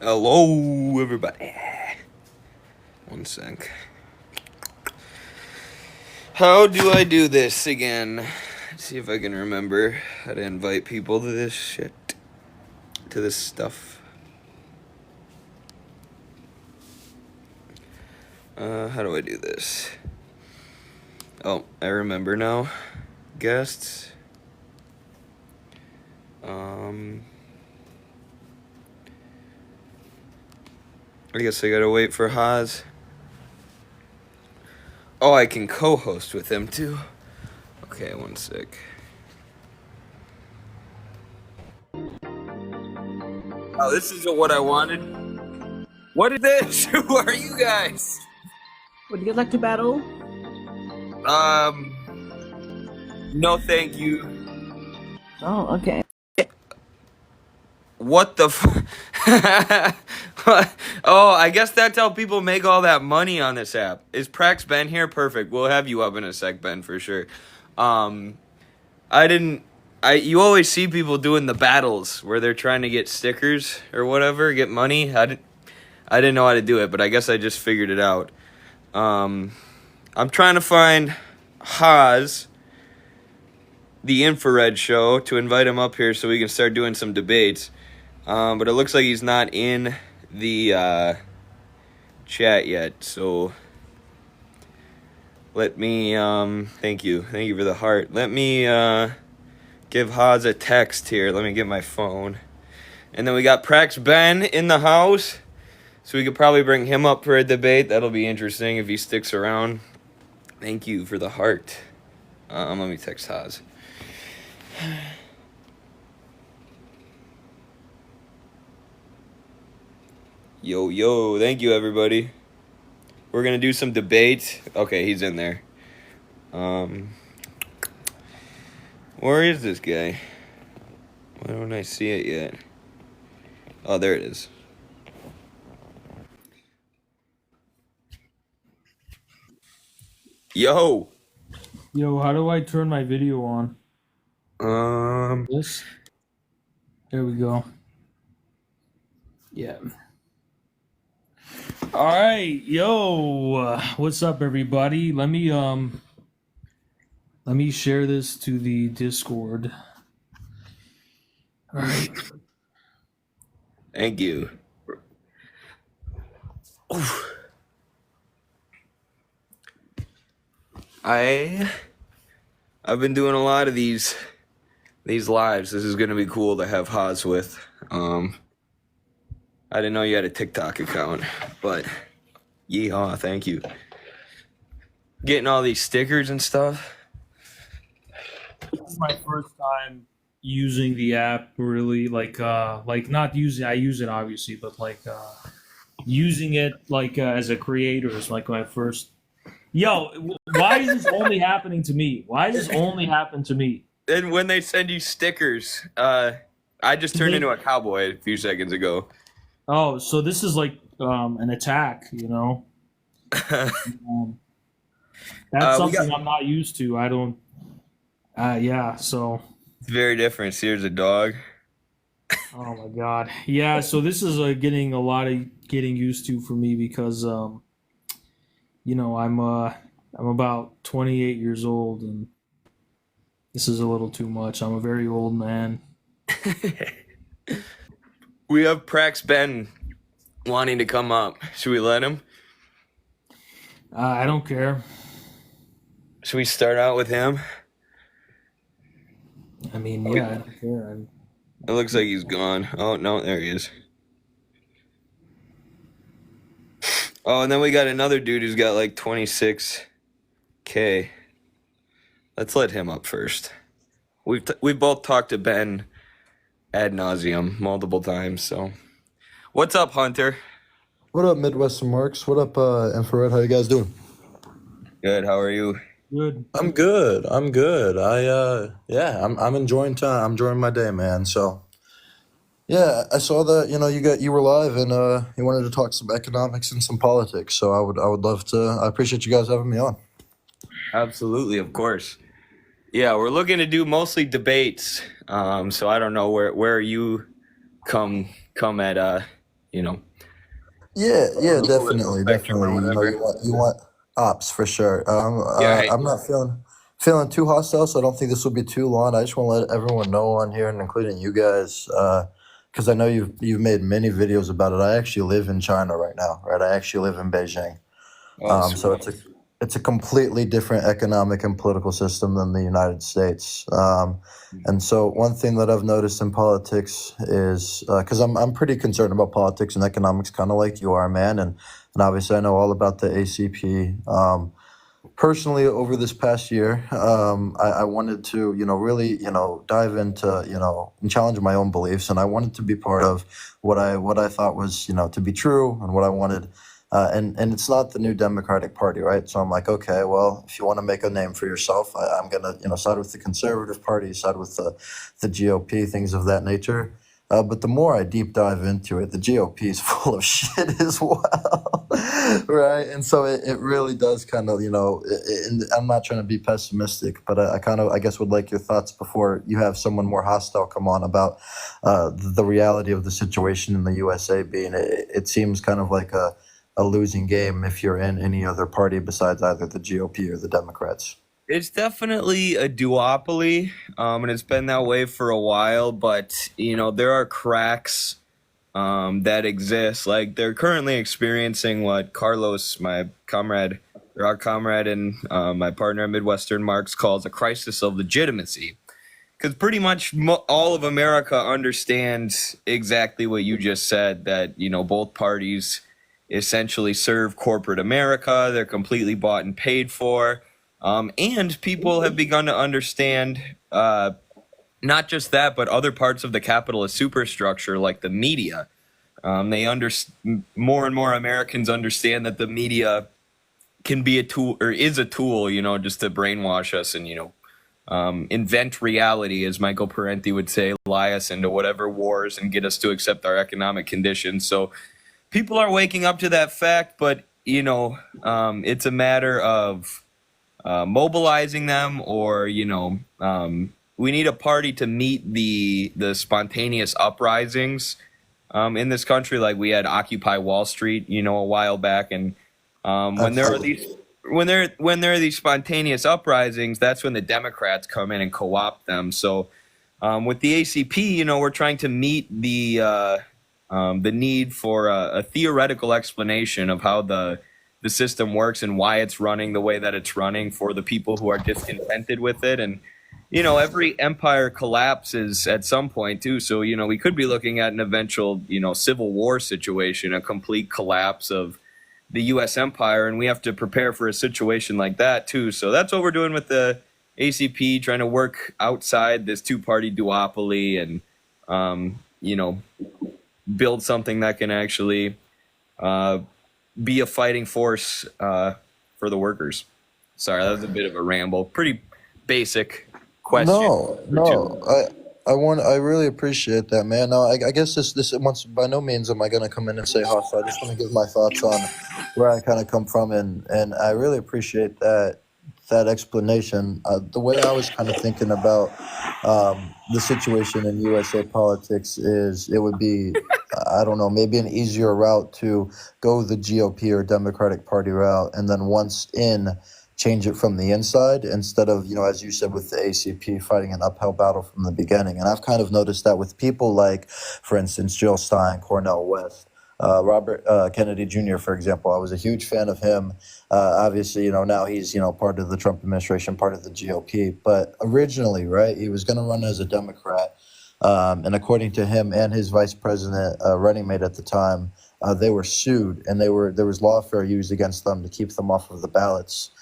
Hello, everybody. One sec. How do I do this again? Let's see if I can remember how to invite people to this shit. To this stuff. How do I do this? Oh, I remember now. Guests. I guess I gotta wait for Haz. Oh, I can co-host with him too. Okay, one sec. Oh, this isn't what I wanted. What is this? Who are you guys? Would you like to battle? No thank you. Oh, okay. What the Oh, I guess that's how people make all that money on this app. Is Prax Ben here? Perfect. We'll have you up in a sec, Ben, for sure. You always see people doing the battles where they're trying to get stickers or whatever, get money. I didn't know how to do it, but I guess I just figured it out. I'm trying to find Haz, the infrared show, to invite him up here so we can start doing some debates. But it looks like he's not in the chat yet, so let me thank you for the heart. Let me give Haz a text here. Let me get my phone. And then we got Prax Ben in the house, so we could probably bring him up for a debate. That'll be interesting if he sticks around. Thank you for the heart. Let me text Haz. Yo, thank you, everybody. We're gonna do some debate. Okay, he's in there. Where is this guy? Why don't I see it yet? Oh, there it is. Yo, how do I turn my video on? This? There we go. Yeah. All right, what's up, everybody? Let me share this to the Discord. All right. Thank you. Oof. I've been doing a lot of these lives. This is gonna be cool to have Haz with. I didn't know you had a TikTok account, but yeehaw, thank you. Getting all these stickers and stuff. This is my first time using the app, really. Like not using. I use it obviously, but using it as a creator is like my first. Yo, why is this only happening to me? Why does this only happen to me? And when they send you stickers, I just turned into a cowboy a few seconds ago. Oh, so this is like an attack, That's something I'm not used to. I don't. So. It's very different. Here's a dog. Oh my god. Yeah. So this is getting a lot of getting used to for me because I'm about 28 years old and this is a little too much. I'm a very old man. We have Prax Ben wanting to come up. Should we let him? I don't care. Should we start out with him? I mean, yeah, I don't care. It looks like he's gone. Oh, no, there he is. Oh, and then we got another dude who's got like 26K. Let's let him up first. We've both talked to Ben ad nauseum multiple times, so. What's up, Hunter? What up, Midwestern Marks? What up, Infrared? How you guys doing? Good, how are you? Good. I'm good. I'm enjoying time. I'm enjoying my day, man. So, yeah, I saw that you were live and you wanted to talk some economics and some politics. So I would love to. I appreciate you guys having me on. Absolutely, of course. Yeah, we're looking to do mostly debates. So I don't know where you come at you know, Yeah, the political definitely, spectrum or definitely. You know, whatever. you want ops for sure. Yeah, hey, I'm not feeling too hostile, so I don't think this will be too long. I just want to let everyone know on here, and including you guys, because I know you've made many videos about it. I actually live in China right now, right? I actually live in Beijing. oh So sweet. it's a completely different economic and political system than the United States. And so one thing that I've noticed in politics is because I'm pretty concerned about politics and economics, kind of like you are, man. And obviously I know all about the ACP. Personally, over this past year, I wanted to, really, dive into, and challenge my own beliefs, and I wanted to be part of what I thought was, to be true, and what I wanted. And it's not the New Democratic Party, right? So I'm like, okay, well, if you want to make a name for yourself, I'm gonna, side with the Conservative Party, side with the GOP, things of that nature. But the more I deep dive into it, the GOP is full of shit as well, right? And so it really does kind of, and I'm not trying to be pessimistic, but I kind of, I guess, would like your thoughts before you have someone more hostile come on about the reality of the situation in the USA being, it seems kind of like a losing game if you're in any other party besides either the GOP or the Democrats. It's definitely a duopoly, and it's been that way for a while. But there are cracks that exist. Like they're currently experiencing what Carlos, my comrade, or our comrade, and my partner at Midwestern Marks calls a crisis of legitimacy. Because pretty much all of America understands exactly what you just said. That both parties essentially serve corporate America. They're completely bought and paid for. And people have begun to understand not just that, but other parts of the capitalist superstructure, like the media. They more and more Americans understand that the media can be a tool or is a tool, just to brainwash us and invent reality, as Michael Parenti would say, lie us into whatever wars and get us to accept our economic conditions. So people are waking up to that fact, but it's a matter of mobilizing them, or we need a party to meet the spontaneous uprisings in this country, like we had Occupy Wall Street, a while back, and when there are Absolutely. these when there are these spontaneous uprisings, that's when the Democrats come in and co-opt them. So with the ACP, we're trying to meet the need for a theoretical explanation of how the system works and why it's running the way that it's running for the people who are discontented with it. And every empire collapses at some point too. So we could be looking at an eventual civil war situation, a complete collapse of the U.S. empire, and we have to prepare for a situation like that too. So that's what we're doing with the ACP, trying to work outside this two-party duopoly and build something that can actually be a fighting force for the workers. Sorry, that was a bit of a ramble. Pretty basic question No, for two. no, I really appreciate that, man. No, I guess this once by no means am I gonna come in and say hostile. I just want to give my thoughts on where I kind of come from, and I really appreciate that explanation. The way I was kind of thinking about the situation in USA politics is it would be, I don't know, maybe an easier route to go the GOP or Democratic Party route, and then once in, change it from the inside instead of, as you said, with the ACP fighting an uphill battle from the beginning. And I've kind of noticed that with people like, for instance, Jill Stein, Cornel West, Robert Kennedy Jr., for example. I was a huge fan of him. Obviously, now he's, part of the Trump administration, part of the GOP. But originally, right, he was going to run as a Democrat. And according to him and his vice president, running mate at the time, they were sued, and there was lawfare used against them to keep them off of the ballots.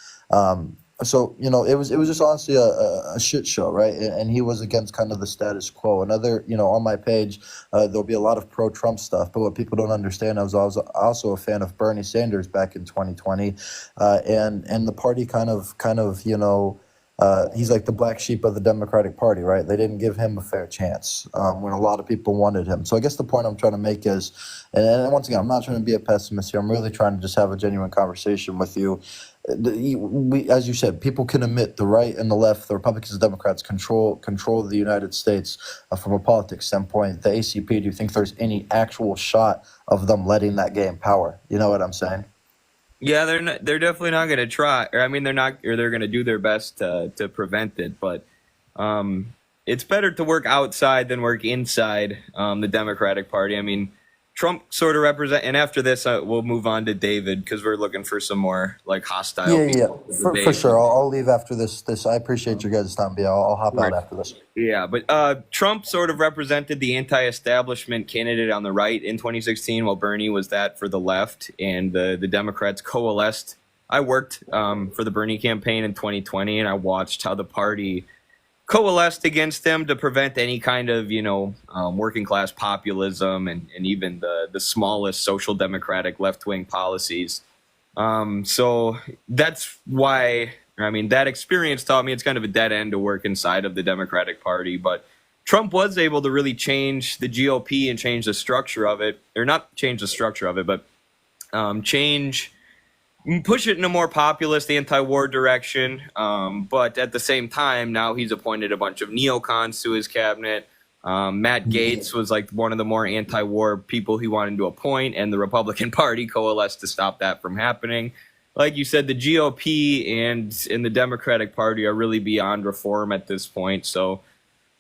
So it was just honestly a shit show, right? And he was against kind of the status quo. Another, on my page, there'll be a lot of pro-Trump stuff, but what people don't understand, I was also a fan of Bernie Sanders back in 2020, and the party kind of he's like the black sheep of the Democratic Party, right? They didn't give him a fair chance when a lot of people wanted him. So I guess the point I'm trying to make is, and once again, I'm not trying to be a pessimist here. I'm really trying to just have a genuine conversation with you. we, as you said, people can admit the right and the left, the Republicans and Democrats control the United States from a politics standpoint. The ACP, do you think there's any actual shot of them letting that gain power? You know what I'm saying? Yeah, they're not, they're definitely not going to try. Or I mean, they're not, or they're going to do their best to prevent it. But it's better to work outside than work inside the Democratic Party. I mean, Trump sort of represent. And after this, we'll move on to David because we're looking for some more like hostile Yeah, yeah, people to for debate. sure. I'll leave after this. I appreciate your guys' time, but I'll hop out after this. Yeah, but Trump sort of represented the anti-establishment candidate on the right in 2016, while Bernie was that for the left, and the Democrats coalesced. I worked for the Bernie campaign in 2020, and I watched how the party coalesced against him to prevent any kind of, working class populism and even the smallest social democratic left-wing policies. So that's why, I mean, that experience taught me it's kind of a dead end to work inside of the Democratic Party. But Trump was able to really change the GOP and change the structure of it, or not change the structure of it, but push it in a more populist, anti-war direction. But at the same time, now he's appointed a bunch of neocons to his cabinet. Matt Gaetz was like one of the more anti-war people he wanted to appoint, and the Republican Party coalesced to stop that from happening. Like you said, the GOP and the Democratic Party are really beyond reform at this point. So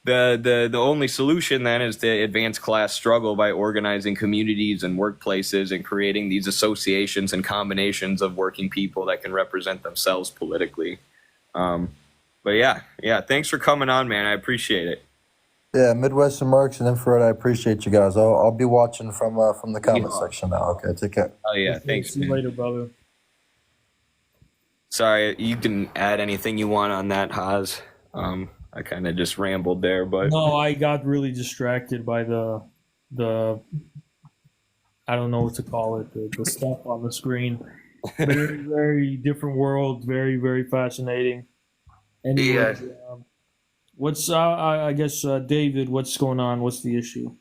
the only solution then is to advance class struggle by organizing communities and workplaces and creating these associations and combinations of working people that can represent themselves politically. But yeah, thanks for coming on, man. I appreciate it. Yeah, Midwest and Marks and Infrared. I appreciate you guys. I'll be watching from the comment section now. Okay, take care. Oh yeah, thanks. See you later, brother. Sorry, you can add anything you want on that, Haz. I kind of just rambled there, but No, I got really distracted by the I don't know what to call it, the stuff on the screen. Very, very different world, very, very fascinating. Anyway, what's I guess David, what's going on? What's the issue?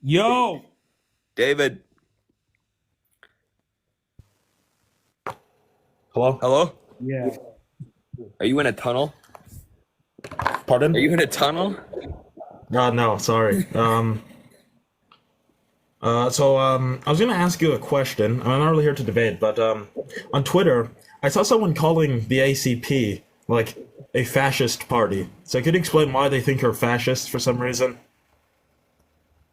Yo, David, hello? yeah. Are you in a tunnel? Pardon? Are you in a tunnel? No, sorry. I was going to ask you a question. I'm not really here to debate, but on Twitter, I saw someone calling the ACP like a fascist party. So could you explain why they think you're fascist for some reason?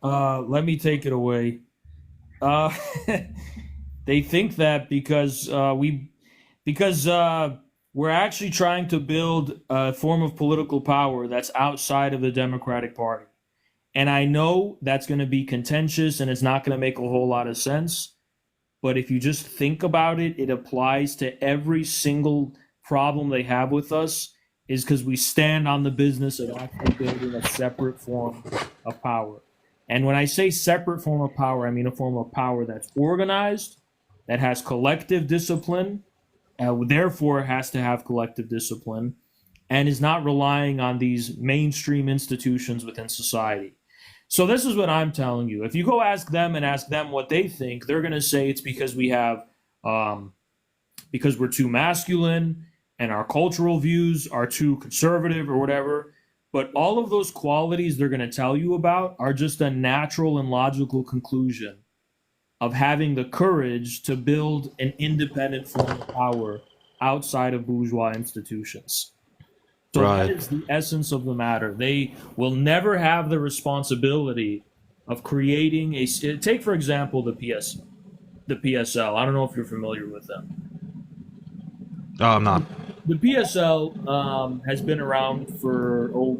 Let me take it away. They think that because we're actually trying to build a form of political power that's outside of the Democratic Party. And I know that's going to be contentious and it's not going to make a whole lot of sense. But if you just think about it, it applies to every single problem they have with us, is because we stand on the business of actually building a separate form of power. And when I say separate form of power, I mean a form of power that's organized, that has collective discipline, therefore has to have collective discipline, and is not relying on these mainstream institutions within society. So this is what I'm telling you. If you go ask them what they think, they're going to say it's because because we're too masculine and our cultural views are too conservative or whatever. But all of those qualities they're going to tell you about are just a natural and logical conclusion of having the courage to build an independent form of power outside of bourgeois institutions. So Right. that is the essence of the matter. They will never have the responsibility of creating take, for example, the PSL. I don't know if you're familiar with them. Oh, I'm not. The PSL has been around for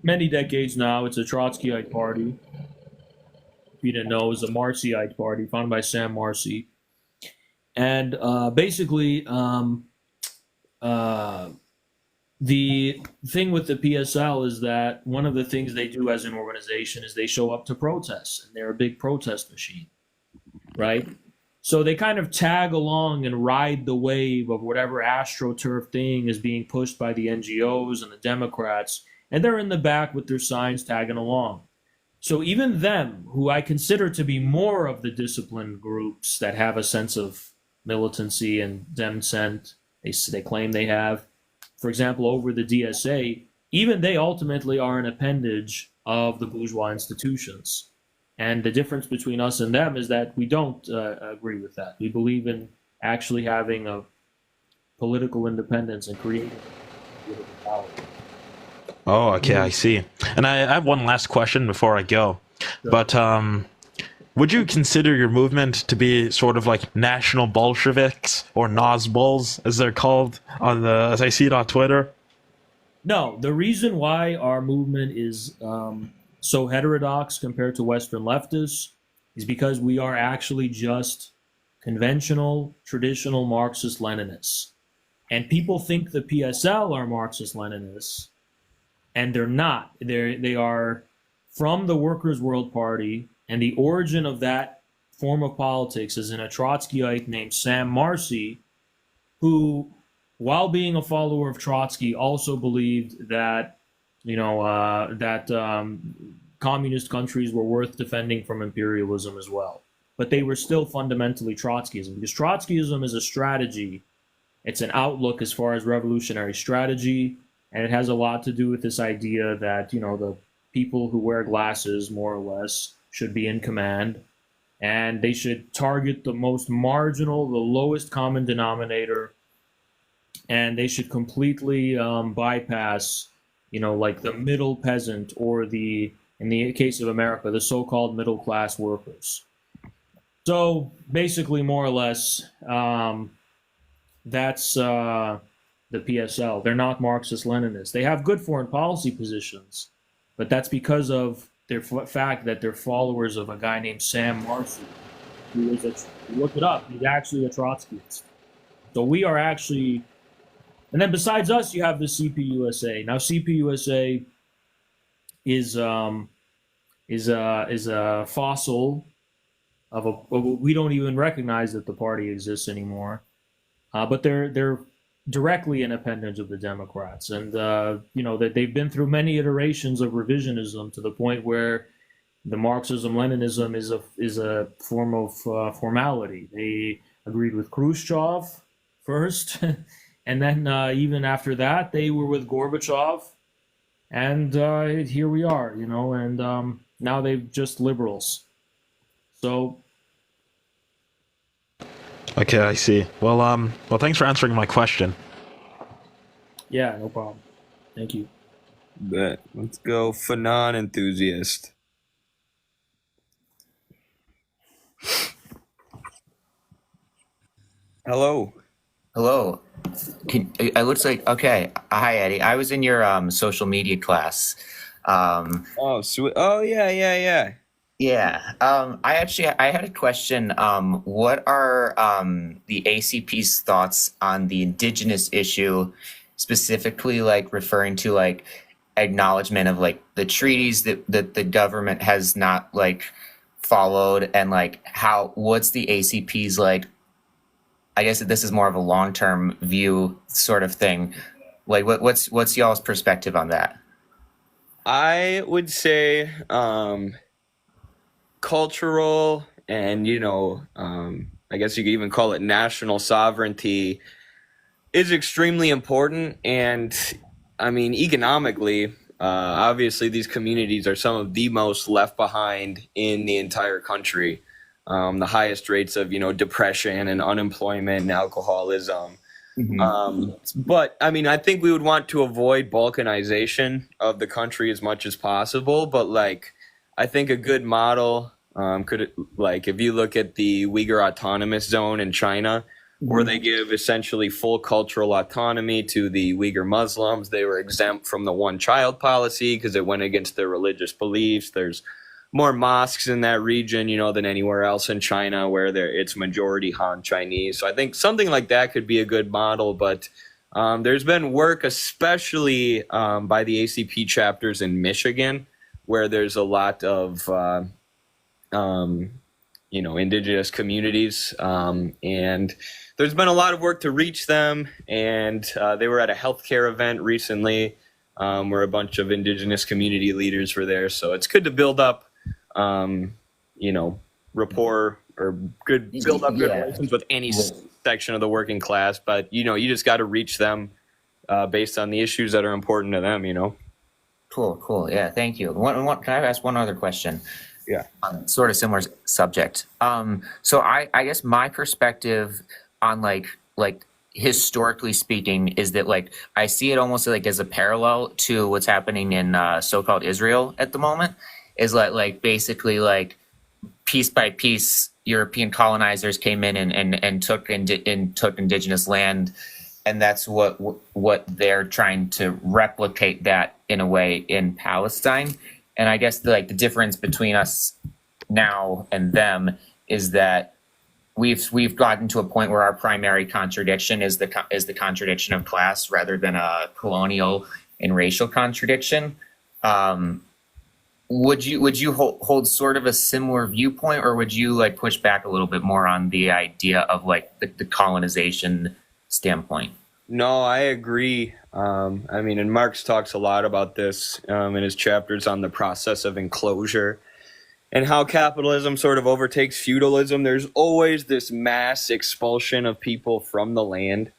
many decades now. It's a Trotskyite party. If you didn't know, it was a Marcyite party founded by Sam Marcy. And basically, the thing with the PSL is that one of the things they do as an organization is they show up to protests, and they're a big protest machine, right? So they kind of tag along and ride the wave of whatever AstroTurf thing is being pushed by the NGOs and the Democrats, and they're in the back with their signs tagging along. So even them, who I consider to be more of the disciplined groups that have a sense of militancy and dissent, they claim they have, for example, over the DSA, even they ultimately are an appendage of the bourgeois institutions. And the difference between us and them is that we don't agree with that. We believe in actually having a political independence and creating political power. Oh, okay, I see. And I have one last question before I go. But would you consider your movement to be sort of like national Bolsheviks or Nazbols, as they're called as I see it on Twitter? No, the reason why our movement is so heterodox compared to Western leftists is because we are actually just conventional, traditional Marxist-Leninists. And people think the PSL are Marxist-Leninists, and they're not. They are from the Workers' World Party, and the origin of that form of politics is in a Trotskyite named Sam Marcy, who, while being a follower of Trotsky, also believed that communist countries were worth defending from imperialism as well. But they were still fundamentally Trotskyism, because Trotskyism is a strategy. It's an outlook as far as revolutionary strategy, and it has a lot to do with this idea that, the people who wear glasses, more or less, should be in command, and they should target the most marginal, the lowest common denominator, and they should completely bypass, like the middle peasant or in the case of America, the so-called middle-class workers. So basically, more or less, that's the PSL. They're not Marxist-Leninists. They have good foreign policy positions, but that's because of their fact that they're followers of a guy named Sam Marcy, who is look it up, he's actually a Trotskyist. So we are actually, and then besides us, you have the CPUSA. Now CPUSA is a fossil of we don't even recognize that the party exists anymore, but they're directly an appendage of the Democrats, and that they've been through many iterations of revisionism to the point where the Marxism-Leninism is a form of formality. They agreed with Khrushchev first, and then even after that, they were with Gorbachev, and here we are, and now they're just liberals. So. Okay, I see. Well, thanks for answering my question. Yeah, no problem. Thank you. Bet. Let's go, Fanon enthusiast. Hello. Hello. I looks like okay. Hi, Eddie. I was in your social media class. Oh, sweet. Oh, yeah. Yeah. I had a question. What are the ACP's thoughts on the indigenous issue, specifically like referring to like acknowledgement of like the treaties that the government has not like followed, and like what's the ACP's like, I guess this is more of a long-term view sort of thing. Like what's y'all's perspective on that? I would say cultural and, I guess you could even call it national sovereignty is extremely important. And I mean, economically, obviously these communities are some of the most left behind in the entire country. The highest rates of, depression and unemployment and alcoholism. Mm-hmm. But I mean, I think we would want to avoid balkanization of the country as much as possible. But like, I think a good model if you look at the Uyghur Autonomous Zone in China, where they give essentially full cultural autonomy to the Uyghur Muslims. They were exempt from the one-child policy because it went against their religious beliefs. There's more mosques in that region, than anywhere else in China, where it's majority Han Chinese. So I think something like that could be a good model. But there's been work, especially by the ACP chapters in Michigan, where there's a lot of indigenous communities, and there's been a lot of work to reach them. And they were at a healthcare event recently, where a bunch of indigenous community leaders were there. So it's good to build up you know, rapport or build up good Yeah. relations with any section of the working class. But you know, you just got to reach them based on the issues that are important to them. You know. Cool. Yeah, thank you. Can I ask one other question? Yeah. Sort of similar subject. So I guess my perspective on like historically speaking is that like I see it almost like as a parallel to what's happening in so-called Israel at the moment. Is like basically like piece by piece, European colonizers came in and took indigenous land, and that's what they're trying to replicate that in a way in Palestine. And I guess the difference between us now and them is that we've gotten to a point where our primary contradiction is the contradiction of class rather than a colonial and racial contradiction. Would you hold sort of a similar viewpoint, or would you like push back a little bit more on the idea of like the colonization standpoint? No, I agree. I mean, and Marx talks a lot about this in his chapters on the process of enclosure and how capitalism sort of overtakes feudalism. There's always this mass expulsion of people from the land,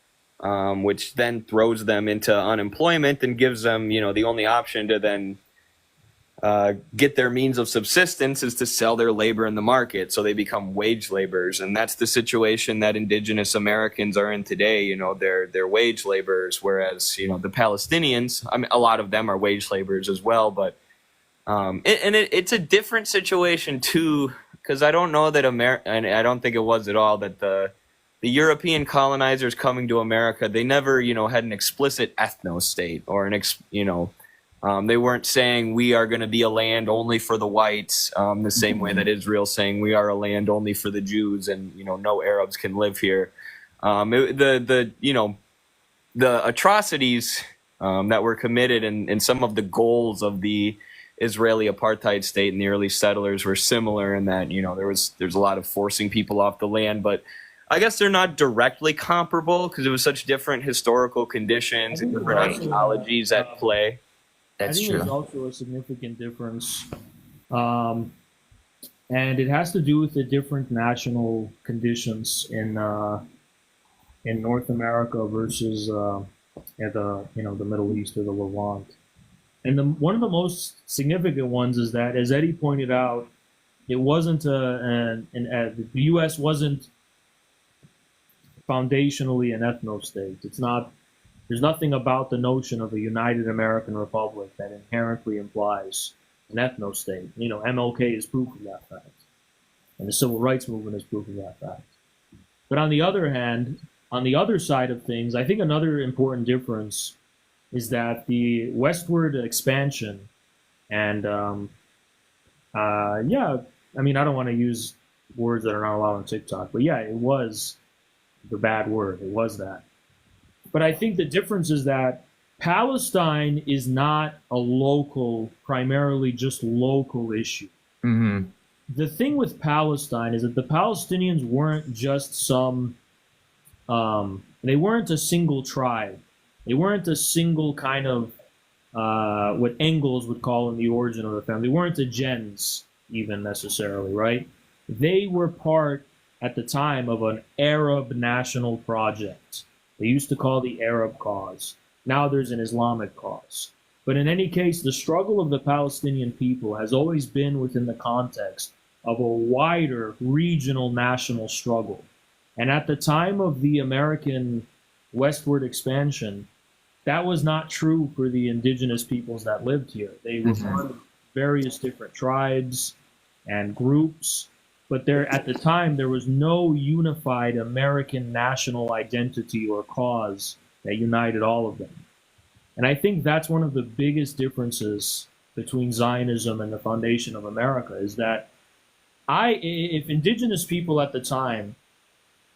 which then throws them into unemployment and gives them, you know, the only option to then get their means of subsistence is to sell their labor in the market. So they become wage laborers. And that's the situation that indigenous Americans are in today. You know, they're wage laborers, whereas, you know, the Palestinians, I mean, a lot of them are wage laborers as well. But it's a different situation, too, because I don't know that and I don't think it was at all that the European colonizers coming to America, they never, you know, had an explicit ethno-state or they weren't saying we are going to be a land only for the whites, the same way that Israel's saying we are a land only for the Jews, and you know no Arabs can live here. The atrocities that were committed and some of the goals of the Israeli apartheid state and the early settlers were similar in that, you know, there's a lot of forcing people off the land, but I guess they're not directly comparable because it was such different historical conditions and different ideologies at play. That's I think true. there's also a significant difference, and it has to do with the different national conditions in North America versus at the Middle East or the Levant. And one of the most significant ones is that, as Eddie pointed out, it wasn't the U.S. wasn't foundationally an ethno-state. It's not. There's nothing about the notion of a united American republic that inherently implies an ethno-state. You know, MLK is proof of that fact, and the civil rights movement is proof of that fact. But on the other hand, on the other side of things, I think another important difference is that the westward expansion and I mean, I don't want to use words that are not allowed on TikTok, but yeah, it was the bad word. It was that. But I think the difference is that Palestine is not a primarily just local issue. Mm-hmm. The thing with Palestine is that the Palestinians weren't just they weren't a single tribe. They weren't a single kind of, what Engels would call in The Origin of the Family. They weren't a gens even necessarily, right? They were part at the time of an Arab national project. They used to call the Arab cause. Now there's an Islamic cause. But in any case, the struggle of the Palestinian people has always been within the context of a wider regional national struggle. And at the time of the American westward expansion, that was not true for the indigenous peoples that lived here. They were part of various different tribes and groups. But at the time, there was no unified American national identity or cause that united all of them. And I think that's one of the biggest differences between Zionism and the foundation of America is that if indigenous people at the time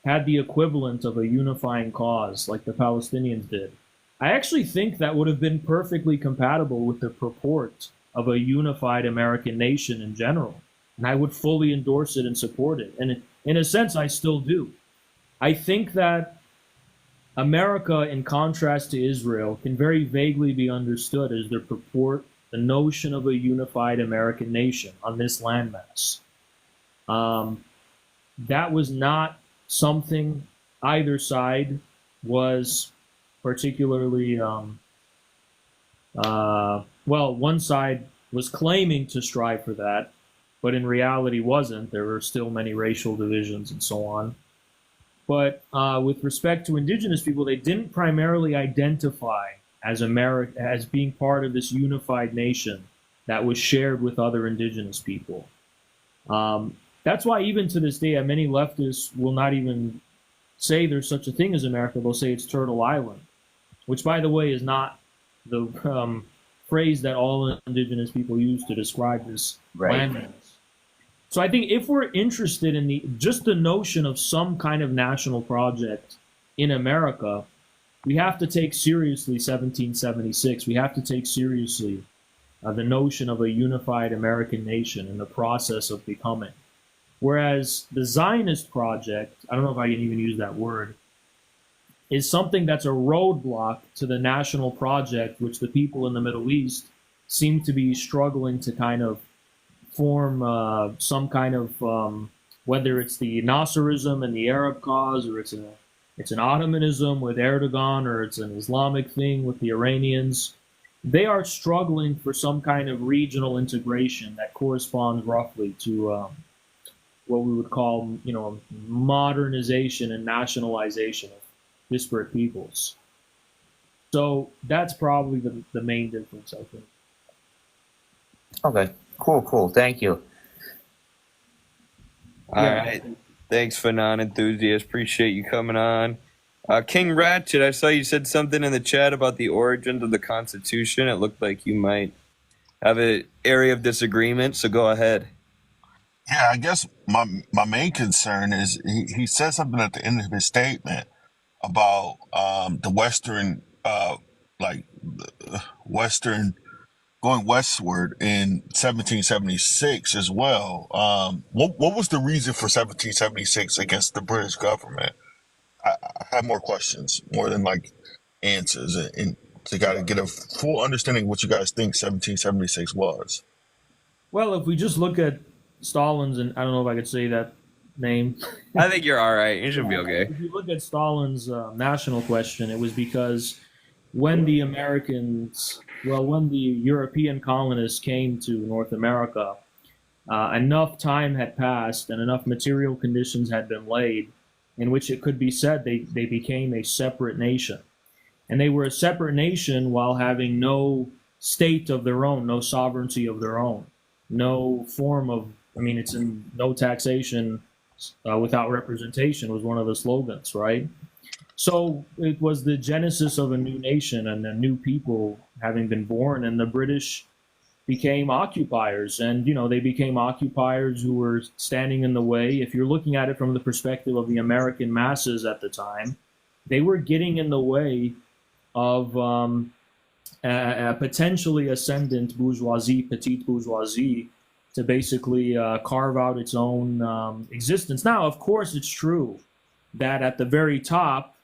had the equivalent of a unifying cause like the Palestinians did, I actually think that would have been perfectly compatible with the purport of a unified American nation in general. And I would fully endorse it and support it. And in a sense, I still do. I think that America, in contrast to Israel, can very vaguely be understood as the purport the notion of a unified American nation on this landmass. Um, that was not something either side was particularly well, one side was claiming to strive for that, but in reality wasn't. There were still many racial divisions and so on. But with respect to indigenous people, they didn't primarily identify as America as being part of this unified nation that was shared with other indigenous people. That's why even to this day, many leftists will not even say there's such a thing as America. They'll say it's Turtle Island, which, by the way, is not the phrase that all indigenous people use to describe this Right. landmass. So I think if we're interested in just the notion of some kind of national project in America, we have to take seriously 1776. We have to take seriously the notion of a unified American nation and the process of becoming. Whereas the Zionist project, I don't know if I can even use that word, is something that's a roadblock to the national project, which the people in the Middle East seem to be struggling to kind of form some kind of, whether it's the Nasserism and the Arab cause, or it's an Ottomanism with Erdogan, or it's an Islamic thing with the Iranians. They are struggling for some kind of regional integration that corresponds roughly to what we would call, modernization and nationalization of disparate peoples. So that's probably the main difference, I think. Okay. Cool. Thank you. All right. Thanks, Fanon Enthusiast. Appreciate you coming on. King Ratchet, I saw you said something in the chat about the origins of the Constitution. It looked like you might have an area of disagreement, so go ahead. Yeah, I guess my main concern is he said something at the end of his statement about the Western Western going westward in 1776 as well. What was the reason for 1776 against the British government? I have more questions more than like answers, and to got to get a full understanding of what you guys think 1776 was. Well, if we just look at Stalin's, and I don't know if I could say that name. I think you're all right. You should be okay. If you look at Stalin's national question, it was because when the when the European colonists came to North America, enough time had passed and enough material conditions had been laid in which it could be said they became a separate nation. And they were a separate nation while having no state of their own, no sovereignty of their own, no form of, it's in no taxation without representation was one of the slogans, right? So it was the genesis of a new nation and a new people having been born, and the British became occupiers, and they became occupiers who were standing in the way. If you're looking at it from the perspective of the American masses at the time, they were getting in the way of a potentially ascendant bourgeoisie, petite bourgeoisie, to basically carve out its own existence. Now, of course, it's true that at the very top,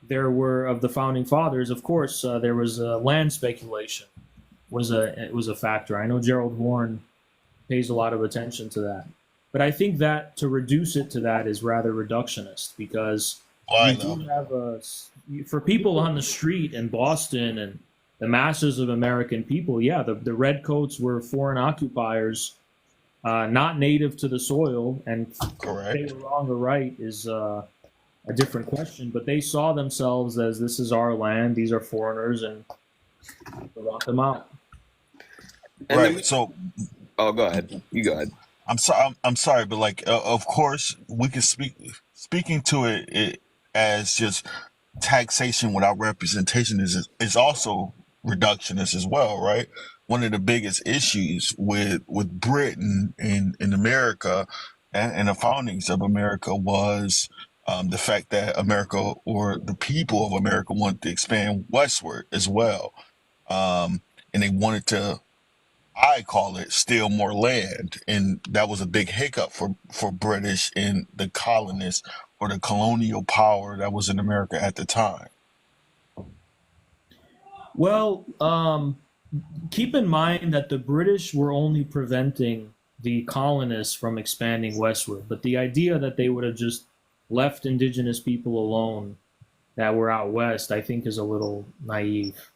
there were, of the founding fathers, of course, there was land speculation was a factor. I know Gerald Horne pays a lot of attention to that. But I think that to reduce it to that is rather reductionist, because you do have for people on the street in Boston and the masses of American people, yeah, the redcoats were foreign occupiers, not native to the soil, and Correct. if they were wrong or right is a different question, but they saw themselves as, this is our land, these are foreigners, and they locked them out. And Right. So oh, go ahead. You go ahead. I'm sorry, but like, of course, we can speaking to it as just taxation without representation is also reductionist as well, right? One of the biggest issues with Britain in America and the foundings of America was the fact that America, or the people of America, wanted to expand westward as well, and they wanted to, I call it, steal more land, and that was a big hiccup for British and the colonists, or the colonial power that was in America at the time. Well, keep in mind that the British were only preventing the colonists from expanding westward, but the idea that they would have just left indigenous people alone that were out west, I think, is a little naive.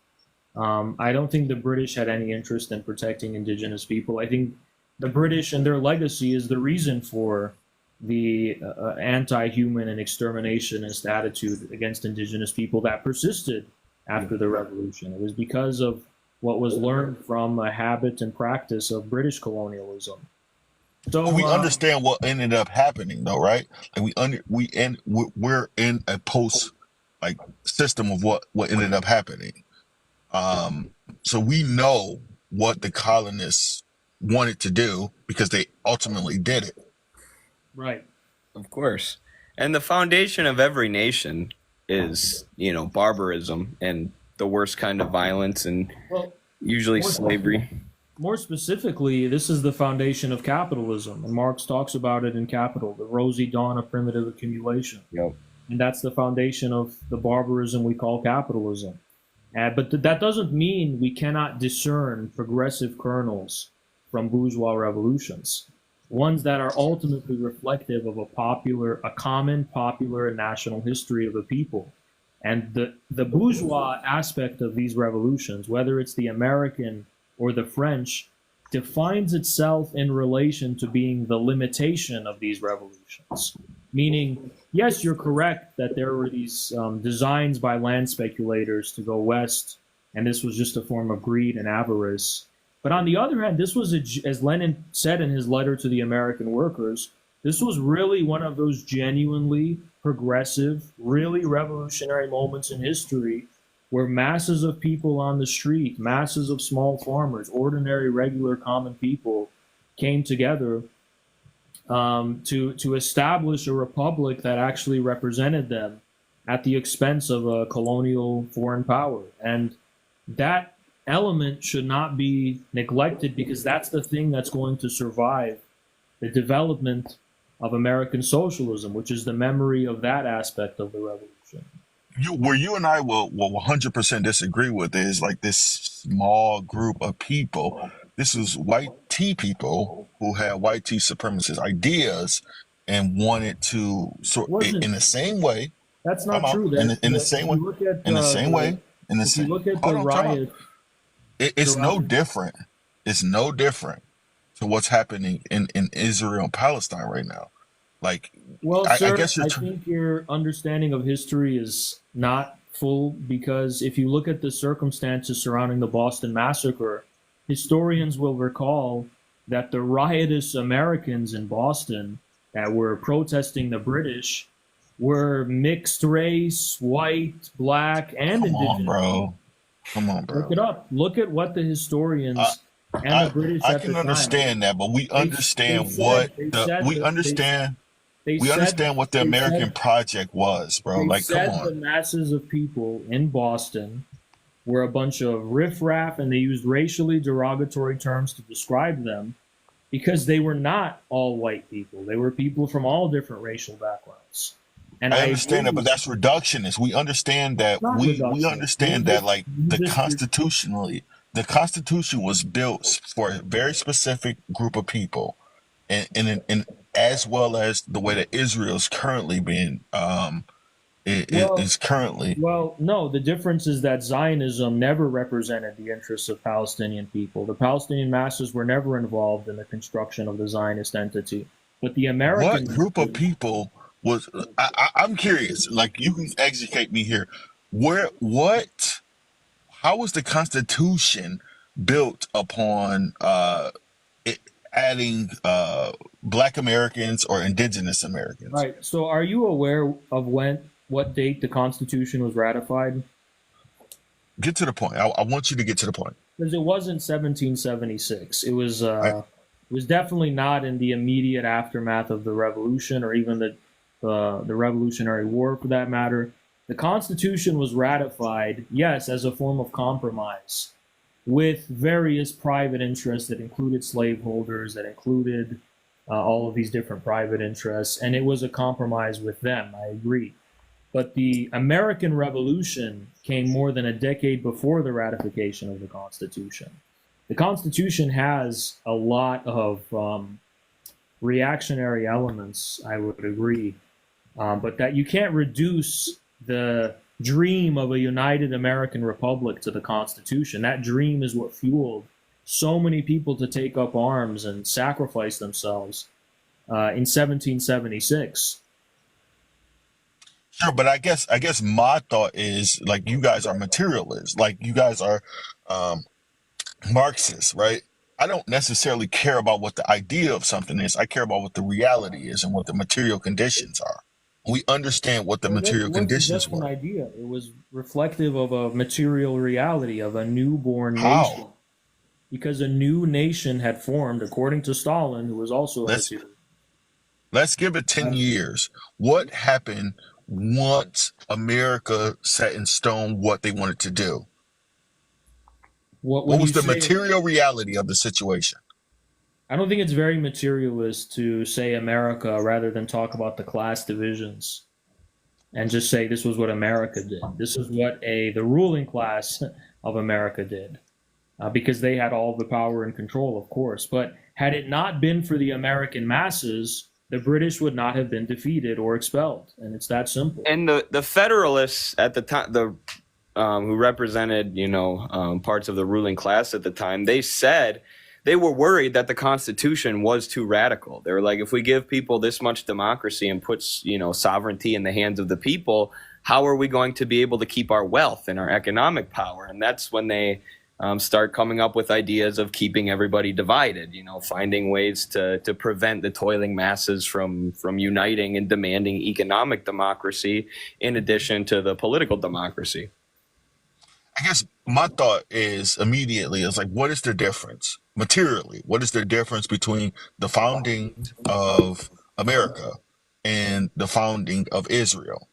I don't think the British had any interest in protecting indigenous people. I think the British and their legacy is the reason for the anti-human and exterminationist attitude against indigenous people that persisted after the revolution. It was because of what was learned from a habit and practice of British colonialism. So But we understand what ended up happening, though, right? Like we're in a post like system of what ended up happening. So we know what the colonists wanted to do because they ultimately did it. right. Of course. And the foundation of every nation is, barbarism and the worst kind of violence and Well, usually more, slavery. more specifically, this is the foundation of capitalism, and Marx talks about it in Capital, the rosy dawn of primitive accumulation. Yep. And that's the foundation of the barbarism we call capitalism. But that doesn't mean we cannot discern progressive kernels from bourgeois revolutions, ones that are ultimately reflective of a common popular and national history of a people. And the bourgeois aspect of these revolutions, whether it's the American or the French, defines itself in relation to being the limitation of these revolutions. Meaning, yes, you're correct that there were these designs by land speculators to go west, and this was just a form of greed and avarice. But on the other hand, this was, as Lenin said in his letter to the American workers, this was really one of those genuinely progressive, really revolutionary moments in history where masses of people on the street, masses of small farmers, ordinary, regular, common people came together to establish a republic that actually represented them at the expense of a colonial foreign power. And that element should not be neglected because that's the thing that's going to survive the development of American socialism, which is the memory of that aspect of the revolution. Where you and I will 100% disagree with is like this small group of people. This is white tea people who had white tea supremacist ideas and wanted to in the same way. That's Come not on, true. in the same way, in the same way, in the if you same. look at Hold the on, time out. riot, It's no different. It's no different to what's happening in Israel and Palestine right now. Like, well, I sir, guess I think your understanding of history is not full because if you look at the circumstances surrounding the Boston Massacre, historians will recall that the riotous Americans in Boston that were protesting the British were mixed race, white, black, and come on, indigenous. bro. Come on, bro. Look it up. Look at what the historians and I the British I at the can time. understand that, but we understand we understand what the American project was, bro. They Like, come said the on. masses of people in Boston were a bunch of riffraff, and they used racially derogatory terms to describe them because they were not all white people. They were people from all different racial backgrounds. And I understand that, but that's reductionist. We understand that not we reductionist. understand that like the Constitution was built for a very specific group of people, and as well as the way that Israel's currently being is currently. Well, no, the difference is that Zionism never represented the interests of Palestinian people. The Palestinian masses were never involved in the construction of the Zionist entity. But the American What group of people was? I'm curious. Like, you can educate me here. How was the Constitution built upon adding Black Americans or Indigenous Americans? Right. So are you aware of what date the Constitution was ratified? Get to the point. I want you to get to the point. Because it wasn't 1776. It was Right. it was definitely not in the immediate aftermath of the revolution or even the Revolutionary War for that matter. The Constitution was ratified, yes, as a form of compromise with various private interests that included slaveholders, that included all of these different private interests, and it was a compromise with them. I agree. But the American Revolution came more than a decade before the ratification of the Constitution. The Constitution has a lot of reactionary elements, I would agree, but that you can't reduce the dream of a united American republic to the Constitution. That dream is what fueled so many people to take up arms and sacrifice themselves in 1776. Sure, but I guess my thought is like you guys are materialists, like you guys are um, Marxists, right? I don't necessarily care about what the idea of something is. I care about what the reality is and what the material conditions are. We understand what the Well, it material wasn't conditions just an were. idea. It was reflective of a material reality of a newborn nation. How? Because a new nation had formed, according to Stalin, who was also a Let's material. let's give it 10 years. What happened once America set in stone what they wanted to do? What What when was you the say, material reality of the situation? I don't think it's very materialist to say America rather than talk about the class divisions and just say this was what America did. This is what the ruling class of America did, because they had all the power and control, of course. But had it not been for the American masses, the British would not have been defeated or expelled, and it's that simple. And the Federalists at the time, the who represented, parts of the ruling class at the time, they said they were worried that the Constitution was too radical. They were like, if we give people this much democracy and puts, sovereignty in the hands of the people, how are we going to be able to keep our wealth and our economic power? And that's when they start coming up with ideas of keeping everybody divided, finding ways to prevent the toiling masses from uniting and demanding economic democracy in addition to the political democracy. I guess my thought is immediately is like, what is the difference materially? What is the difference between the founding of America and the founding of Israel?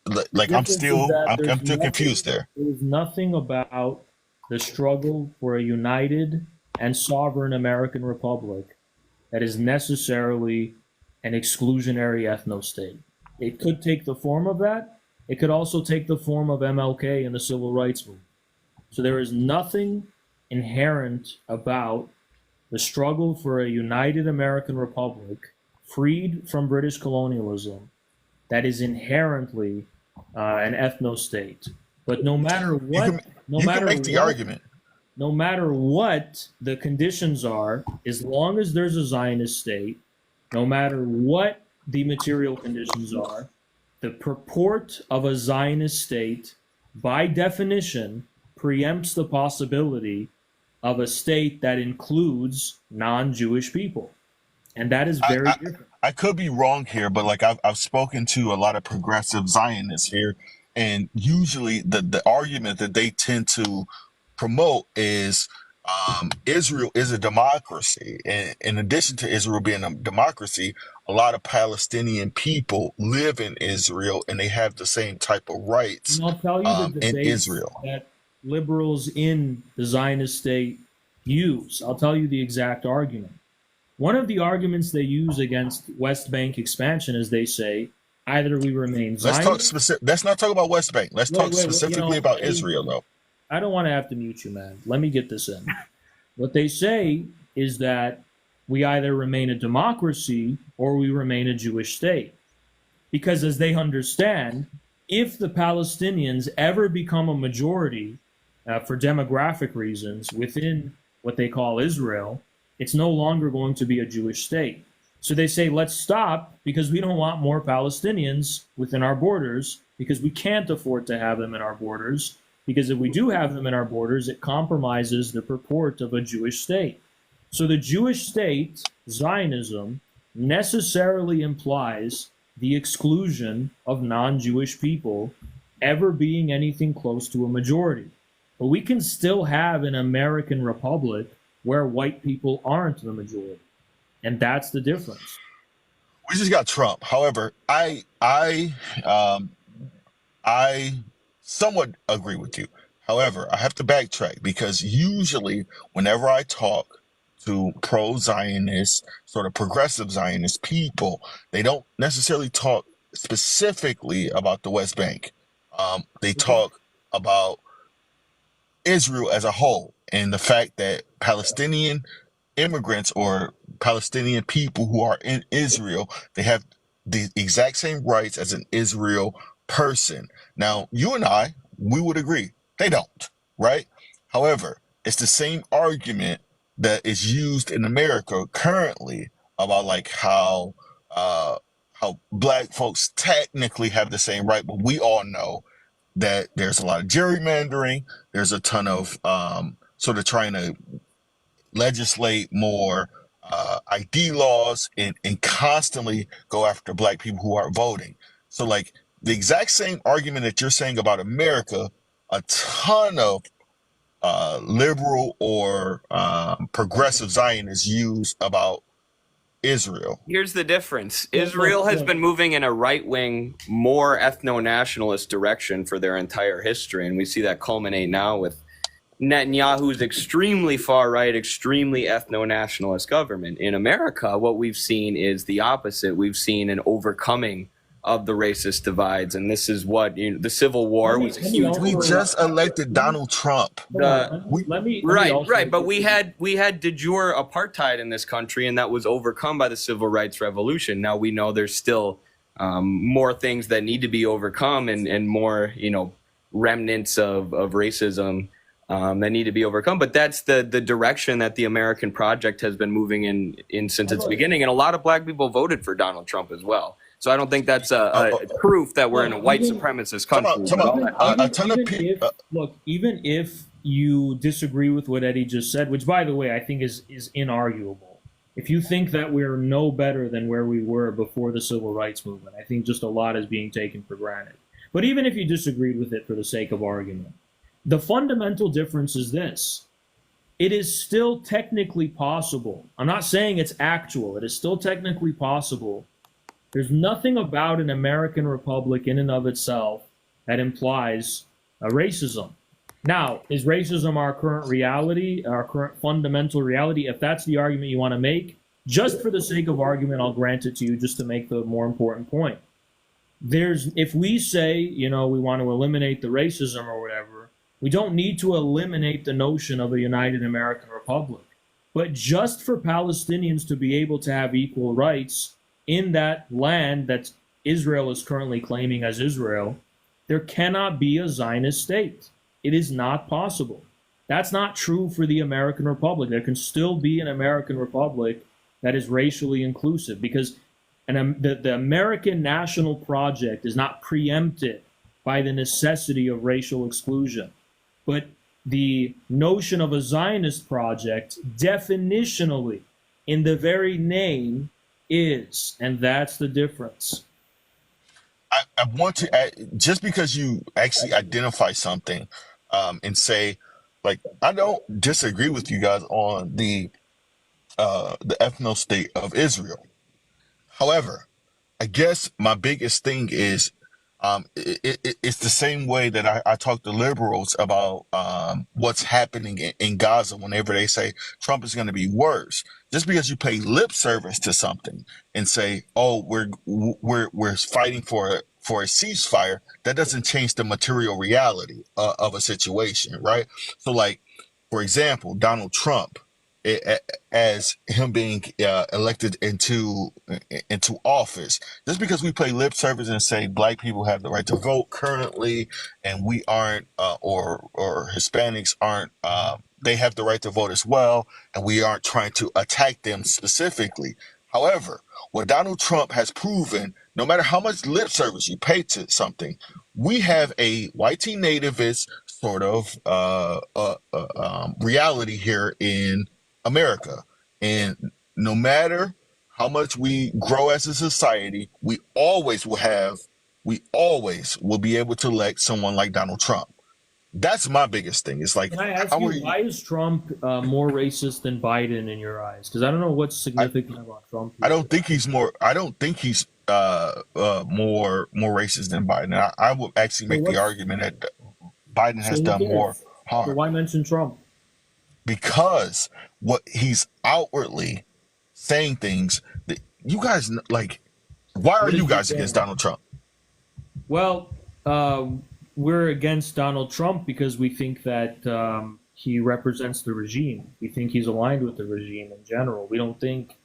The Like difference is that I'm still confused there. there's nothing about the struggle for a united and sovereign American republic that is necessarily an exclusionary ethno state. It could take the form of that. It could also take the form of MLK and the civil rights movement. So there is nothing inherent about the struggle for a united American republic freed from British colonialism that is inherently an ethno state. But no matter You what, can no you can matter make the what, argument. no matter what the conditions are, as long as there's a Zionist state, no matter what the material conditions are, the purport of a Zionist state, by definition, preempts the possibility of a state that includes non-Jewish people. And that is I, very I different. I could be wrong here, but like I've spoken to a lot of progressive Zionists here, and usually the argument that they tend to promote is Israel is a democracy, and in addition to Israel being a democracy, a lot of Palestinian people live in Israel, and they have the same type of rights And I'll tell you the in debates Israel. that liberals in the Zionist state use. I'll tell you the exact argument. One of the arguments they use against West Bank expansion is they say either we remain Let's talk Zionist. specific. Let's not talk about West Bank. Let's talk Wait. specifically about Israel, though. I don't want to have to mute you, man. Let me get this in. What they say is that we either remain a democracy or we remain a Jewish state. Because as they understand, if the Palestinians ever become a majority for demographic reasons within what they call Israel, it's no longer going to be a Jewish state. So they say, let's stop because we don't want more Palestinians within our borders because we can't afford to have them in our borders. Because if we do have them in our borders, it compromises the purport of a Jewish state. So the Jewish state, Zionism, necessarily implies the exclusion of non-Jewish people ever being anything close to a majority. But we can still have an American republic where white people aren't the majority. And that's the difference. We just got Trump. However, I somewhat agree with you. However, I have to backtrack because usually whenever I talk to pro-Zionist, sort of progressive Zionist people, they don't necessarily talk specifically about the West Bank. They talk about Israel as a whole and the fact that Palestinian immigrants or Palestinian people who are in Israel, they have the exact same rights as an Israel person. Now, you and I, we would agree they don't, right? However, it's the same argument that is used in America currently about like how black folks technically have the same right, but we all know that there's a lot of gerrymandering. There's a ton of sort of trying to legislate more ID laws and constantly go after black people who are voting. So, like, the exact same argument that you're saying about America, a ton of liberal or progressive Zionists use about Israel. Here's the difference. Yeah, Israel look, has look. been moving in a right-wing, more ethno-nationalist direction for their entire history, and we see that culminate now with Netanyahu's extremely far-right, extremely ethno-nationalist government. In America, what we've seen is the opposite. We've seen an overcoming of the racist divides, and this is what the Civil War was a huge. We just elected Donald Trump. Let me Right, also- right, but we had de jure apartheid in this country, and that was overcome by the Civil Rights Revolution. Now we know there's still more things that need to be overcome, and more remnants of racism that need to be overcome. But that's the direction that the American project has been moving in since its beginning, and a lot of black people voted for Donald Trump as well. So I don't think that's a proof that we're in a white supremacist country. Even if you disagree with what Eddie just said, which by the way I think is inarguable, if you think that we're no better than where we were before the civil rights movement, I think just a lot is being taken for granted. But even if you disagreed with it for the sake of argument, the fundamental difference is this. It is still technically possible. I'm not saying it's actual. It is still technically possible. There's nothing about an American republic in and of itself that implies racism. Now, is racism our current reality, our current fundamental reality? If that's the argument you want to make, just for the sake of argument, I'll grant it to you just to make the more important point. If we say, we want to eliminate the racism or whatever, we don't need to eliminate the notion of a united American republic. But just for Palestinians to be able to have equal rights in that land that Israel is currently claiming as Israel, there cannot be a Zionist state. It is not possible. That's not true for the American Republic. There can still be an American Republic that is racially inclusive because the American national project is not preempted by the necessity of racial exclusion. But the notion of a Zionist project, definitionally, in the very name, is, and that's the difference. I want to add, just because you actually identify something and say, like, I don't disagree with you guys on the ethno state of Israel. However, I guess my biggest thing is it's the same way that I talk to liberals about what's happening in Gaza whenever they say Trump is going to be worse. Just because you pay lip service to something and say, "Oh, we're fighting for a ceasefire," that doesn't change the material reality of a situation, right? So, like, for example, Donald Trump, as him being elected into office, just because we play lip service and say black people have the right to vote currently, and we aren't, or Hispanics aren't, they have the right to vote as well, and we aren't trying to attack them specifically. However, what Donald Trump has proven, no matter how much lip service you pay to something, we have a white nativist sort of reality here in America. And no matter how much we grow as a society, we always will be able to elect someone like Donald Trump. That's my biggest thing. It's like, Can I ask you, why is Trump more racist than Biden in your eyes? Because I don't know what's significant about Trump. I don't think he's more racist than Biden. I would actually make the argument that Biden has done more harm. So why mention Trump? Because what he's outwardly saying things that you guys like, Why are What is you he guys against saying? Donald Trump? Well, we're against Donald Trump because we think that he represents the regime. We think he's aligned with the regime in general. We don't think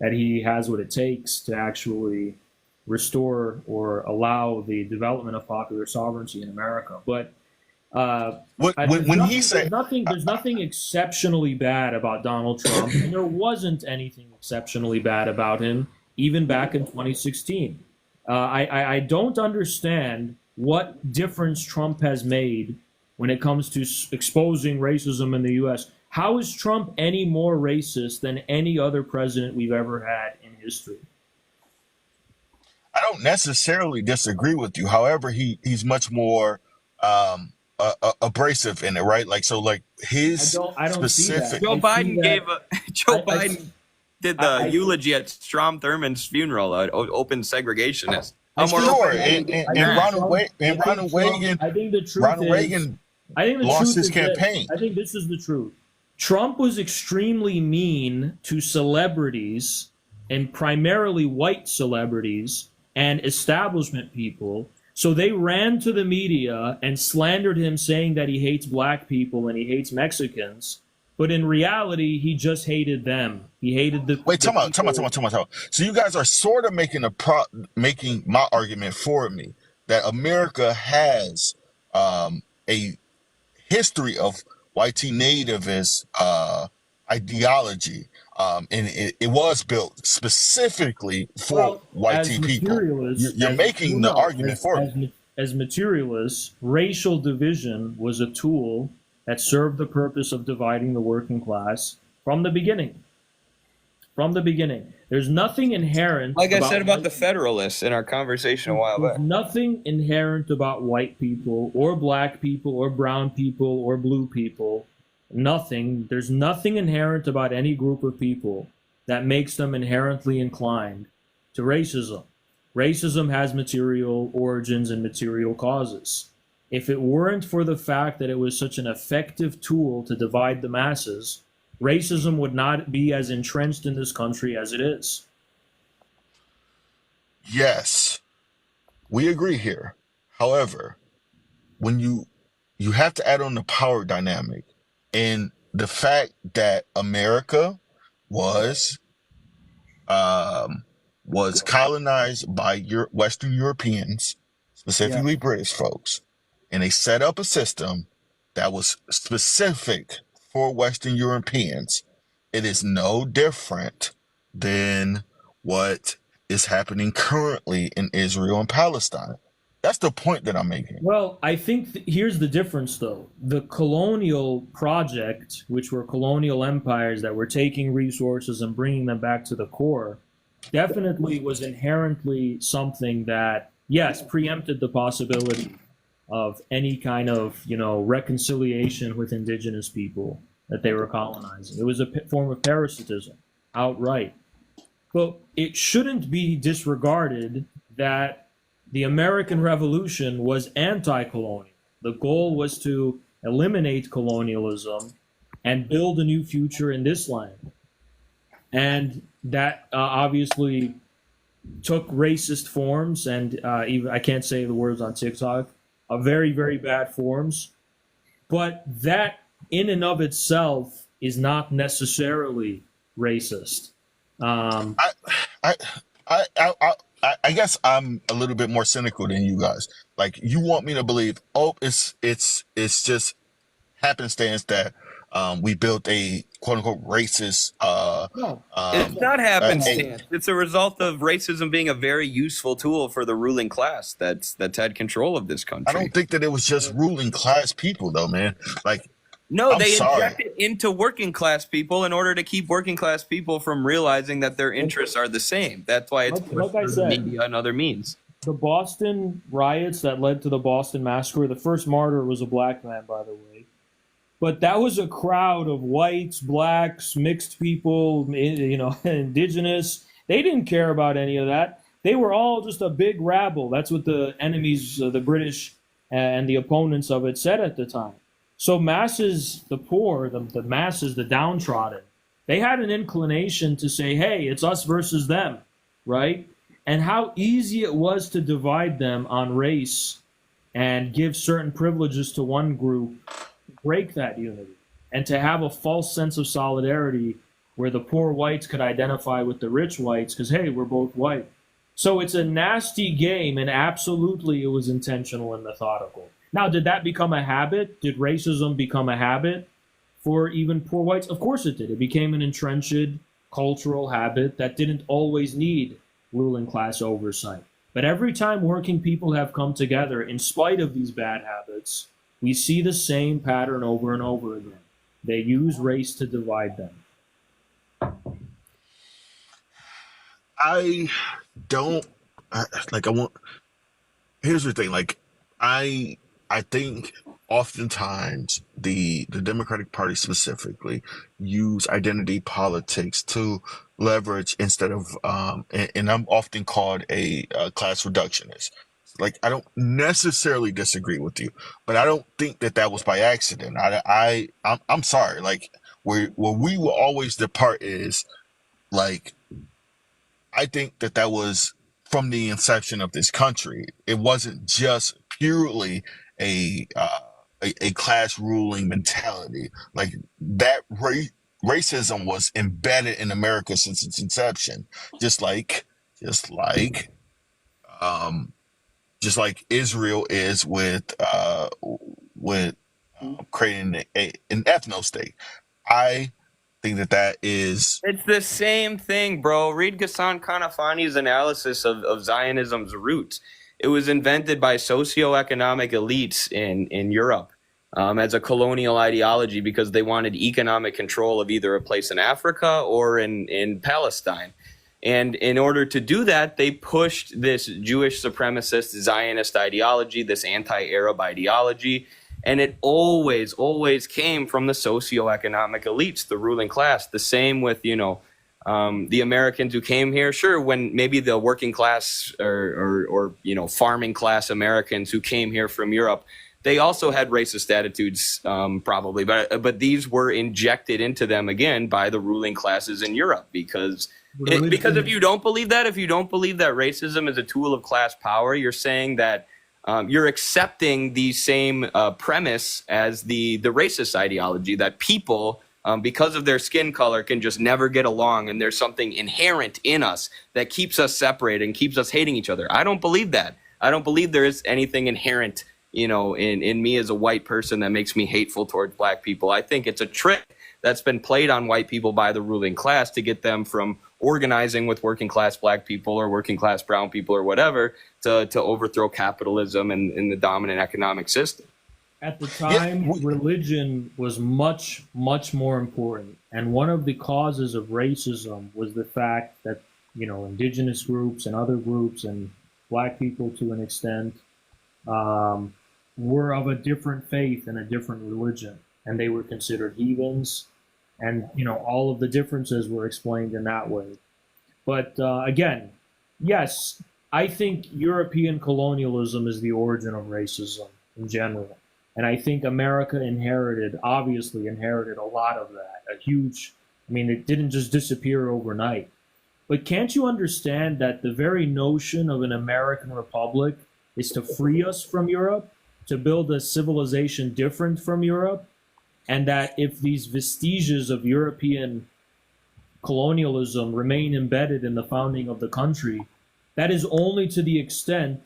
that he has what it takes to actually restore or allow the development of popular sovereignty in America. But When he said, there's nothing exceptionally bad about Donald Trump, and there wasn't anything exceptionally bad about him even back in 2016. I don't understand what difference Trump has made when it comes to exposing racism in the U.S. How is Trump any more racist than any other president we've ever had in history? I don't necessarily disagree with you. However, he's much more abrasive in it, right? Like, so like his I don't see that. specific. Joe I see Biden that. gave a Joe I- Biden did the I- eulogy at Strom Thurmond's funeral, an open segregationist. I How more see- Sure, open- and I think Ronald Trump- Reagan, I think the truth Ronald is, Reagan I think the lost truth his is this. campaign. I think this is the truth. Trump was extremely mean to celebrities, and primarily white celebrities and establishment people. So they ran to the media and slandered him, saying that he hates black people and he hates Mexicans. But in reality, he just hated them. He hated the. Wait, the time people- out. So you guys are sort of making my argument for me that America has a history of white nativist ideology, and it was built specifically for Well, white as people. materialists- You're making the argument for me. As materialists, racial division was a tool that served the purpose of dividing the working class from the beginning. From the beginning. There's nothing inherent. Like I said about white the Federalists in our conversation a while There's back. nothing inherent about white people or black people or brown people or blue people. Nothing. There's nothing inherent about any group of people that makes them inherently inclined to racism. Racism has material origins and material causes. If it weren't for the fact that it was such an effective tool to divide the masses, racism would not be as entrenched in this country as it is. Yes, we agree here. However, when you have to add on the power dynamic and the fact that America was colonized by Western Europeans, specifically British folks, and they set up a system that was specific for Western Europeans. It is no different than what is happening currently in Israel and Palestine. That's the point that I'm making. Well, I think here's the difference, though. The colonial project, which were colonial empires that were taking resources and bringing them back to the core, definitely was inherently something that, yes, preempted the possibility of any kind of, reconciliation with indigenous people that they were colonizing. It was a form of parasitism, outright. But it shouldn't be disregarded that the American Revolution was anti-colonial. The goal was to eliminate colonialism and build a new future in this land. And that obviously took racist forms, and even I can't say the words on TikTok, very, very bad forms. But that in and of itself is not necessarily racist. I guess I'm a little bit more cynical than you guys. Like, you want me to believe, it's just happenstance that we built a quote unquote racist. No. It's not happenstance. It's a result of racism being a very useful tool for the ruling class that's had control of this country. I don't think that it was just ruling class people, though, man. Like, No, I'm they sorry. inject it into working class people in order to keep working class people from realizing that their interests are the same. That's why it's Like I pushed said, through media and other means. the Boston riots that led to the Boston Massacre, the first martyr was a black man, by the way. But that was a crowd of whites, blacks, mixed people, indigenous. They didn't care about any of that. They were all just a big rabble. That's what the enemies, the British and the opponents of it said at the time. So masses, the poor, the masses, the downtrodden, they had an inclination to say, hey, it's us versus them, right? and how easy it was to divide them on race and give certain privileges to one group, break that unity, and to have a false sense of solidarity where the poor whites could identify with the rich whites because, hey, we're both white. So it's a nasty game, and absolutely it was intentional and methodical. Now, did that become a habit? Did racism become a habit for even poor whites? Of course it did. It became an entrenched cultural habit that didn't always need ruling class oversight. But every time working people have come together, in spite of these bad habits, we see the same pattern over and over again. They use race to divide them. I don't like. I want. Here's the thing. Like, I think oftentimes the Democratic Party specifically use identity politics to leverage instead of and I'm often called a class reductionist. Like, I don't necessarily disagree with you, but I don't think that that was by accident. I'm sorry. Like, where we will always depart is, like, I think that that was from the inception of this country. It wasn't just purely a a class ruling mentality. Like, that racism was embedded in America since its inception. Just like just like um just like Israel is with creating an ethno state. I think that that is. It's the same thing, bro. Read Ghassan Kanafani's analysis of Zionism's roots. It was invented by socioeconomic elites in Europe as a colonial ideology because they wanted economic control of either a place in Africa or in Palestine. And in order to do that, they pushed this Jewish supremacist Zionist ideology, this anti-Arab ideology. And it always, always came from the socioeconomic elites, the ruling class. The same with, the Americans who came here. Sure, when maybe the working class or farming class Americans who came here from Europe, they also had racist attitudes, probably. But these were injected into them again by the ruling classes in Europe because if you don't believe that, racism is a tool of class power, you're saying that you're accepting the same premise as the racist ideology that people, because of their skin color, can just never get along, and there's something inherent in us that keeps us separated and keeps us hating each other. I don't believe that. I don't believe there is anything inherent, in me as a white person that makes me hateful towards black people. I think it's a trick that's been played on white people by the ruling class to get them from organizing with working class black people or working class brown people or whatever to overthrow capitalism and the dominant economic system. At the time, religion was much, much more important. And one of the causes of racism was the fact that, indigenous groups and other groups and black people to an extent were of a different faith and a different religion. And they were considered heathens. And, all of the differences were explained in that way. But again, yes, I think European colonialism is the origin of racism in general. And I think America obviously inherited a lot of that. It didn't just disappear overnight. But can't you understand that the very notion of an American republic is to free us from Europe, to build a civilization different from Europe? And that if these vestiges of European colonialism remain embedded in the founding of the country, that is only to the extent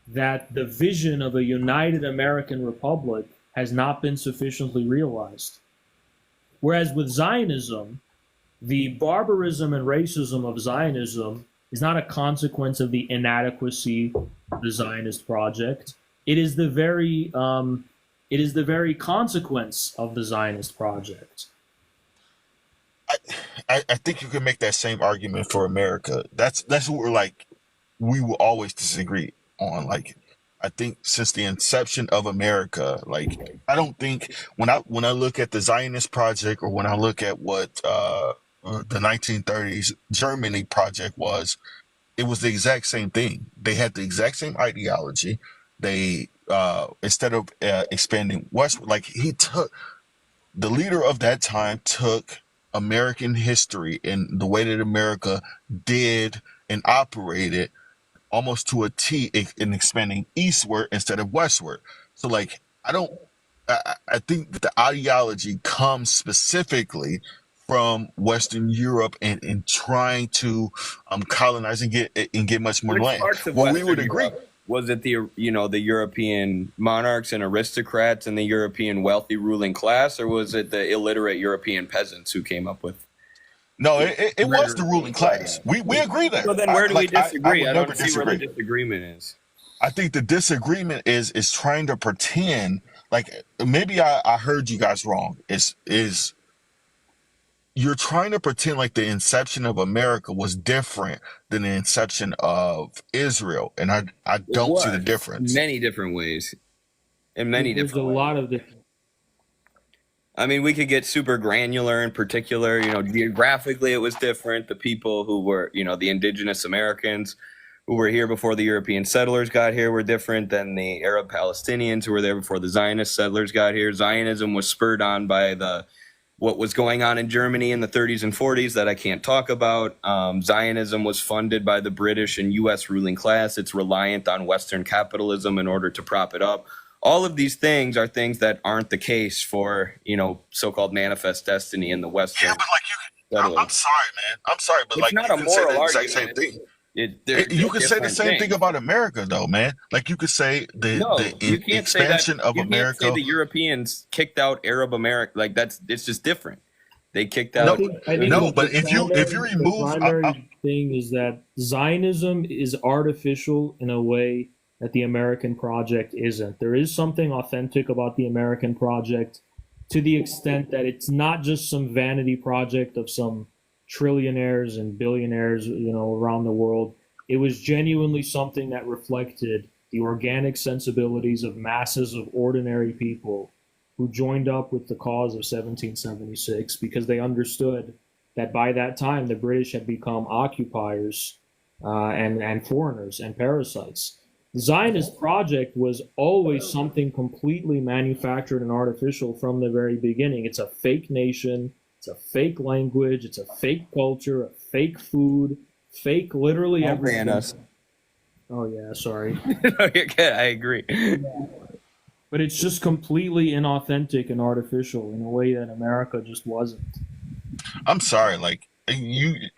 that the vision of a united American republic has not been sufficiently realized. Whereas with Zionism, the barbarism and racism of Zionism is not a consequence of the inadequacy of the Zionist project. It is the very consequence of the Zionist project. I think you can make that same argument for America. That's what we will always disagree on. Like, I think since the inception of America, I don't think when I look at the Zionist project or when I look at what the 1930s Germany project was, it was the exact same thing. They had the exact same ideology. They instead of expanding westward, the leader of that time took American history and the way that America did and operated almost to a T in expanding eastward instead of westward. So like I think that the ideology comes specifically from Western Europe and trying to colonize and get much more Which land. parts of Well, we Western would agree. Europe? Was it the the European monarchs and aristocrats and the European wealthy ruling class, or was it the illiterate European peasants who came up with? No, it was the ruling class. We agree there. So then, where do we disagree? would I never don't see where the disagree. disagreement is. I think the disagreement is trying to pretend like maybe I heard you guys wrong. Is you're trying to pretend like the inception of America was different than the inception of Israel, and I don't see the difference. Many different ways. In many There's a different ways. lot of different. I mean, we could get super granular in particular. Geographically, it was different. The people who were, the indigenous Americans who were here before the European settlers got here were different than the Arab Palestinians who were there before the Zionist settlers got here. Zionism was spurred on by what was going on in Germany in the 30s and 40s that I can't talk about. Zionism was funded by the British and U.S. ruling class. It's reliant on Western capitalism in order to prop it up. All of these things are things that aren't the case for, so-called manifest destiny in the Western. Yeah, but like I'm sorry, man. I'm sorry, but It's like not you a could say moral the exact argument. same thing. You You could say the same thing about America, though, man. Like you could say the you can't say that. expansion of You America. can't say the Europeans kicked out Arab America. Like it's just different. They kicked out. I think No, the but if you primary- remove- the primary thing is that Zionism is artificial in a way that the American project isn't. There is something authentic about the American project to the extent that it's not just some vanity project of some trillionaires and billionaires, around the world. It was genuinely something that reflected the organic sensibilities of masses of ordinary people who joined up with the cause of 1776 because they understood that by that time the British had become occupiers and foreigners and parasites. The Zionist project was always something completely manufactured and artificial from the very beginning. It's a fake nation, it's a fake language, it's a fake culture, a fake food, fake literally Don't everything. ban us. Oh yeah, sorry. I agree. But it's just completely inauthentic and artificial in a way that America just wasn't. I'm sorry, like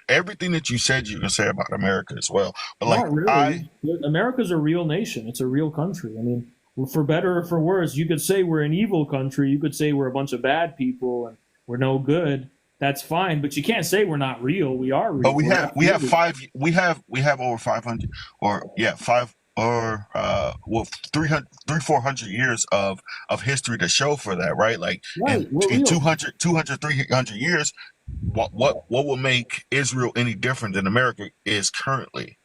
everything that you said you can say about America as well. But like Not really. America's a real nation. It's a real country. I mean, for better or for worse, you could say we're an evil country. You could say we're a bunch of bad people and we're no good. That's fine, but you can't say we're not real. We are real. But we have Absolutely. we have over 500 or yeah 5 or 400 years of history to show for that, right? Like Right, we're in real. 300 years, what will make Israel any different than America is currently?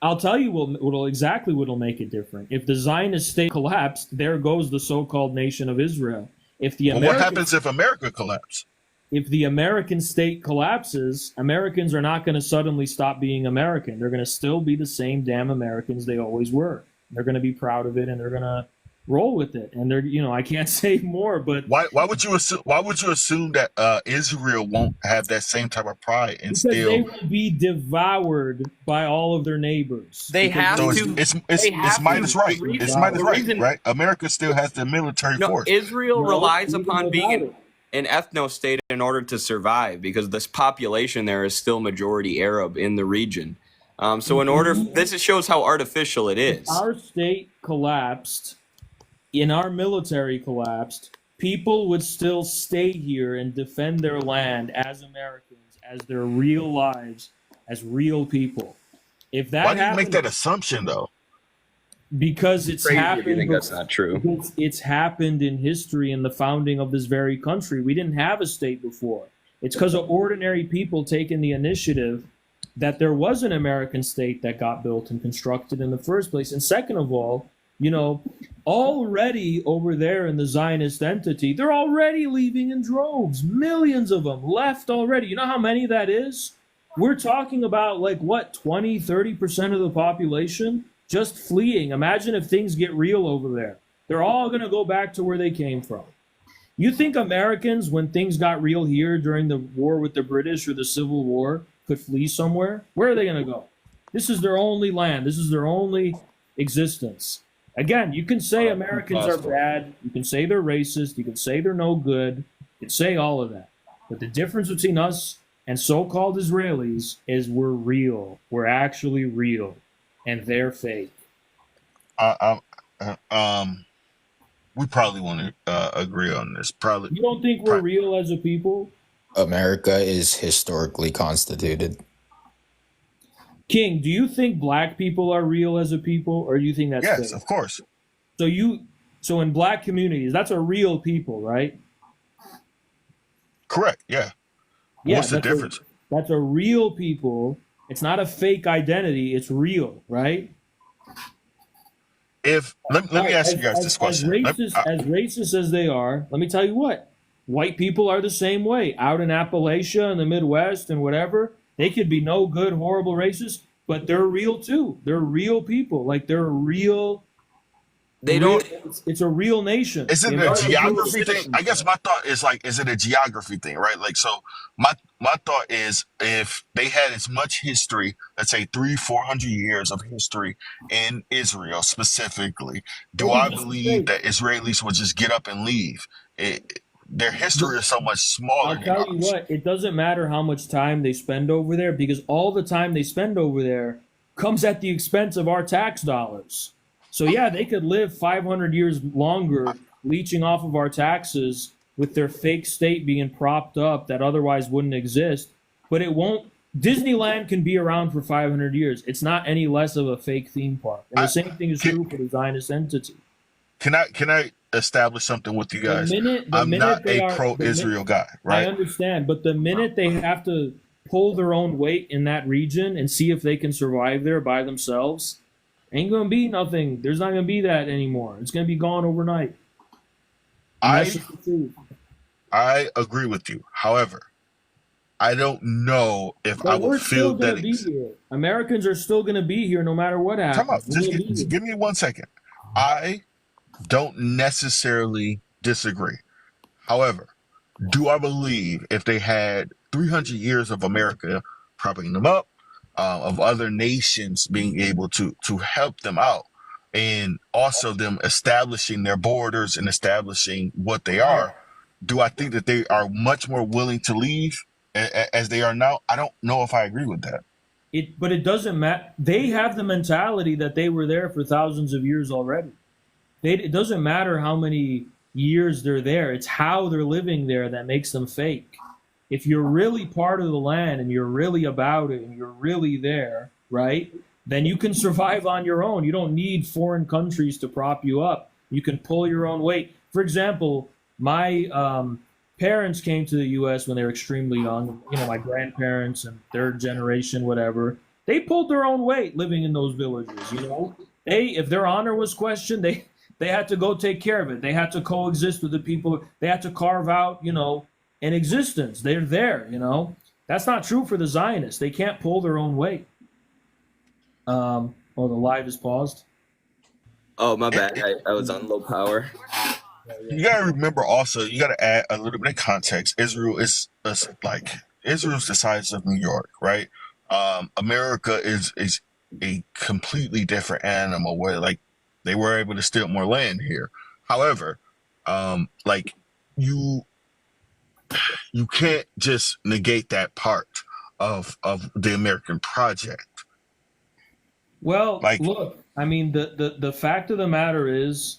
I'll tell you what'll make it different. If the Zionist state collapsed, there goes the so-called nation of Israel. If the Well, what happens if America collapses? if the American state collapses, Americans are not going to suddenly stop being American. They're going to still be the same damn Americans they always were. They're going to be proud of it and they're going to roll with it. And I can't say more, but Why would you assume that Israel won't have that same type of pride and because they still? will be devoured by all of their neighbors. They Because have So to. it's They have Midas to. right. The reason- It's Midas the right, reason- right? America still has the military No, force. Israel No, relies even upon being without an ethno state in order to survive because this population there is still majority Arab in the region. So in order, this shows how artificial it is. our state collapsed, and our military collapsed, people would still stay here and defend their land as Americans, as their real lives, as real people. If that Why do you happens, make that assumption though? because it's Crazy if happened. you think that's not true. It's happened in history in the founding of this very country. We didn't have a state before. It's because of ordinary people taking the initiative that there was an American state that got built and constructed in the first place. And second of all, already over there in the Zionist entity, they're already leaving in droves. Millions of them left already. You know how many that is? We're talking about 20, 30% of the population just fleeing. Imagine if things get real over there. They're all going to go back to where they came from. You think Americans, when things got real here during the war with the British or the Civil War, could flee somewhere? Where are they going to go? This is their only land. This is their only existence. Again, you can say Americans are bad. You can say they're racist. You can say they're no good. You can say all of that. But the difference between us and so-called Israelis is we're real. We're actually real, and they're fake. We probably want to agree on this. Probably. You don't think we're real as a people? America is historically constituted. King, do you think black people are real as a people, or do you think that's Yes, fake? of course. So in black communities, that's a real people, right? Correct. Yeah. Yeah, What's the difference? That's a real people. It's not a fake identity. It's real, right? If let me ask you guys this question. As racist as they are, let me tell you what. White people are the same way. Out in Appalachia, in the Midwest, and whatever, they could be no good, horrible racist, but they're real too. They're real people. Like they're real. It's a real nation. Is it a geography thing? I guess my thought is like, is it a geography thing, right? Like, so my thought is, if they had as much history, let's say 300-400 years of history in Israel specifically, do I believe that Israelis would just get up and leave? Their history is so much smaller. I'll tell you what, it doesn't matter how much time they spend over there, because all the time they spend over there comes at the expense of our tax dollars. So yeah, they could live 500 years longer leeching off of our taxes with their fake state being propped up that otherwise wouldn't exist, but it won't. Disneyland can be around for 500 years. It's not any less of a fake theme park. And the same thing is true for the Zionist entity. Can I establish something with you guys? I'm not a pro-Israel guy, right? I understand, but the minute they have to pull their own weight in that region and see if they can survive there by themselves, ain't gonna be nothing. There's not gonna be that anymore. It's gonna be gone overnight. I agree with you. However, I don't know if I would feel that Americans are still gonna be here no matter what happens. Just give me 1 second. I don't necessarily disagree. However, do I believe if they had 300 years of America propping them up, of other nations being able to help them out, and also them establishing their borders and establishing what they are, do I think that they are much more willing to leave as they are now? I don't know if I agree with that. But it doesn't matter. They have the mentality that they were there for thousands of years already. It doesn't matter how many years they're there. It's how they're living there that makes them fake. If you're really part of the land and you're really about it and you're really there, right, then you can survive on your own. You don't need foreign countries to prop you up. You can pull your own weight. For example, my parents came to the U.S. when they were extremely young. You know, my grandparents and third generation, whatever. They pulled their own weight living in those villages, you know. If their honor was questioned, they had to go take care of it. They had to coexist with the people. They had to carve out, you know, an existence. They're there, you know. That's not true for the Zionists. They can't pull their own weight. Oh, the live is paused. Oh, my bad. I was on low power. You gotta remember also, you gotta add a little bit of context. Israel is like, Israel's the size of New York, right? America is a completely different animal where, like, they were able to steal more land here. However, like, you can't just negate that part of the American project. Well, like, look, I mean, the fact of the matter is,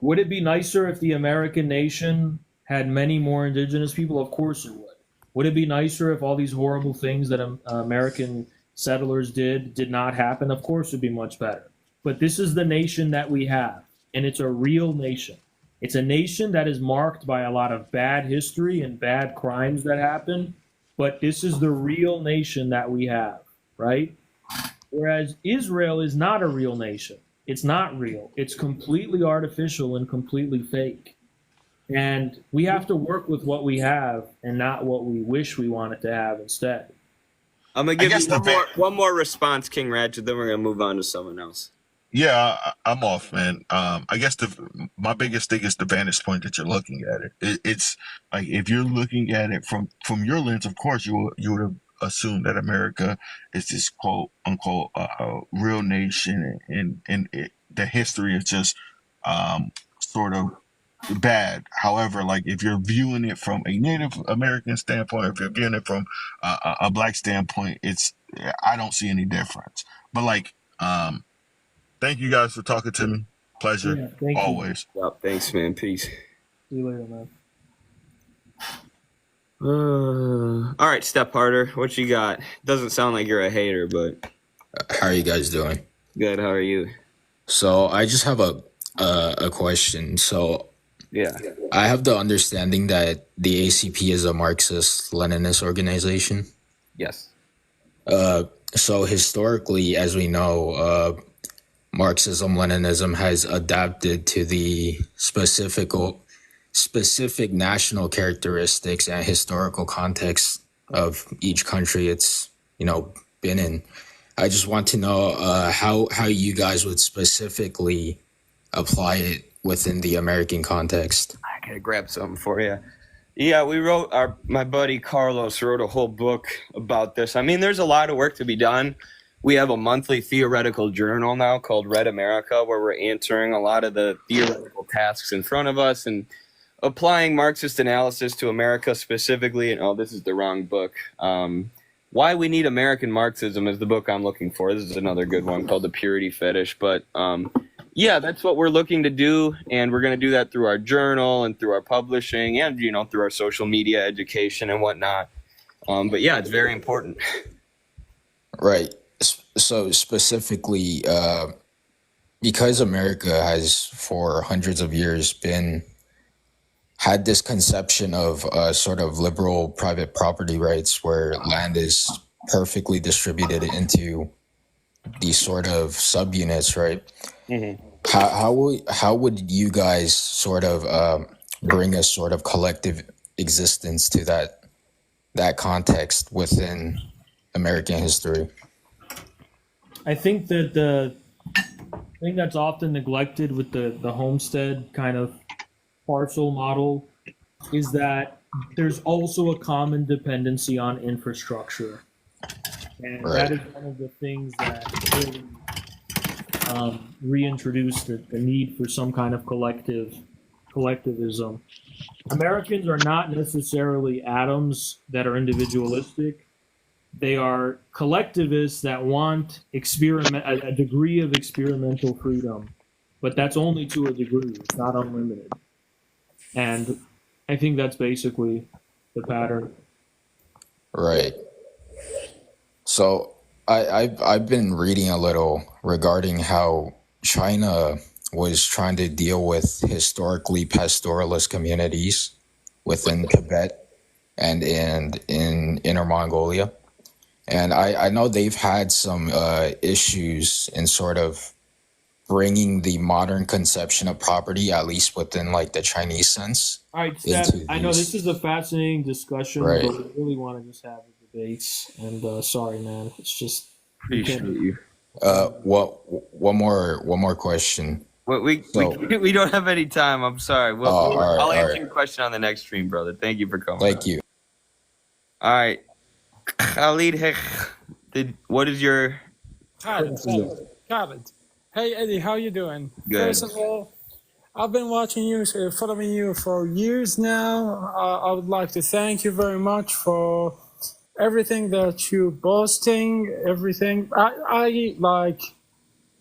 would it be nicer if the American nation had many more indigenous people? Of course it would. Would it be nicer if all these horrible things that American settlers did not happen? Of course it would be much better. But this is the nation that we have, and it's a real nation. It's a nation that is marked by a lot of bad history and bad crimes that happen, but this is the real nation that we have, right? Whereas Israel is not a real nation. It's not real. It's completely artificial and completely fake. And we have to work with what we have and not what we wish we wanted to have instead. I'm going to give you one more response, King Ratchet, then we're going to move on to someone else. Yeah, I'm off, man. I guess my biggest thing is the vantage point that you're looking at it. It's like, if you're looking at it from your lens, of course you would have assume that America is this quote unquote real nation, and the history is just sort of bad. However, like if you're viewing it from a Native American standpoint, if you're viewing it from a black standpoint, I don't see any difference. But like, thank you guys for talking to me. Pleasure, Yeah, thank you. always. Yep, thanks, man. Peace. See you later, man. All right, Step Harder, what you got? Doesn't sound like you're a hater, but How are you guys doing? good. How are you? So I just have a question. So Yeah. I have the understanding that the ACP is a Marxist-Leninist organization. Yes. So historically, as we know, Marxism-Leninism has adapted to the specific national characteristics and historical context of each country it's been in. I just want to know how you guys would specifically apply it within the American context. I gotta grab something for you. Yeah, my buddy Carlos wrote a whole book about this. I mean, there's a lot of work to be done. We have a monthly theoretical journal now called Red America, where we're answering a lot of the theoretical tasks in front of us and applying Marxist analysis to America specifically. And this is the wrong book. Why We Need American Marxism is the book I'm looking for. This is another good one called The Purity Fetish. But yeah, that's what we're looking to do, and we're going to do that through our journal and through our publishing and through our social media education and whatnot. But yeah, it's very important. Right. So specifically, because America has for hundreds of years had this conception of sort of liberal private property rights where land is perfectly distributed into these sort of subunits, right? Mm-hmm. How would you guys sort of bring a sort of collective existence to that context within American history? I think that the thing that's often neglected with the homestead kind of parcel model is that there's also a common dependency on infrastructure. And Right. that is one of the things that really reintroduced the need for some kind of collectivism. Americans are not necessarily atoms that are individualistic. They are collectivists that want a degree of experimental freedom, but that's only to a degree. It's not unlimited. And I think that's basically the pattern. Right. So I've been reading a little regarding how China was trying to deal with historically pastoralist communities within Tibet and in Inner Mongolia. And I know they've had some issues in sort of bringing the modern conception of property, at least within like the Chinese sense. All right, Steph, into I know these- this is a fascinating discussion, Right. but we really want to just have the debates. And sorry, man, it's just we Appreciate can't. you. One more question. Well, we don't have any time. I'm sorry. All right, I'll answer all right. your question on the next stream, brother. Thank you for coming. Thank you. All right. Khalid, what is your... Khaled. Hey Eddie, how you doing? Good. First of all, I've been watching you, following you for years now. I would like to thank you very much for everything that you're boasting. Everything I like.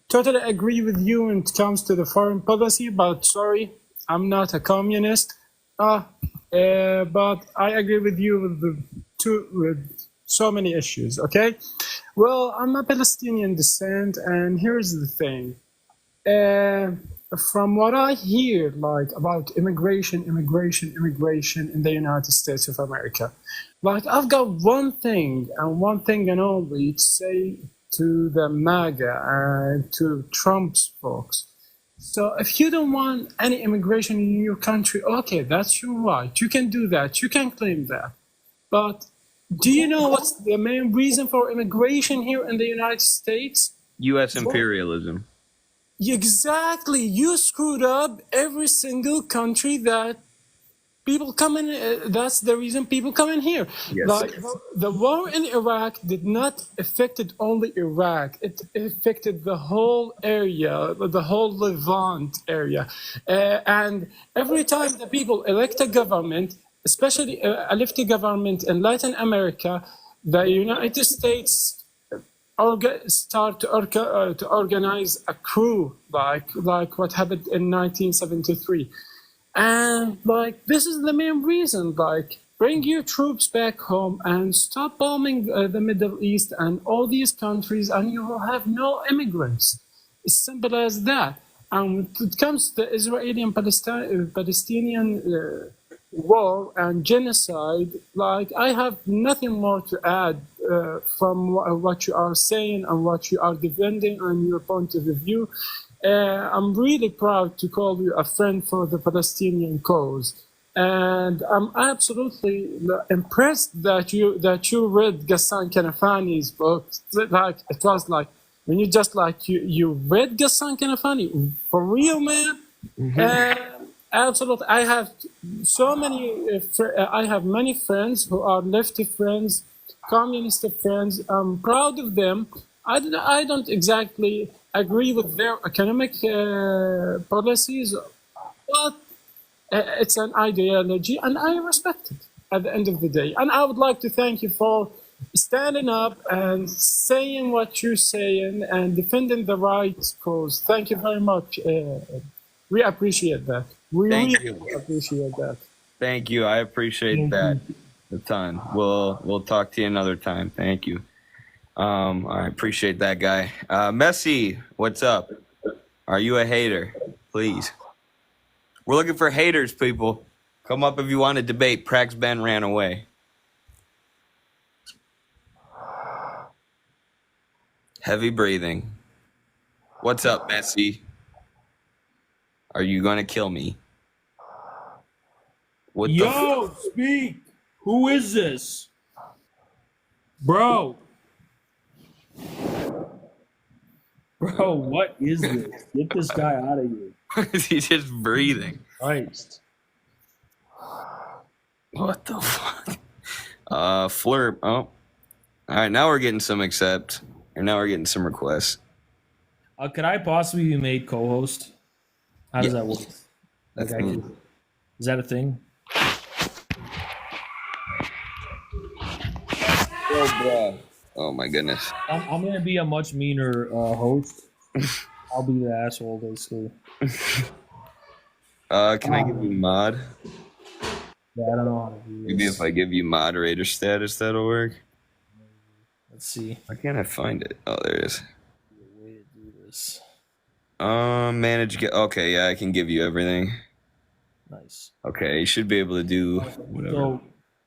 Totally agree with you when it comes to the foreign policy, but sorry, I'm not a communist. But I agree with you with so many issues. Okay. Well, I'm a Palestinian descent, and here's the thing. From what I hear, like about immigration in the United States of America, like I've got one thing and only to say to the MAGA and to Trump's folks. So if you don't want any immigration in your country, okay, that's your right. You can do that. You can claim that. But do you know what's the main reason for immigration here in the United States? U.S. imperialism. Exactly. You screwed up every single country that people come in. That's the reason people come in here. Yes. Like the war in Iraq did not affected only Iraq. It affected the whole area, the whole Levant area, and every time the people elect a government, especially a lefty government in Latin America, the United States start to organize a coup like what happened in 1973. And like this is the main reason, like bring your troops back home and stop bombing the Middle East and all these countries, and you will have no immigrants. As simple as that. And when it comes to the Israeli and Palestinian war and genocide, like I have nothing more to add from what you are saying and what you are defending and your point of view. I'm really proud to call you a friend for the Palestinian cause, and I'm absolutely impressed that you read Ghassan Kanafani's book. Like it was like when you just like you read Ghassan Kanafani for real, man. Absolutely, I have so many. I have many friends who are lefty friends, communist friends. I'm proud of them. I don't exactly agree with their economic policies, but it's an ideology, and I respect it at the end of the day. And I would like to thank you for standing up and saying what you're saying and defending the right cause. Thank you very much. We appreciate that. We Thank really you. appreciate that. Thank you. I appreciate that a ton. We'll talk to you another time. Thank you. I appreciate that guy. Messi, what's up? Are you a hater? Please. We're looking for haters, people. Come up if you want to debate. Prax Ben ran away. Heavy breathing. What's up, Messi? Are you going to kill me? What Yo, speak. Who is this? Bro. Bro, what is this? Get this guy out of here. Is he just breathing? Christ. What the fuck? Flurp. Oh. All right, now we're getting some accept. And now we're getting some requests. Could I possibly be made co-host? How does that work? That's Like, is that a thing? Oh, bro. Oh, my goodness. I'm going to be a much meaner host. I'll be the asshole, basically. Can I give you mod? Yeah, I don't know how to do this. Maybe if I give you moderator status, that'll work. Let's see. Why can't I find it? Oh, there it is. Way to do this. Manage. Okay, yeah, I can give you everything. Nice. Okay, you should be able to do whatever.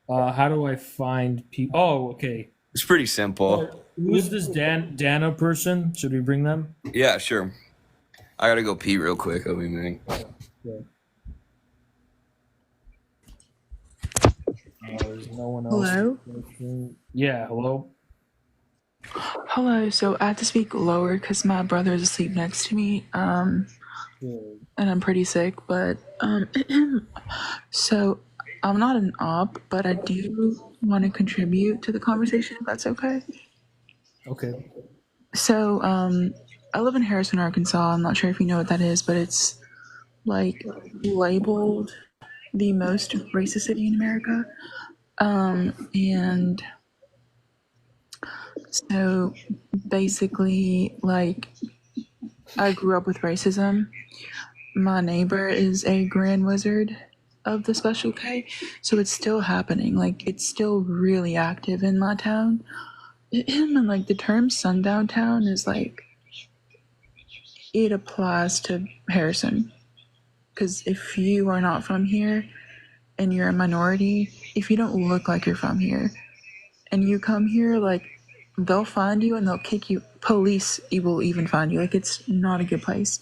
So, how do I find people? Oh, okay. It's pretty simple. Who's this Dana person? Should we bring them? Yeah, sure. I gotta go pee real quick. I'll be back. Yeah. There's no one else. Hello? Yeah, hello? Hello, so I have to speak lower because my brother is asleep next to me, and I'm pretty sick, but, so I'm not an op, but I do want to contribute to the conversation, if that's okay. Okay. So, I live in Harrison, Arkansas. I'm not sure if you know what that is, but it's, like, labeled the most racist city in America, and so basically, like, I grew up with racism. My neighbor is a grand wizard of the Special K, so it's still happening. Like, it's still really active in my town. And, like, the term sundown town is, like, it applies to Harrison. Because if you are not from here and you're a minority, if you don't look like you're from here and you come here, like, they'll find you and they'll kick you. Police will even find you. Like, it's not a good place.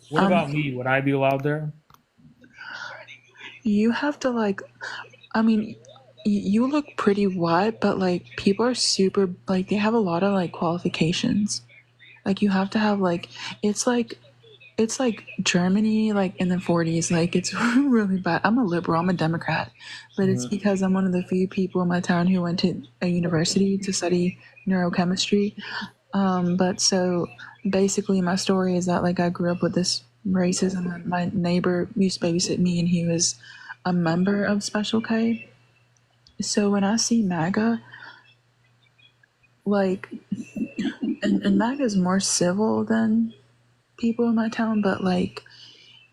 What about me? Would I be allowed there? You have to, like, I mean, you look pretty white, but, like, people are super, like, they have a lot of, like, qualifications. Like, you have to have, like, it's like it's like Germany, like in the 40s. Like it's really bad. I'm a liberal. I'm a Democrat, but it's because I'm one of the few people in my town who went to a university to study neurochemistry. But so basically, my story is that like I grew up with this racism. And my neighbor used to babysit me, and he was a member of Special K. So when I see MAGA, like, and MAGA is more civil than people in my town, but like,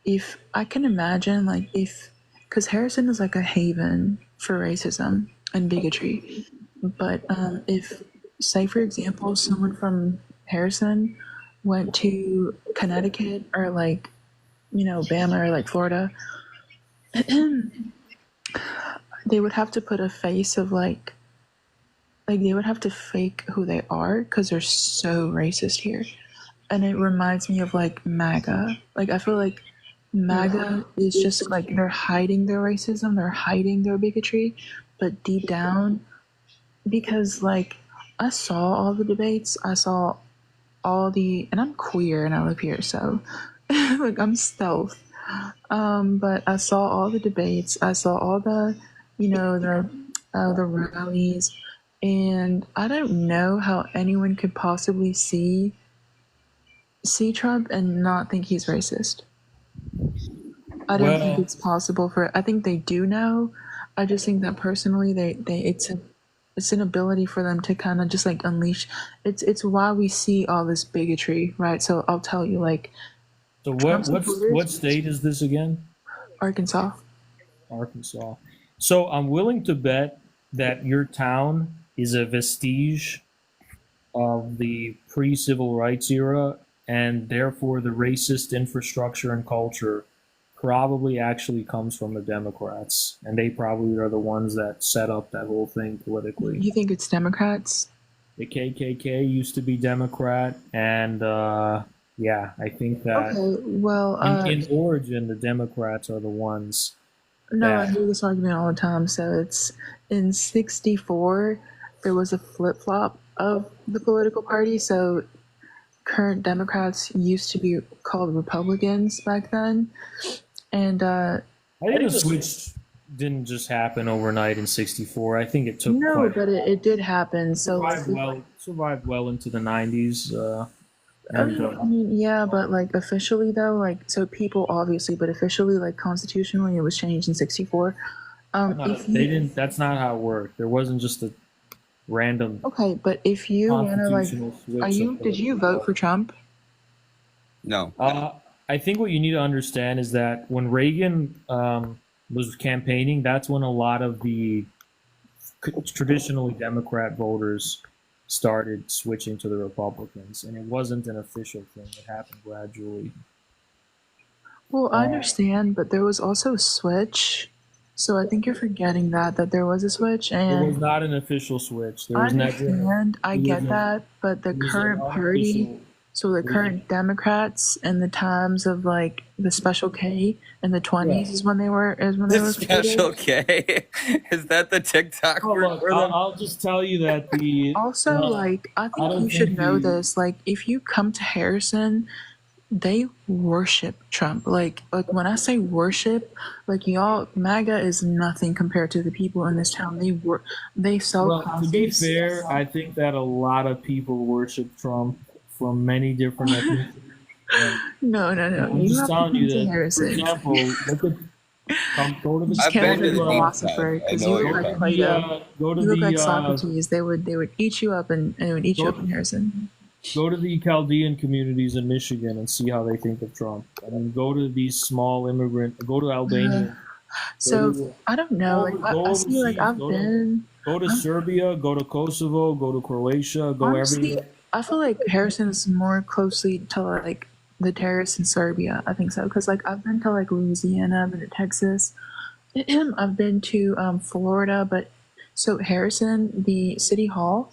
if I can imagine, like, if, because Harrison is like a haven for racism and bigotry, but if, say, for example, someone from Harrison went to Connecticut or like, Bama or like Florida, they would have to put a face of like they would have to fake who they are because they're so racist here. And it reminds me of like MAGA. Like I feel like MAGA is just like they're hiding their racism, they're hiding their bigotry, but deep down, because like I saw all the debates, I saw and I'm queer and I live here, so like I'm stealth. But I saw all the debates, I saw all the, the rallies, and I don't know how anyone could possibly see Trump and not think he's racist. I don't think it's possible I think they do know. I just think that personally it's an ability for them to kind of just like unleash. It's why we see all this bigotry, right? So I'll tell you, like, So what state is this again? Arkansas. So I'm willing to bet that your town is a vestige of the pre-civil rights era, and therefore the racist infrastructure and culture probably actually comes from the Democrats, and they probably are the ones that set up that whole thing politically. You think it's Democrats? The KKK used to be Democrat, and yeah, I think that in origin, the Democrats are the ones. No, I hear this argument all the time. So it's in '64, there was a flip flop of the political party. So current Democrats used to be called Republicans back then, and I think the switch didn't just happen overnight in '64. I think it took but it did happen. So survived well into the '90s. I mean, yeah, but like officially though, like so people obviously, but officially, like constitutionally, it was changed in '64. They didn't. That's not how it worked. There wasn't just a random. Okay, but if you want to like, did you vote for Trump? No. I think what you need to understand is that when Reagan was campaigning, that's when a lot of the traditionally Democrat voters started switching to the Republicans, and it wasn't an official thing. It happened gradually. Well, I understand, but there was also a switch. So I think you're forgetting that there was a switch, and it was not an official switch. There I was understand, I get that, but the current party, so the current Democrats in the times of like the Special K in the 20s is when they were The Special K? Is that the TikTok word for them? I'll just tell you that the also like I think you should know this. Like if you come to Harrison, they worship Trump. Like when I say worship, like y'all, MAGA is nothing compared to the people in this town. They sell. Well, to be fair, I think that a lot of people worship Trump from many different ethnicities. No. I'm just telling you that. For example, go to the. Just can't be a philosopher because you look like Plato. You look like Socrates. They would eat you up and it would eat you up in Harrison. Go to the Chaldean communities in Michigan and see how they think of Trump. I mean, go to these small go to Albania. I don't know. I see, like, I've been. Go to Serbia, go to Kosovo, go to Croatia, go everywhere. I feel like Harrison is more closely to, like, the terrorists in Serbia. I think so. Because, like, I've been to, like, Louisiana, I've been to Texas. I've been to Florida, but. So, Harrison, the city hall,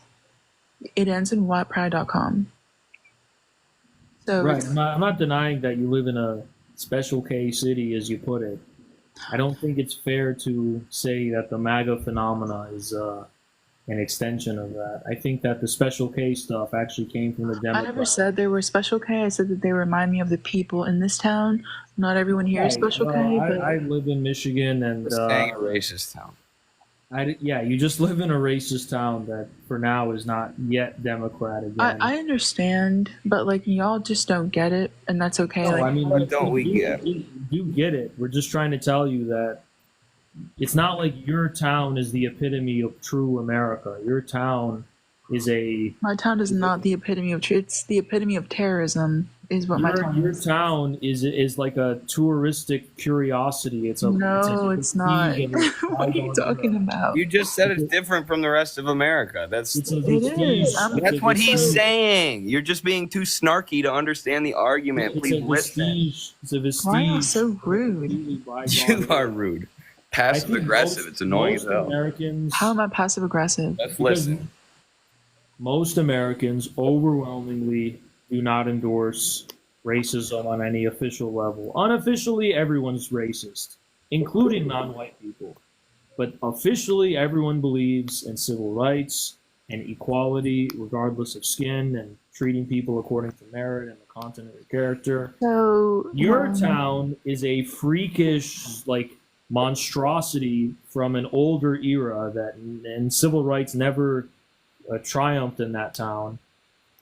it ends in whitepride.com. So right. I'm not denying that you live in a Special K city, as you put it. I don't think it's fair to say that the MAGA phenomena is an extension of that. I think that the Special K stuff actually came from the I Democrats. never said they were Special K. I said that they remind me of the people in this town. Not everyone here is Right. Special Well, K, I but live in Michigan, and Just saying a racist town. yeah, you just live in a racist town that for now is not yet Democrat again. I understand. But like y'all just don't get it, and that's okay. No, like, I mean, What don't we get? You do get it. We're just trying to tell you that it's not like your town is the epitome of true America. Your town is my town is not the epitome of truth. It's the epitome of terrorism. Is what my town your is. town is like a touristic curiosity. No, it's not. prestige and What are you talking about? You just said it's different from the rest of America. That's It's a It vestige. is. I'm- that's what he's It's a saying. You're just being too snarky to understand the argument. It's Please a listen. vestige. It's a vestige. Why are you so rude? You are rude. Passive aggressive. It's annoying as hell. Americans. How am I passive aggressive? Let's Because listen. most Americans overwhelmingly do not endorse racism on any official level. Unofficially, everyone's racist, including non-white people. But officially, everyone believes in civil rights and equality, regardless of skin, and treating people according to merit and the content of their character. So Your town is a freakish, like, monstrosity from an older era that, and civil rights never triumphed in that town.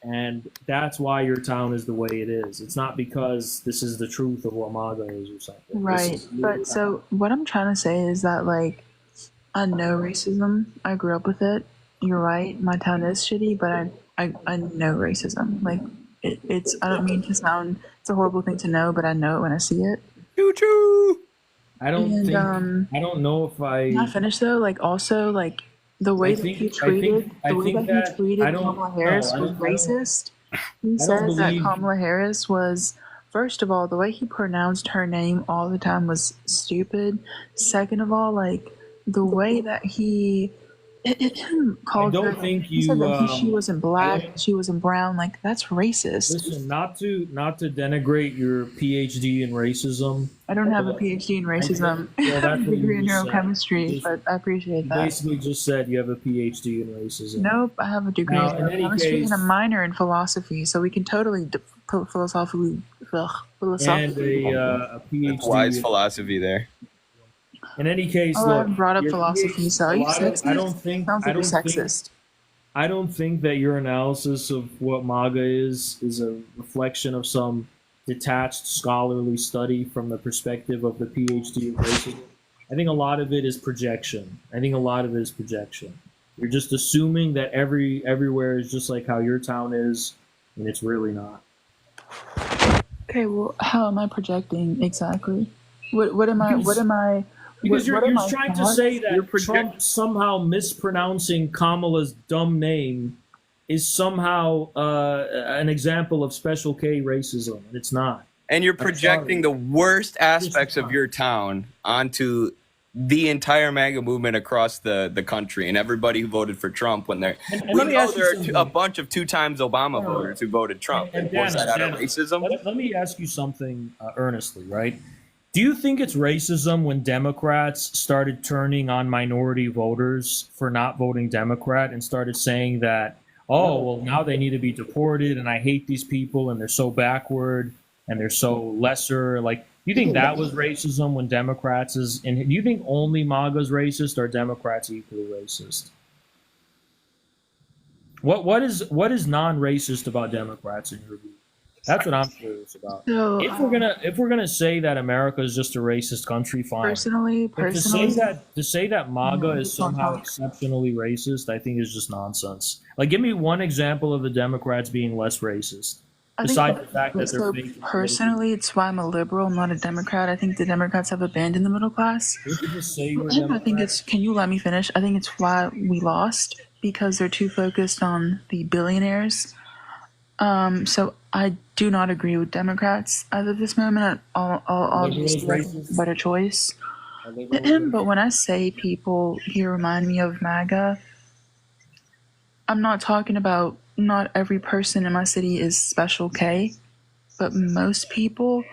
And that's why your town is the way it is. It's not because this is the truth of what MAGA is or something. right, but so what I'm trying to say is that like I know racism. I grew up with it. You're right. My town is shitty, but I know racism. Like it's. I don't mean to sound. It's a horrible thing to know, but I know it when I see it. Choo choo. I don't And, think. I don't know if I. Not finished though. Like also like the way that he treated I the way think that he treated I don't- Kamala Harris no, I was don't- racist. He don't says that believe- Kamala Harris was, first of all, the way he pronounced her name all the time was stupid. Second of all, like the way that he called don't her, think he said you, that she wasn't black, I- she wasn't brown. Like that's racist. Listen, not to denigrate your PhD in racism. I don't have a PhD in racism. I Well, have that's a what you degree in just said. neurochemistry, You just- but I appreciate You that. basically just said you have a PhD in racism. Nope, I have a degree Now, in in any neurochemistry and a case- minor in philosophy, so we can totally put philosophically. And Philosophically. a PhD. Wise philosophy there. In any case, Oh, I look, haven't brought up your philosophy, PhD so are you a lot of- sexist? I don't think. Sounds I like you're don't think. sexist. I don't think that your analysis of what MAGA is a reflection of some detached scholarly study from the perspective of the PhD of racism. I think a lot of it is projection. You're just assuming that everywhere is just like how your town is, and it's really not. Okay, well, how am I projecting exactly? What am I? What am I? Because what are you're my trying to thoughts? say that Trump somehow mispronouncing Kamala's dumb name is somehow an example of Special K racism, and it's not. And you're I'm projecting sorry. the worst aspects of your town onto the entire MAGA movement across the country and everybody who voted for Trump when they're. And We let me know ask you there are something. a bunch of 2 times Obama voters who voted Trump. And Was that out of Dana, racism? let me ask you something earnestly, right? Do you think it's racism when Democrats started turning on minority voters for not voting Democrat and started saying that, oh, well, now they need to be deported and I hate these people and they're so backward and they're so lesser? Like, do you think that was racism when Democrats is, and do you think only MAGA's racist or Democrats equally racist? What is non-racist about Democrats in your view? That's what I'm curious about. So, If we're gonna say that America is just a racist country, fine. personally, But to say that MAGA No, is it's not somehow talk. exceptionally racist, I think is just nonsense. Like, give me one example of the Democrats being less racist, I think besides the fact that so they're fake. personally, it's why I'm a liberal. I'm not a Democrat. I think the Democrats have abandoned the middle class. Did you just say you were I think Democrat? it's. Can you let me finish? I think it's why we lost because they're too focused on the billionaires. So I do not agree with Democrats as of this moment. I'll Liberals just like racist? a better choice. Are liberals But when I say people here remind me of MAGA, I'm not talking about not every person in my city is Special K, but most people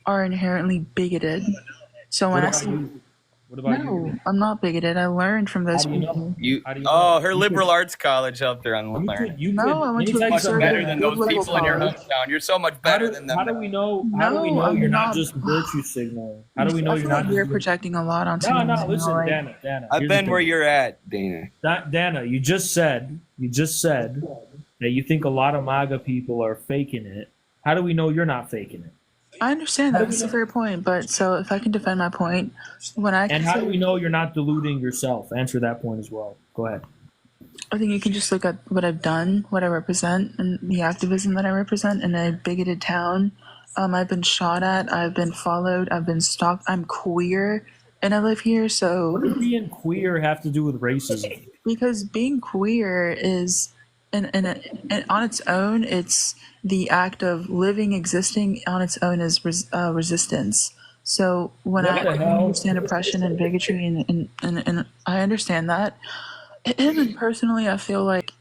are inherently bigoted. So when I say What about you? No, I'm not bigoted. I learned from How those do you know? people. You How do you oh, know? her You liberal could, arts college helped her you unlearn. could, you No, could. I went to a Anytime Much better conservative somebody, than good those liberal people in your college. hometown. You're so much better than them how do now. we know? How do we No, know you're I'm not not. just virtue signaling? How do we know I you're feel not like just? you're projecting a lot onto No, me. no. You know, Listen, like, Dana. I've Here's the been where thing. you're at, Dana. Dana, you just said that you think a lot of MAGA people are faking it. How do we know you're not faking it? I understand How that. do we That's a know? fair point. But so if I can defend my point, when I And how do we consider, know you're not deluding yourself? Answer that point as well. Go ahead. I think you can just look at what I've done, what I represent, and the activism that I represent in a bigoted town. I've been shot at. I've been followed. I've been stalked. I'm queer, and I live here. What So does being queer have to do with racism? because being queer is and on its own, it's the act of living, existing on its own is resistance. So when What I the hell? understand oppression and bigotry, and I understand that, and personally, I feel like,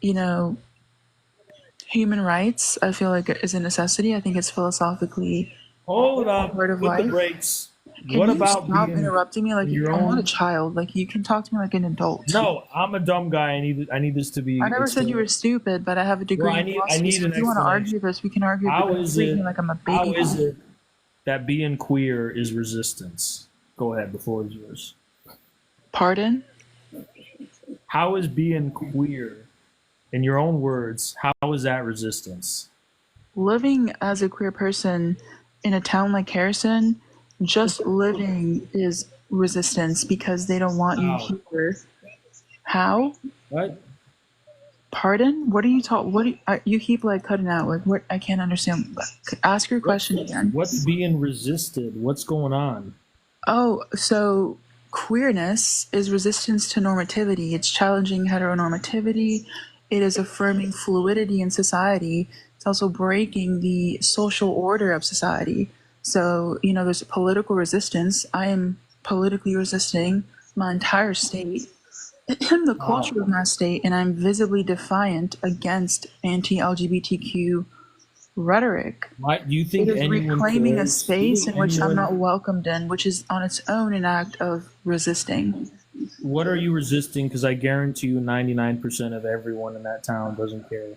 human rights, I feel like is a necessity. I think it's philosophically Hold up. part of Put the life. brakes. Can What you about stop being interrupting me? Like, in your I'm not a own? child. Like, you can talk to me like an adult. No, I'm a dumb guy. I need this to be I never said you were explained. stupid, but I have a degree Well, in I philosophy. need So an if you want to explanation. argue this, we can argue. But How don't is treat me it? like I'm a How is baby. it that being queer is resistance? Go ahead. The floor is yours. Pardon? How is being queer, in your own words, how is that resistance? Living as a queer person in a town like Harrison, just living is resistance because they don't want you How? here. How? What? Pardon? What are you talking? You keep like cutting out? Like, what? I can't understand. Ask your question again. What's being resisted? What's going on? Oh, so queerness is resistance to normativity. It's challenging heteronormativity. It is affirming fluidity in society. It's also breaking the social order of society. So, there's a political resistance. I am politically resisting my entire state and the Wow. culture of my state, and I'm visibly defiant against anti-LGBTQ rhetoric. Why do you It think is anyone reclaiming a cares? Do you space think in which I'm not anyone? welcomed in, which is on its own an act of resisting. What are you resisting? Because I guarantee you, 99% of everyone in that town doesn't care.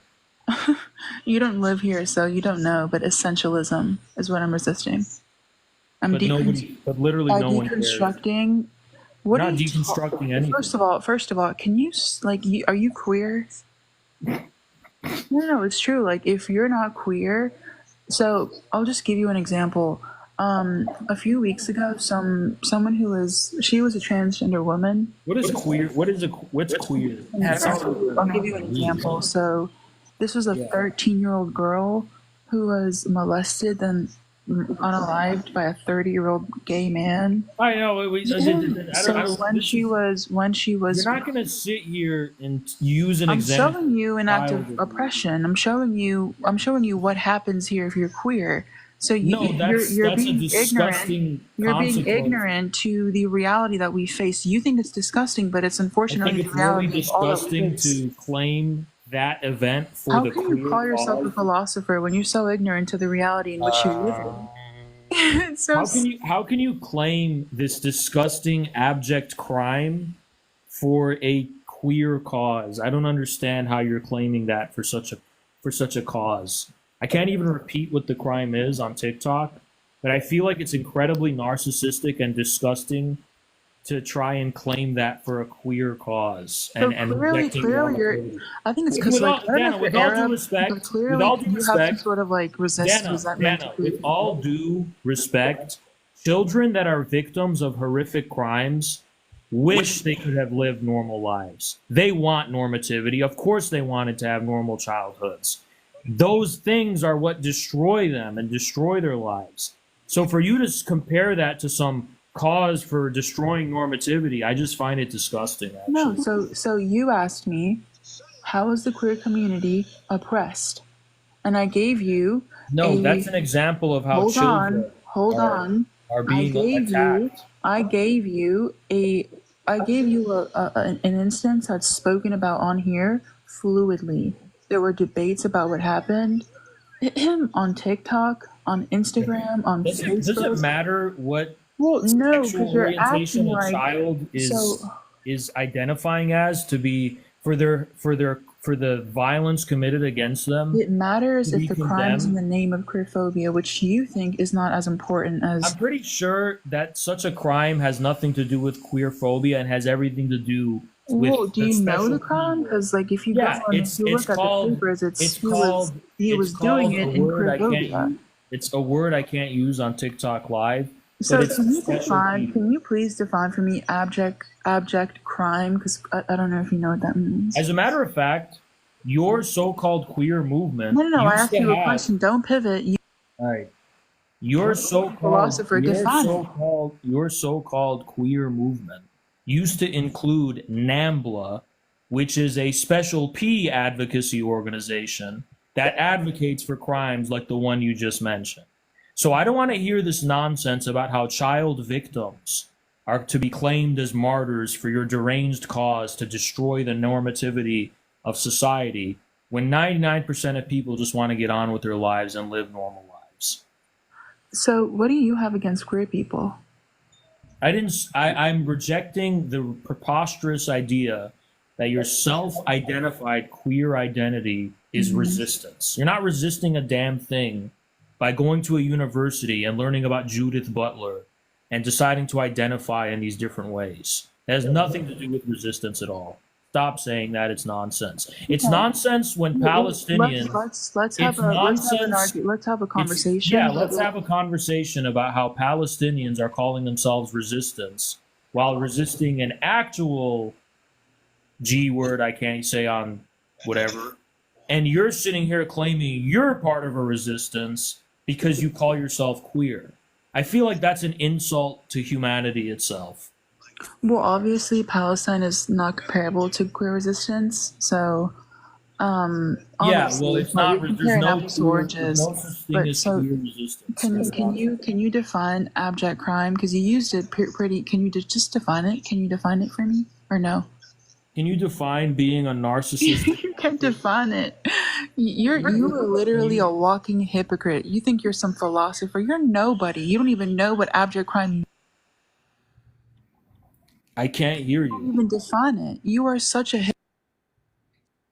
You don't live here, so you don't know, but essentialism is what I'm resisting. I'm But nobody, but literally by no one cares. deconstructing. What You're are not you deconstructing anything. First of all, can you are you queer? No, it's true. Like, if you're not queer, so I'll just give you an example. A few weeks ago, someone she was a transgender woman. What is queer? What's queer? I'll give you an example. So this was a 13-year-old girl who was molested and unalived by a 30-year-old gay man. I know. So when she was, You're not going to sit here and use an I'm example. showing you an act of oppression. I'm showing you what happens here if you're queer. So No, you're that's a being ignorant. disgusting You're being consequence. ignorant to the reality that we face. You think it's disgusting, but it's I unfortunately think the it's really reality of all that we disgusting face. to claim that event for How the can you queer call yourself a cause. philosopher when you're so ignorant to the reality in which you live in? It's so How can you claim this disgusting abject crime for a queer cause? I don't understand how you're claiming that for such a cause. I can't even repeat what the crime is on TikTok, but I feel like it's incredibly narcissistic and disgusting to try and claim that for a queer cause so and clearly rejecting I think it's because Without- like I don't know Dana, if with you're all due Arab, respect- but clearly with all due you have some respect, sort of like resentment. Dana, with all due respect, children that are victims of horrific crimes wish they could have lived normal lives. They want normativity. Of course, they wanted to have normal childhoods. Those things are what destroy them and destroy their lives. So for you to compare that to some cause for destroying normativity, I just find it disgusting. Actually. No, so you asked me, how is the queer community oppressed? And I gave you No, that's an example of how hold children are being attacked. I gave you an instance that's spoken about on here fluidly. There were debates about what happened on TikTok, on Instagram, on Facebook. Does it matter what Well, no, because sexual you're orientation acting a like child so. is identifying as to be for the violence committed against them It matters to if be the crime is in condemned. the name of queerphobia, which you think is not as important I'm as. pretty sure that such a crime has nothing to do with queer phobia and has everything to do with Well, do the you know special the crime? P word. Because like if you go Yeah, on, if you look at the papers, it's he was doing called a it in word I can't queerphobia. use. It's a word I can't use on TikTok Live, but So it's a special P can word. you please define for me abject crime? Because I don't know if you know what that means. As a matter of fact, your so-called queer movement No. I used asked to you a have. question. Don't pivot. You All right. Your philosopher, define it. your so-called queer movement used to include NAMBLA, which is a special P advocacy organization that advocates for crimes like the one you just mentioned. So I don't want to hear this nonsense about how child victims are to be claimed as martyrs for your deranged cause to destroy the normativity of society when 99% of people just want to get on with their lives and live normal lives. So what do you have against queer people? I'm rejecting the preposterous idea that your self-identified queer identity is resistance. You're not resisting a damn thing by going to a university and learning about Judith Butler and deciding to identify in these different ways. It has nothing to do with resistance at all. Stop saying that. It's nonsense. It's nonsense when Palestinians. Let's have a conversation. Let's have a conversation about how Palestinians are calling themselves resistance while resisting an actual G word I can't say on whatever. And you're sitting here claiming you're part of a resistance because you call yourself queer. I feel like that's an insult to humanity itself. Well, obviously, Palestine is not comparable to queer resistance. So, It's not. There's no such thing as queer resistance. Can you define abject crime? Because you used it pretty. Can you just define it? Can you define it for me, or no? Can you define being a narcissist? You can't define it. You are literally a walking hypocrite. You think you're some philosopher. You're nobody. You don't even know what abject crime. I can't hear You don't you. even define it. You are such a.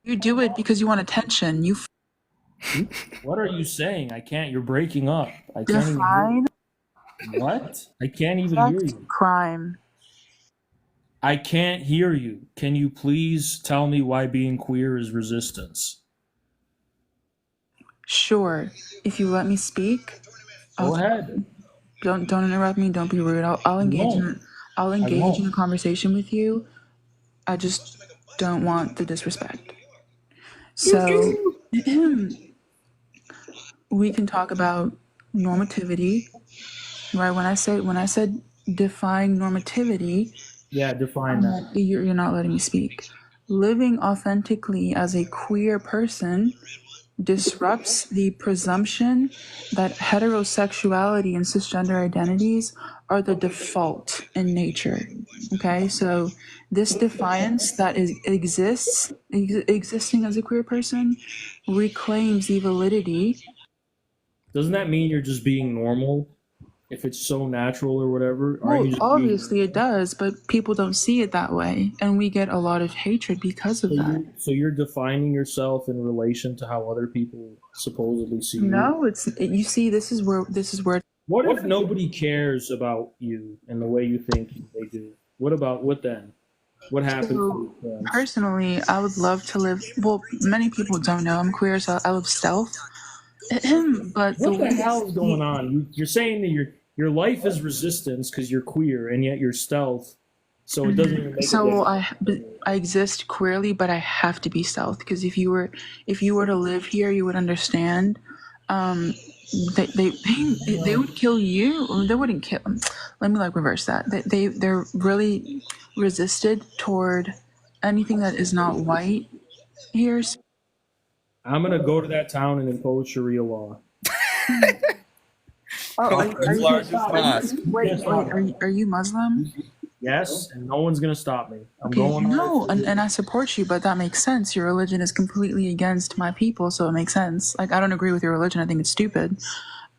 You do it because you want attention. You What are you saying? I can't. You're breaking up. I can't even define hear you. What? I can't even hear you. crime. I can't hear you. Can you please tell me why being queer is resistance? Sure. If you let me speak, Go ahead. don't interrupt me. Don't be rude. I'll engage in a conversation with you. I just don't want the disrespect. So we can talk about normativity, right? When I said defying normativity, Yeah, define that. you're not letting me speak. Living authentically as a queer person disrupts the presumption that heterosexuality and cisgender identities are the default in nature. Okay, so this defiance that existing as a queer person reclaims the validity. Doesn't that mean you're just being normal? If it's so natural or whatever? Well, obviously it does, but people don't see it that way, and we get a lot of hatred because of that. So you're defining yourself in relation to how other people supposedly see you? No, you see, this is where. What if nobody cares about you and the way you think they do? What then? What happens to your friends? Personally, I would love to live. Well, many people don't know I'm queer, so I love stealth. But what the hell is going on? You're saying that your life is resistance because you're queer, and yet you're stealth. So it doesn't even make so I exist queerly, but I have to be stealth because if you were to live here, you would understand. They would kill you. They wouldn't kill. Let me reverse that. They're really resisted toward anything that is not white here. I'm gonna go to that town and impose Sharia law. Are you Muslim? Yes, and no one's gonna stop me. And I support you, but that makes sense. Your religion is completely against my people, so it makes sense. I don't agree with your religion. I think it's stupid.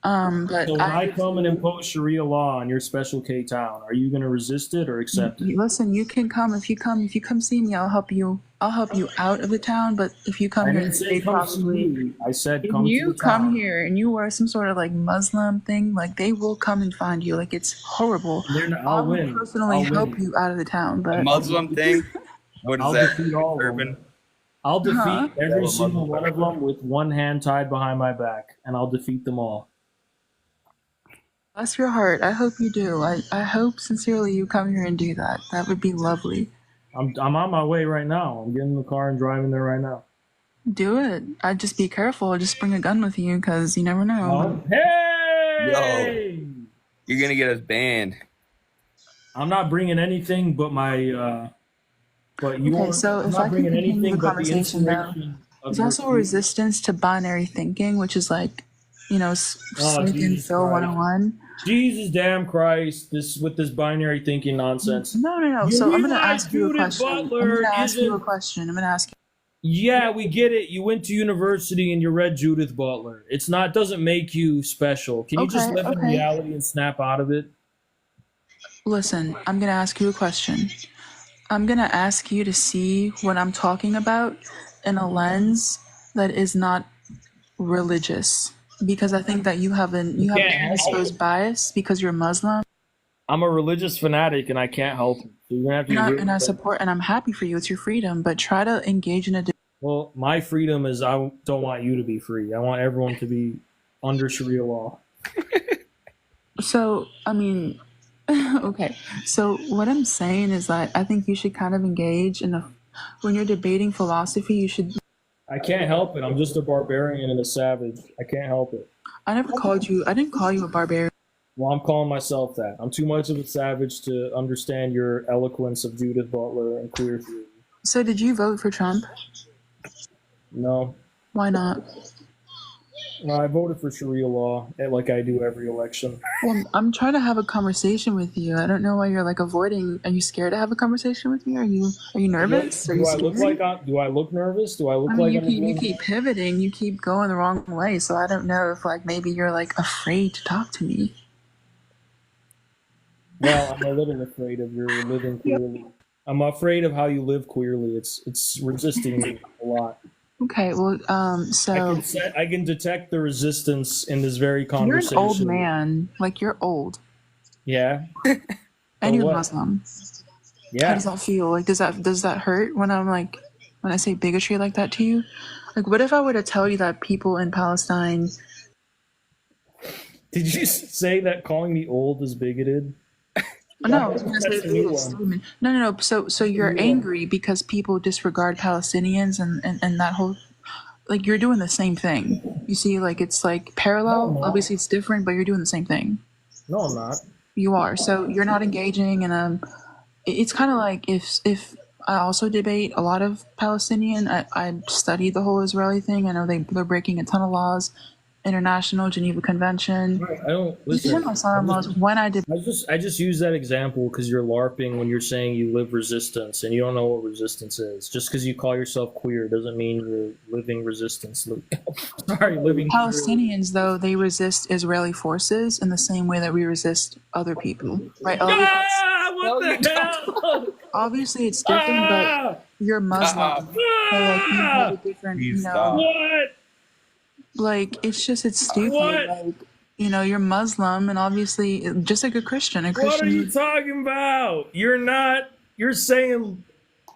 But So when I come and impose Sharia law on your special K town, are you going to resist it or accept it? listen, you can come if you come see me. I'll help you. I'll help you out of the town. But if you come I here, didn't say they come see probably. me. I said If come to you the come town. here and you wear some sort of like Muslim thing, like they will come and find you. Like it's horrible. I I'll will win. personally I'll help win. you out of the town. A But Muslim thing? What is I'll that? defeat all of Turban? them. I'll defeat Huh? every Yeah, single Muslim. one of them with one hand tied behind my back, and I'll defeat them all. bless your heart. I hope you do. I hope sincerely you come here and do that. That would be lovely. I'm on my way right now. I'm getting in the car and driving there right now. Do it. I'd just be careful. Just bring a gun with you because you never know. Hey! You're gonna get us banned. I'm not bringing anything but my. But you Okay, are. so I'm if I not can bringing continue anything the but the conversation though, inspiration of there's your. also a resistance to binary thinking, which is like, Oh, sneak and Jesus fill Christ. 101. Jesus damn Christ! This binary thinking nonsense. No. You So I'm gonna realize ask you a Judith question. Butler I'm isn't. gonna ask you. Yeah, we get it. You went to university and you read Judith Butler. It's not doesn't make you special. Can you just Okay, live in okay. reality and snap out of it? Listen, I'm gonna ask you a question. I'm gonna ask you to see what I'm talking about in a lens that is not religious, because I think that you have an predisposed bias because you're Muslim. I'm a religious fanatic and I can't help it. So you're gonna have to And I, agree and I with that. support and I'm happy for you. It's your freedom, but try to engage in a. Well, my freedom is I don't want you to be free. I want everyone to be under Sharia law. So I mean, okay. So what I'm saying is that I think you should kind of engage in a. When you're debating philosophy, you should. I can't help it. I'm just a barbarian and a savage. I can't help it. I never called you. I didn't call you a barbarian. Well, I'm calling myself that. I'm too much of a savage to understand your eloquence of Judith Butler and queer theory. So did you vote for Trump? No. Why not? No, I voted for Sharia law, like I do every election. Well, I'm trying to have a conversation with you. I don't know why you're like avoiding. Are you scared to have a conversation with me? Are you nervous? Are you Do I look scared? like do I look nervous? Do I look I mean, like you I'm keep you avoiding- keep pivoting. You keep going the wrong way. So I don't know if like maybe you're like afraid to talk to me. Well, I'm a little afraid of your living queerly. I'm afraid of how you live queerly. It's resisting me a lot. Okay, well, so I can detect the resistance in this very you're conversation. an old man. Like you're old, Yeah. and you're what? Muslim. How Yeah. does that feel? Like, does that hurt when I say bigotry like that to you? Like, what if I were to tell you that people in Palestine? Did you say that calling me old is bigoted? No, I was gonna That's say a new bigoted one. statement. No. So you're angry because people disregard Palestinians and that whole. Like you're doing the same thing. You see, like it's like parallel. No, I'm not. Obviously, it's different, but you're doing the same thing. No, I'm not. You are. So you're not engaging in a. It's kind of like if I also debate a lot of Palestinian. I studied the whole Israeli thing. I know they're breaking a ton of laws, international Geneva Convention. I don't listen. Even asylum laws. When I did, I just use that example because you're LARPing when you're saying you live resistance and you don't know what resistance is. Just because you call yourself queer doesn't mean you're living resistance. Sorry, living Palestinians though they resist Israeli forces in the same way that we resist other people, right? What the hell? Obviously, it's different, but you're Muslim, so like you have a different, What? like it's stupid. What? Like you're Muslim, and obviously, just like a Christian, What are you talking about? You're not. You're saying.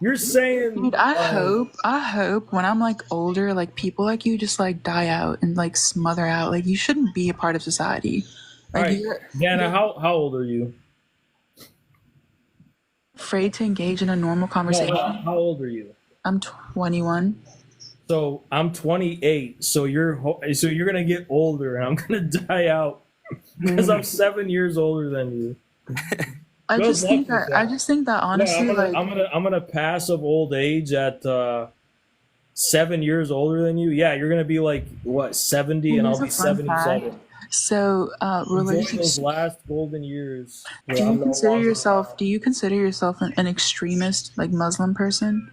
Dude, I hope when I'm like older, like people like you just like die out and like smother out. Like you shouldn't be a part of society. All Like right, you're Dana, how old are you? afraid to engage in a normal conversation. How old are you? I'm 21. So I'm 28. So you're gonna get older, and I'm gonna die out because I'm 7 years older than you. I Good just luck think with that honestly, I'm gonna pass of old age at 7 years older than you. Yeah, you're gonna be like what 70, and I'll be Here's a fun 77. fact. So, Enjoy religious. those last golden years. Do you consider yourself an extremist, like Muslim person?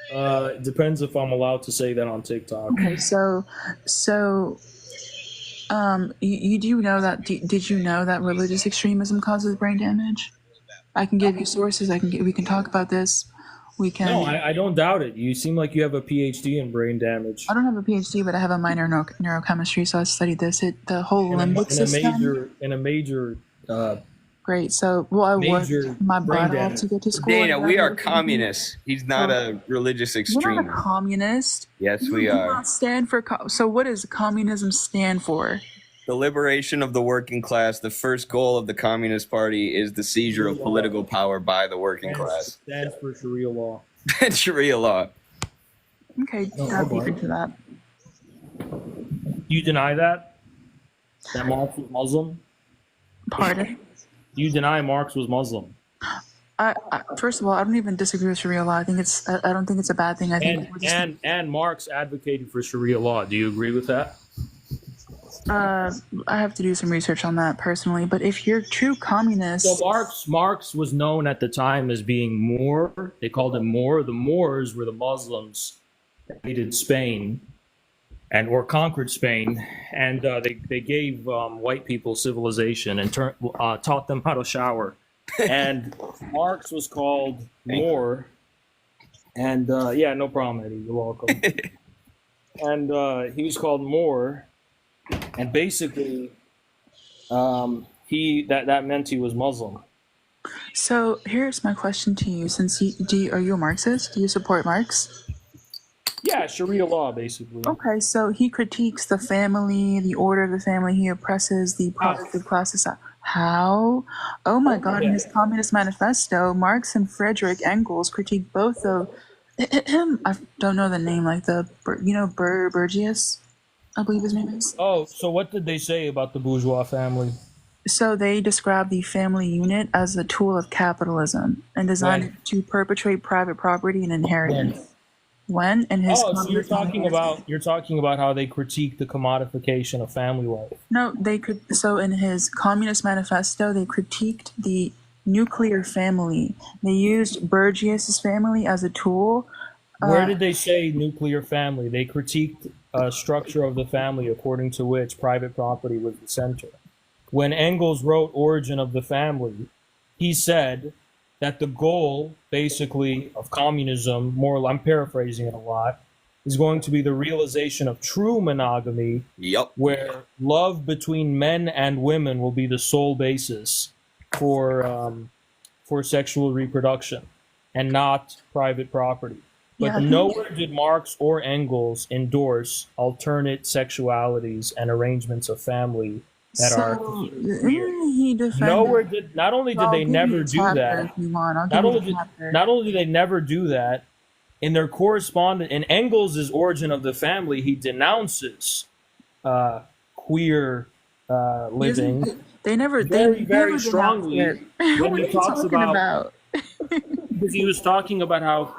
It depends if I'm allowed to say that on TikTok. Okay, so You do know that? Did you know that religious extremism causes brain damage? I can give you sources. We can talk about this. We No, can. I don't doubt it. You seem like you have a PhD in brain damage I don't have a PhD, but I have a minor neurochemistry, so I studied this. The whole in a limbic in a system. major Great. So, well, I major worked my brain butt off damage. to get to school. I Dana, we are graduated from here. communists. He's not So a religious you're not a extremist. communist. Yes, You we do are. not stand for. So, what does communism stand for? The liberation of the working class. The first goal of the Communist Party is the seizure of political power by the working class. Stands for Sharia law. And Sharia law. Okay, No, dive deep okay. into that. You deny that? That Marx was Muslim? Pardon? You deny Marx was Muslim? First of all, I don't even disagree with Sharia law. I don't think it's a bad thing. I think And Marx advocated for Sharia law. Do you agree with that? I have to do some research on that personally. But if you're true communists, So Marx was known at the time as being Moor. They called him Moor. The Moors were the Muslims that invaded Spain or conquered Spain, and they gave white people civilization and taught them how to shower. And Marx was called Moor. And yeah, no problem, Eddie. You're welcome. And he was called Moor, and basically, that meant he was Muslim. so here's my question to you: since are you a Marxist? Do you support Marx? Yeah, Sharia law, basically. Okay, so he critiques the family, the order of the family. He oppresses the productive classes. How? Oh my God! In his Communist Manifesto, Marx and Friedrich Engels critique both of. I don't know the name, like Burgius, I believe his name is. Oh, so what did they say about the bourgeois family? So they describe the family unit as a tool of capitalism and designed to perpetuate private property and inheritance. When in his So you're talking about how they critique the commodification of family life. No, they could. So in his Communist Manifesto, they critiqued the nuclear family. They used Burgius's family as a tool. Where did they say nuclear family? They critiqued a structure of the family according to which private property was the center. When Engels wrote Origin of the Family, he said that the goal, basically, of communism, I'm paraphrasing it a lot, is going to be the realization of true monogamy, where love between men and women will be the sole basis for sexual reproduction and not private property. But nowhere did Marx or Engels endorse alternate sexualities and arrangements of family that are weird. Nowhere did. Not only did they never do that. Not only did they never do that. In their correspondence, in Engels' Origin of the Family, he denounces queer living. They never very strongly when he talks about because he was talking about how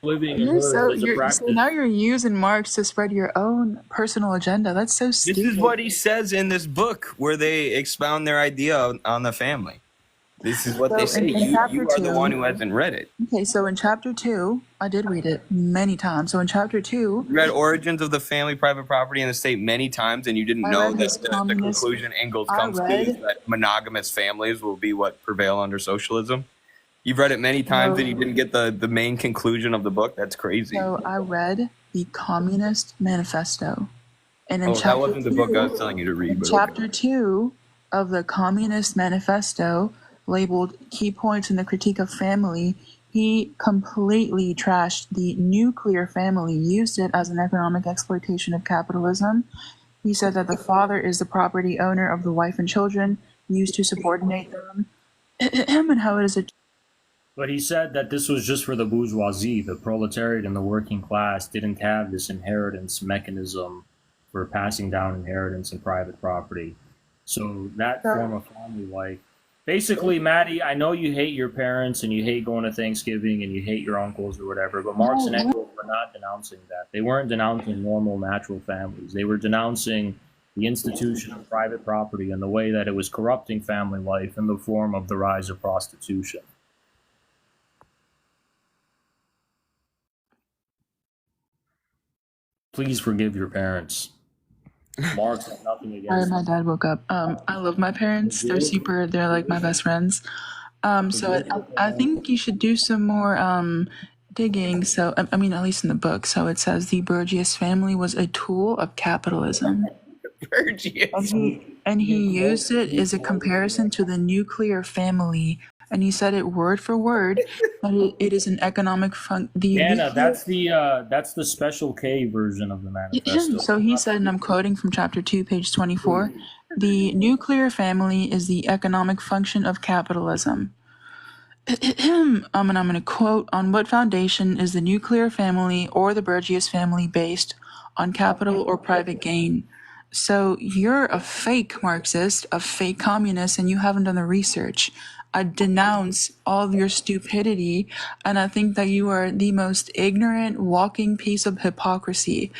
living in her was a practice. So now you're using Marx to spread your own personal agenda. That's so stupid. This is what he says in this book where they expound their idea on the family. This is what they say. You are the one who hasn't read it. Okay, so in chapter 2, I did read it many times. So in chapter 2... You read Origins of the Family, Private Property, and the State many times, and you didn't know that the conclusion Engels comes to is that monogamous families will be what prevail under socialism? You've read it many times and you didn't get the main conclusion of the book? That's crazy. So I read the Communist Manifesto. And in that wasn't the book I was telling you to read. Chapter 2 of the Communist Manifesto, labeled Key Points in the Critique of Family, he completely trashed the nuclear family, used it as an economic exploitation of capitalism. He said that the father is the property owner of the wife and children, used to subordinate them, and how it is a... But he said that this was just for the bourgeoisie. The proletariat and the working class didn't have this inheritance mechanism for passing down inheritance and private property. So that form of family life, basically, Maddie, I know you hate your parents and you hate going to Thanksgiving and you hate your uncles or whatever, but Marx and Engels were not denouncing that. They weren't denouncing normal, natural families. They were denouncing the institution of private property and the way that it was corrupting family life in the form of the rise of prostitution. Please forgive your parents. Marx has nothing Sorry, against my them. dad woke up. I love my parents. They're like my best friends. So I think you should do some more digging. So I mean, at least in the book. So it says the Burgess family was a tool of capitalism, Burgess. and he used it as a comparison to the nuclear family. And he said it word for word that it is an economic fun. Anna, that's the Special K version of the manifesto. So he said, and I'm quoting from chapter 2, page 24, the nuclear family is the economic function of capitalism. And I'm going to quote, on what foundation is the nuclear family or the Burgess family based? On capital or private gain? So you're a fake Marxist, a fake communist, and you haven't done the research. I denounce all of your stupidity, and I think that you are the most ignorant walking piece of hypocrisy.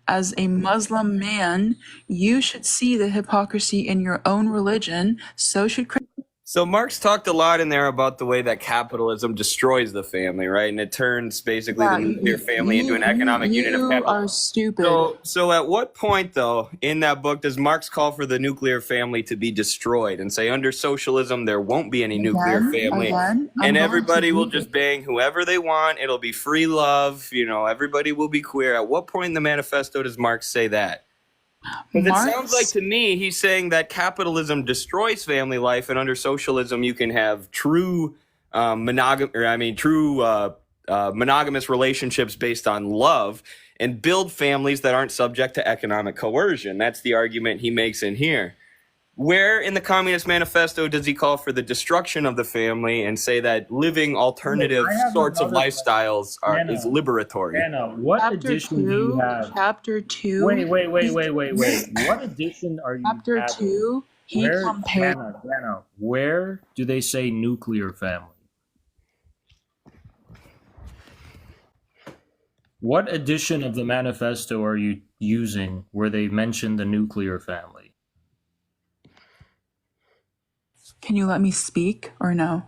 As a Muslim man, you should see the hypocrisy in your own religion. So should Christians. So Marx talked a lot in there about the way that capitalism destroys the family, right? And it turns basically the nuclear family into an economic unit of You capital. are stupid. So at what point, though, in that book does Marx call for the nuclear family to be destroyed and say under socialism there won't be any nuclear family and everybody will just bang whoever they want? It'll be free love. You know, everybody will be queer. At what point in the manifesto does Marx say that? Because it sounds like to me he's saying that capitalism destroys family life, and under socialism you can have true monogamous relationships based on love and build families that aren't subject to economic coercion. That's the argument he makes in here. Where in the Communist Manifesto does he call for the destruction of the family and say that living alternative sorts of lifestyles is liberatory? Anna, what edition do you have? Chapter 2. Wait. What edition are you Chapter having? 2, he compared. Anna, where do they say nuclear family? What edition of the manifesto are you using where they mention the nuclear family? Can you let me speak or no?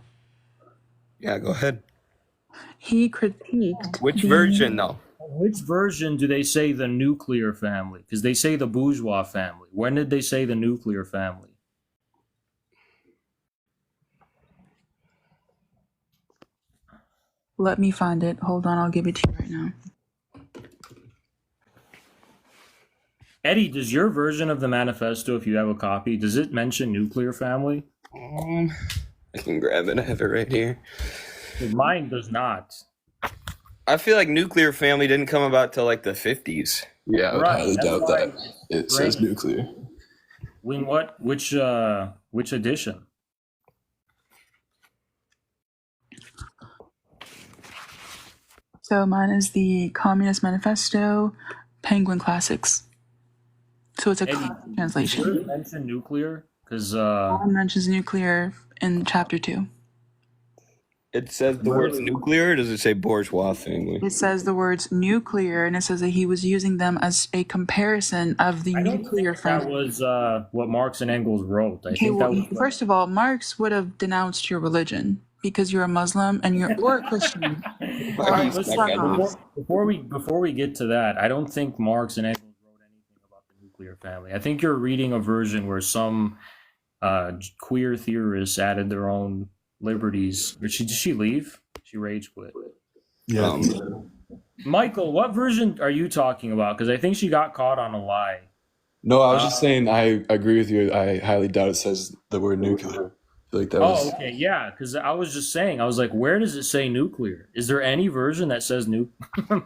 Yeah, go ahead. He critiqued. Which version, though? Which version do they say the nuclear family? Because they say the bourgeois family. When did they say the nuclear family? Let me find it. Hold on, I'll give it to you right now. Eddie, does your version of the manifesto, if you have a copy, does it mention nuclear family? I can grab it. I have it right here. Mine does not. I feel like nuclear family didn't come about till like the 50s. Yeah, I would highly doubt that it says nuclear. When what? Which edition? So mine is the Communist Manifesto, Penguin Classics. So it's a translation. Does it mention nuclear? Because one mentions nuclear in chapter 2. It says the words nuclear, or does it say bourgeois family? It says the words nuclear, and it says that he was using them as a comparison of the nuclear family. That was what Marx and Engels wrote. I think that was first of all, Marx would have denounced your religion because you're a Muslim and you're a Christian. Before we get to that, I don't think Marx and Engels wrote anything about the nuclear family. I think you're reading a version where some queer theorists added their own liberties. Did she leave? She rage quit. Yeah. Michael, what version are you talking about? Because I think she got caught on a lie. No, I was just saying I agree with you. I highly doubt it says the word nuclear. I feel like that was... okay, yeah, because I was just saying, I was like, where does it say nuclear? Is there any version that says nuclear?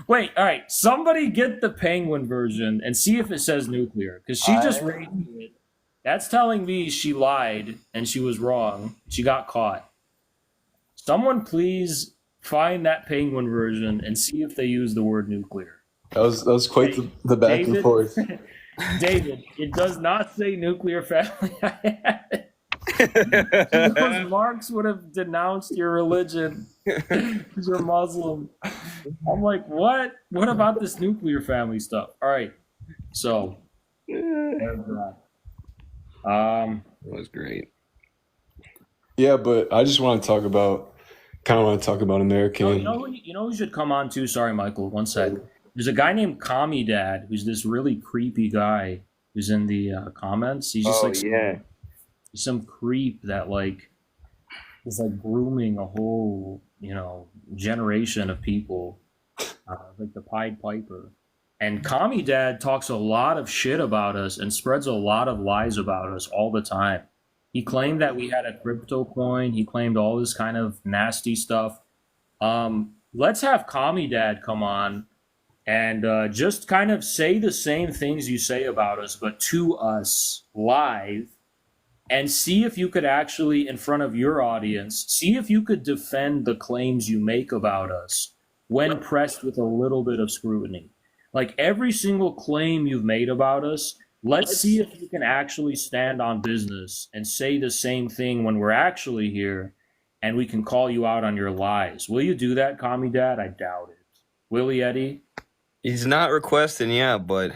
Wait, all right, somebody get the Penguin version and see if it says nuclear, because she just raged it. That's telling me she lied and she was wrong. She got caught. Someone please find that Penguin version and see if they use the word nuclear. That was quite the back and forth. David, it does not say nuclear family. Because Marx would have denounced your religion because you're Muslim. I'm like, what? What about this nuclear family stuff? All right, so there's that. That was great. Yeah, but I just want to talk about American. You know who should come on too? Sorry, Michael. One sec. There's a guy named Kami Dad who's this really creepy guy who's in the comments. He's just Oh like yeah. some creep that like is like grooming a whole generation of people, like the Pied Piper. And Kami Dad talks a lot of shit about us and spreads a lot of lies about us all the time. He claimed that we had a crypto coin. He claimed all this kind of nasty stuff. Let's have Kami Dad come on and just kind of say the same things you say about us, but to us live, and see if you could actually, in front of your audience, see if you could defend the claims you make about us when pressed with a little bit of scrutiny. Like every single claim you've made about us, let's see if you can actually stand on business and say the same thing when we're actually here, and we can call you out on your lies. Will you do that, Kami Dad? I doubt it. Will he, Eddie? He's not requesting, yeah, but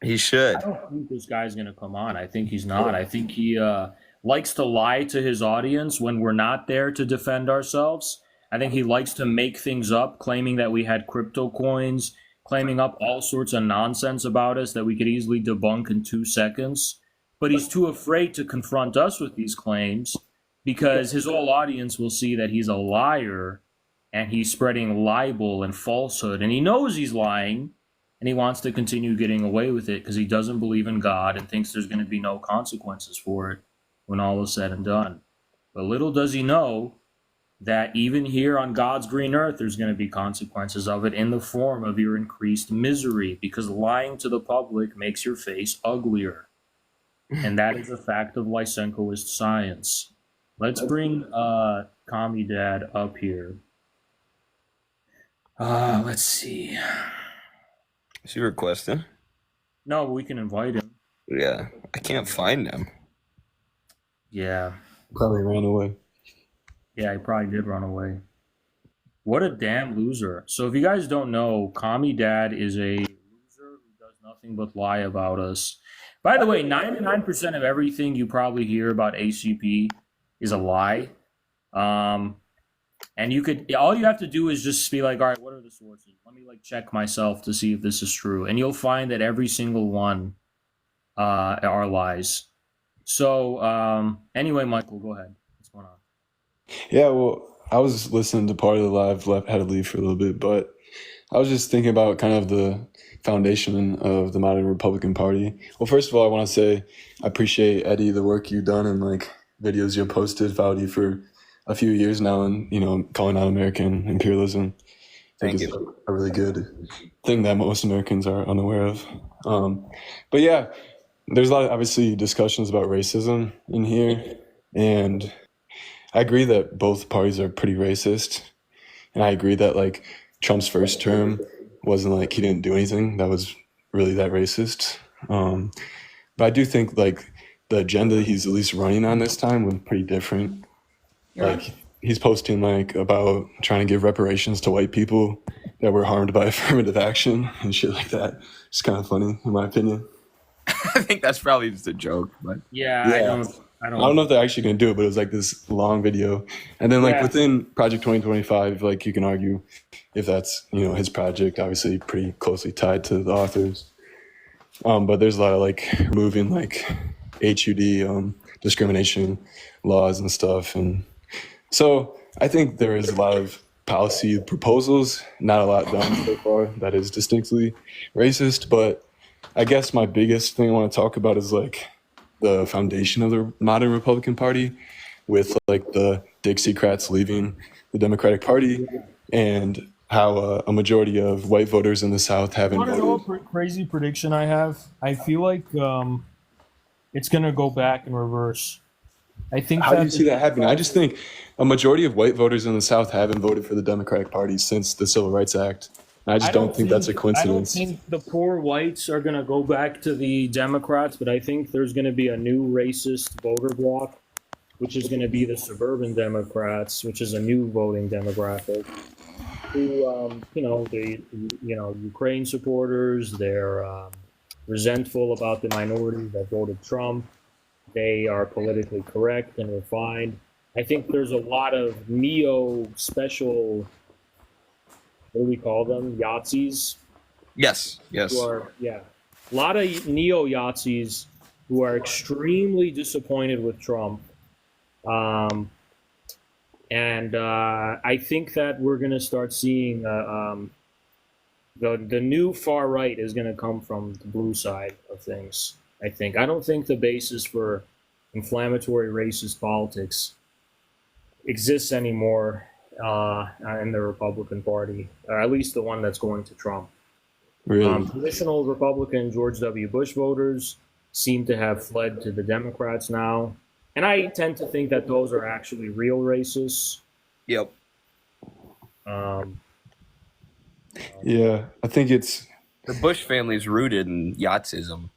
he should. I don't think this guy's going to come on. I think he's not. I think he likes to lie to his audience when we're not there to defend ourselves. I think he likes to make things up, claiming that we had crypto coins, claiming up all sorts of nonsense about us that we could easily debunk in 2 seconds. But he's too afraid to confront us with these claims because his whole audience will see that he's a liar and he's spreading libel and falsehood. And he knows he's lying, and he wants to continue getting away with it because he doesn't believe in God and thinks there's going to be no consequences for it when all is said and done. But little does he know that even here on God's green earth, there's going to be consequences of it in the form of your increased misery, because lying to the public makes your face uglier. And that is a fact of Lysenkoist science. Let's bring Kami Dad up here. Let's see. Is he requesting? No, but we can invite him. Yeah, I can't find him. Yeah. Probably ran away. Yeah, he probably did run away. What a damn loser. So if you guys don't know, Kami Dad is a loser who does nothing but lie about us. By the way, 99% of everything you probably hear about ACP is a lie. And all you have to do is just be like, all right, what are the sources? Let me check myself to see if this is true. And you'll find that every single one are lies. So anyway, Michael, go ahead. What's going on? Yeah, well, I was listening to part of the live, had to leave for a little bit, but I was just thinking about kind of the foundation of the modern Republican Party. Well, first of all, I want to say I appreciate, Eddie, the work you've done and videos you've posted, followed you for a few years now, and calling out American imperialism. Thank you. you. A really good thing that most Americans are unaware of. But yeah, there's a lot of obviously discussions about racism in here, and I agree that both parties are pretty racist, and I agree that Trump's first term wasn't he didn't do anything that was really that racist. But I do think the agenda he's at least running on this time was pretty different. He's posting about trying to give reparations to white people that were harmed by affirmative action and shit like that. It's kind of funny, in my opinion. I think that's probably just a joke, but Yeah. I don't know if they're actually going to do it, but it was this long video. And then within Project 2025, you can argue if that's, his project, obviously pretty closely tied to the authors. But there's a lot of removing HUD discrimination laws and stuff. And so I think there is a lot of policy proposals, not a lot done so far that is distinctly racist. But I guess my biggest thing I want to talk about is the foundation of the modern Republican Party, with the Dixiecrats leaving the Democratic Party, and how a majority of white voters in the South haven't voted. You want to know a crazy prediction I have? I feel like it's going to go back in reverse. I think. How do you see that happening? I just think a majority of white voters in the South haven't voted for the Democratic Party since the Civil Rights Act. I just don't think that's a coincidence. I don't think the poor whites are going to go back to the Democrats, but I think there's going to be a new racist voter bloc, which is going to be the suburban Democrats, which is a new voting demographic. Who, Ukraine supporters, they're resentful about the minorities that voted Trump. They are politically correct and refined. I think there's a lot of neo-special what do we call them? Yahtzees, Yes, who yes. are, yeah, a lot of neo Yahtzees who are extremely disappointed with Trump. Um, and I think that we're going to start seeing the new far right is going to come from the blue side of things. I don't think the basis for inflammatory racist politics exists anymore in the Republican Party, or at least the one that's going to Trump. Really? Traditional Republican George W. Bush voters seem to have fled to the Democrats now. And I tend to think that those are actually real racists. Yep. Yeah, I think it's The Bush family's rooted in Yahtsism.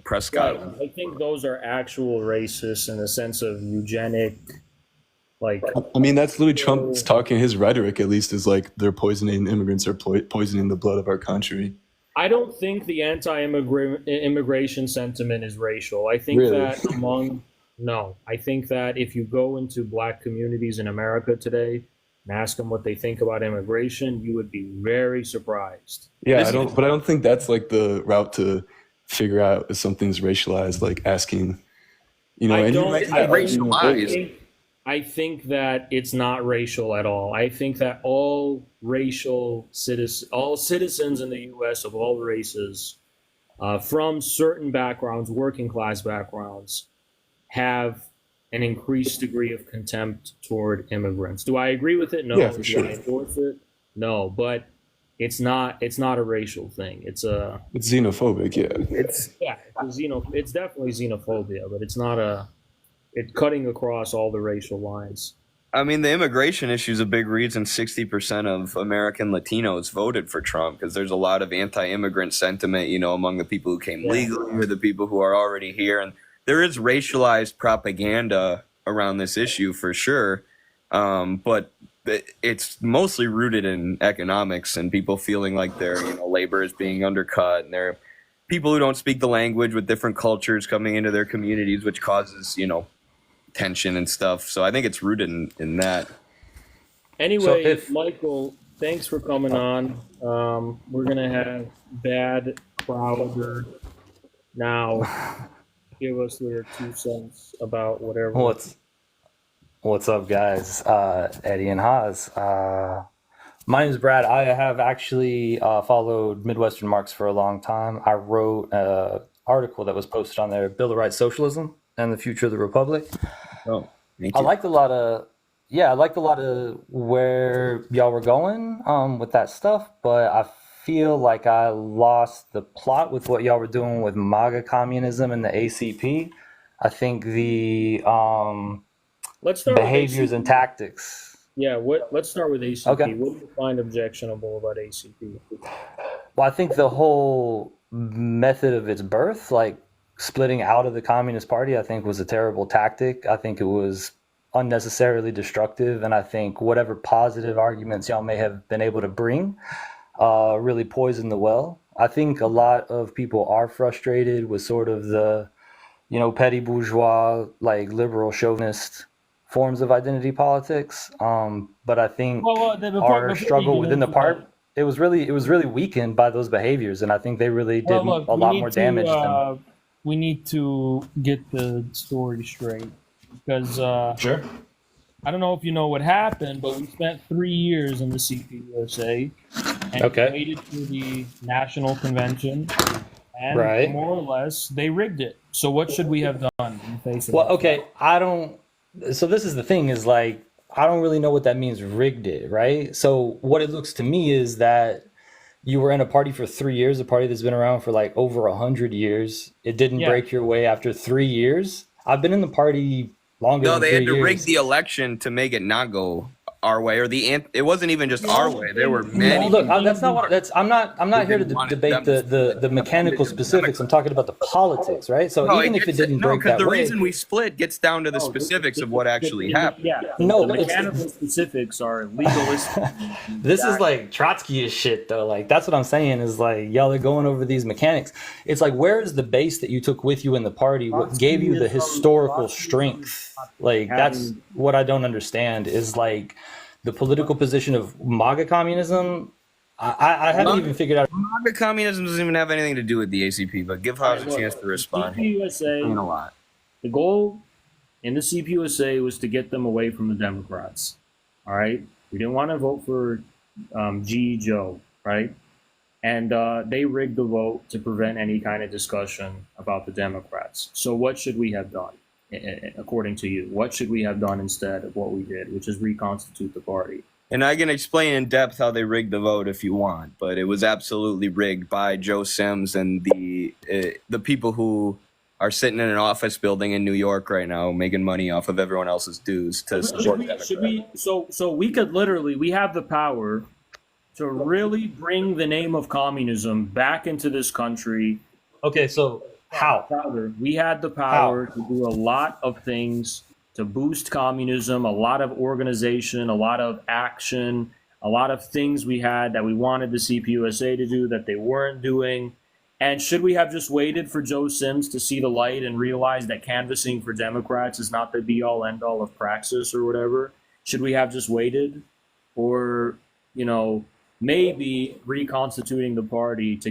Prescott. I think those are actual racists in the sense of eugenic, like. I mean, that's literally Trump's talking. His rhetoric, at least, is like they're poisoning immigrants or poisoning the blood of our country. I don't think the anti-immigration sentiment is racial. I think Really? that I think that if you go into black communities in America today and ask them what they think about immigration, you would be very surprised. Yeah, I don't think that's like the route to figure out if something's racialized, like asking, I think that it's not racial at all. I think that all citizens in the U.S. of all races, from certain backgrounds, working class backgrounds, have an increased degree of contempt toward immigrants. Do I agree with it? No. Yeah, for sure. Do I endorse it? No. But it's not a racial thing. It's xenophobic. Yeah. It's definitely xenophobia, but it's not it's cutting across all the racial lines. I mean, the immigration issue is a big reason 60% of American Latinos voted for Trump, because there's a lot of anti-immigrant sentiment, among the people who came legally or the people who are already here. And there is racialized propaganda around this issue for sure. But it's mostly rooted in economics and people feeling like their labor is being undercut, and there are people who don't speak the language with different cultures coming into their communities, which causes tension and stuff. So I think it's rooted in that. Anyway, Michael, thanks for coming on. We're gonna have Bad Crowder now give us their 2 cents about whatever. What's up, guys? Eddie and Haz. My name is Brad. I have actually followed Midwestern Marks for a long time. I wrote an article that was posted on there, Bill of Rights Socialism and the Future of the Republic. Oh, thank you. I liked a lot of where y'all were going with that stuff, but I feel like I lost the plot with what y'all were doing with MAGA communism and the ACP. I think the Let's start behaviors with and tactics. Yeah, let's start with ACP. Okay. What do you find objectionable about ACP? Well, I think the whole method of its birth, like splitting out of the Communist Party, I think was a terrible tactic. I think it was unnecessarily destructive, and I think whatever positive arguments y'all may have been able to bring really poisoned the well. I think a lot of people are frustrated with sort of the, petty bourgeois, like liberal chauvinist forms of identity politics. But I think our struggle within the part, it was really weakened by those behaviors, and I think they really did a lot more damage than. We need to get the story straight, because Sure. I don't know if you know what happened, but we spent 3 years in the CPUSA and waited for the national convention, and more or less they rigged it. So what should we have done in the face of that? So this is the thing, is like, I don't really know what that means, rigged it, right? So what it looks to me is that you were in a party for 3 years, a party that's been around for like over 100 years. It didn't break your way after 3 years. I've been in the party longer than 3 years. No, they had to rig the election to make it not go our way, or it wasn't even just our way. There were many. Look, that's not what. I'm not here to debate the mechanical specifics. I'm talking about the politics, right? So even if it didn't break that way, the reason we split gets down to the specifics of what actually happened. The mechanical specifics are legalistic. This is like Trotsky-ish shit, though. Like, that's what I'm saying, is like, y'all are going over these mechanics. It's like, where is the base that you took with you in the party? What gave you the historical strength? Like, that's what I don't understand, is like, the political position of MAGA communism I haven't even figured out. MAGA communism doesn't even have anything to do with the ACP, but give Haz a chance to respond. CPUSA, Saying a lot. the goal in the CPUSA was to get them away from the Democrats. All right? We didn't want to vote for G. Joe, right? And they rigged the vote to prevent any kind of discussion about the Democrats. So what should we have done, according to you? What should we have done instead of what we did, which is reconstitute the party? And I can explain in depth how they rigged the vote if you want, but it was absolutely rigged by Joe Sims and the people who are sitting in an office building in New York right now, making money off of everyone else's dues to support Democrats. So we could literally, we have the power to really bring the name of communism back into this country. Okay, so how? We had the power to do a lot of things to boost communism, a lot of organization, a lot of action, a lot of things we had that we wanted the CPUSA to do that they weren't doing. And should we have just waited for Joe Sims to see the light and realize that canvassing for Democrats is not the be-all, end-all of praxis or whatever? Should we have just waited? Or, maybe reconstituting the party to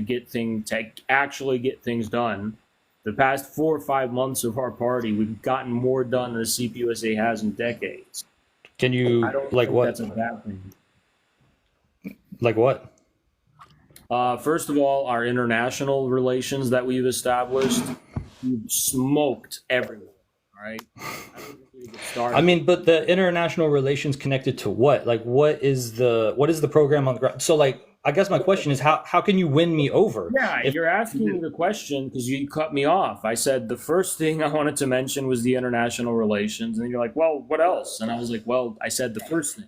actually get things done? The past 4 or 5 months of our party, we've gotten more done than the CPUSA has in decades. Can you, I don't like think what? that's a bad thing. Like what? First of all, our international relations that we've established, we've smoked everyone, all right? I mean, but the international relations connected to what? Like, what is the program on the ground? So, like, I guess my question is how can you win me over? Yeah, you're asking me the question because you cut me off. I said the first thing I wanted to mention was the international relations, and you're like, well, what else? And I was like, well, I said the first thing.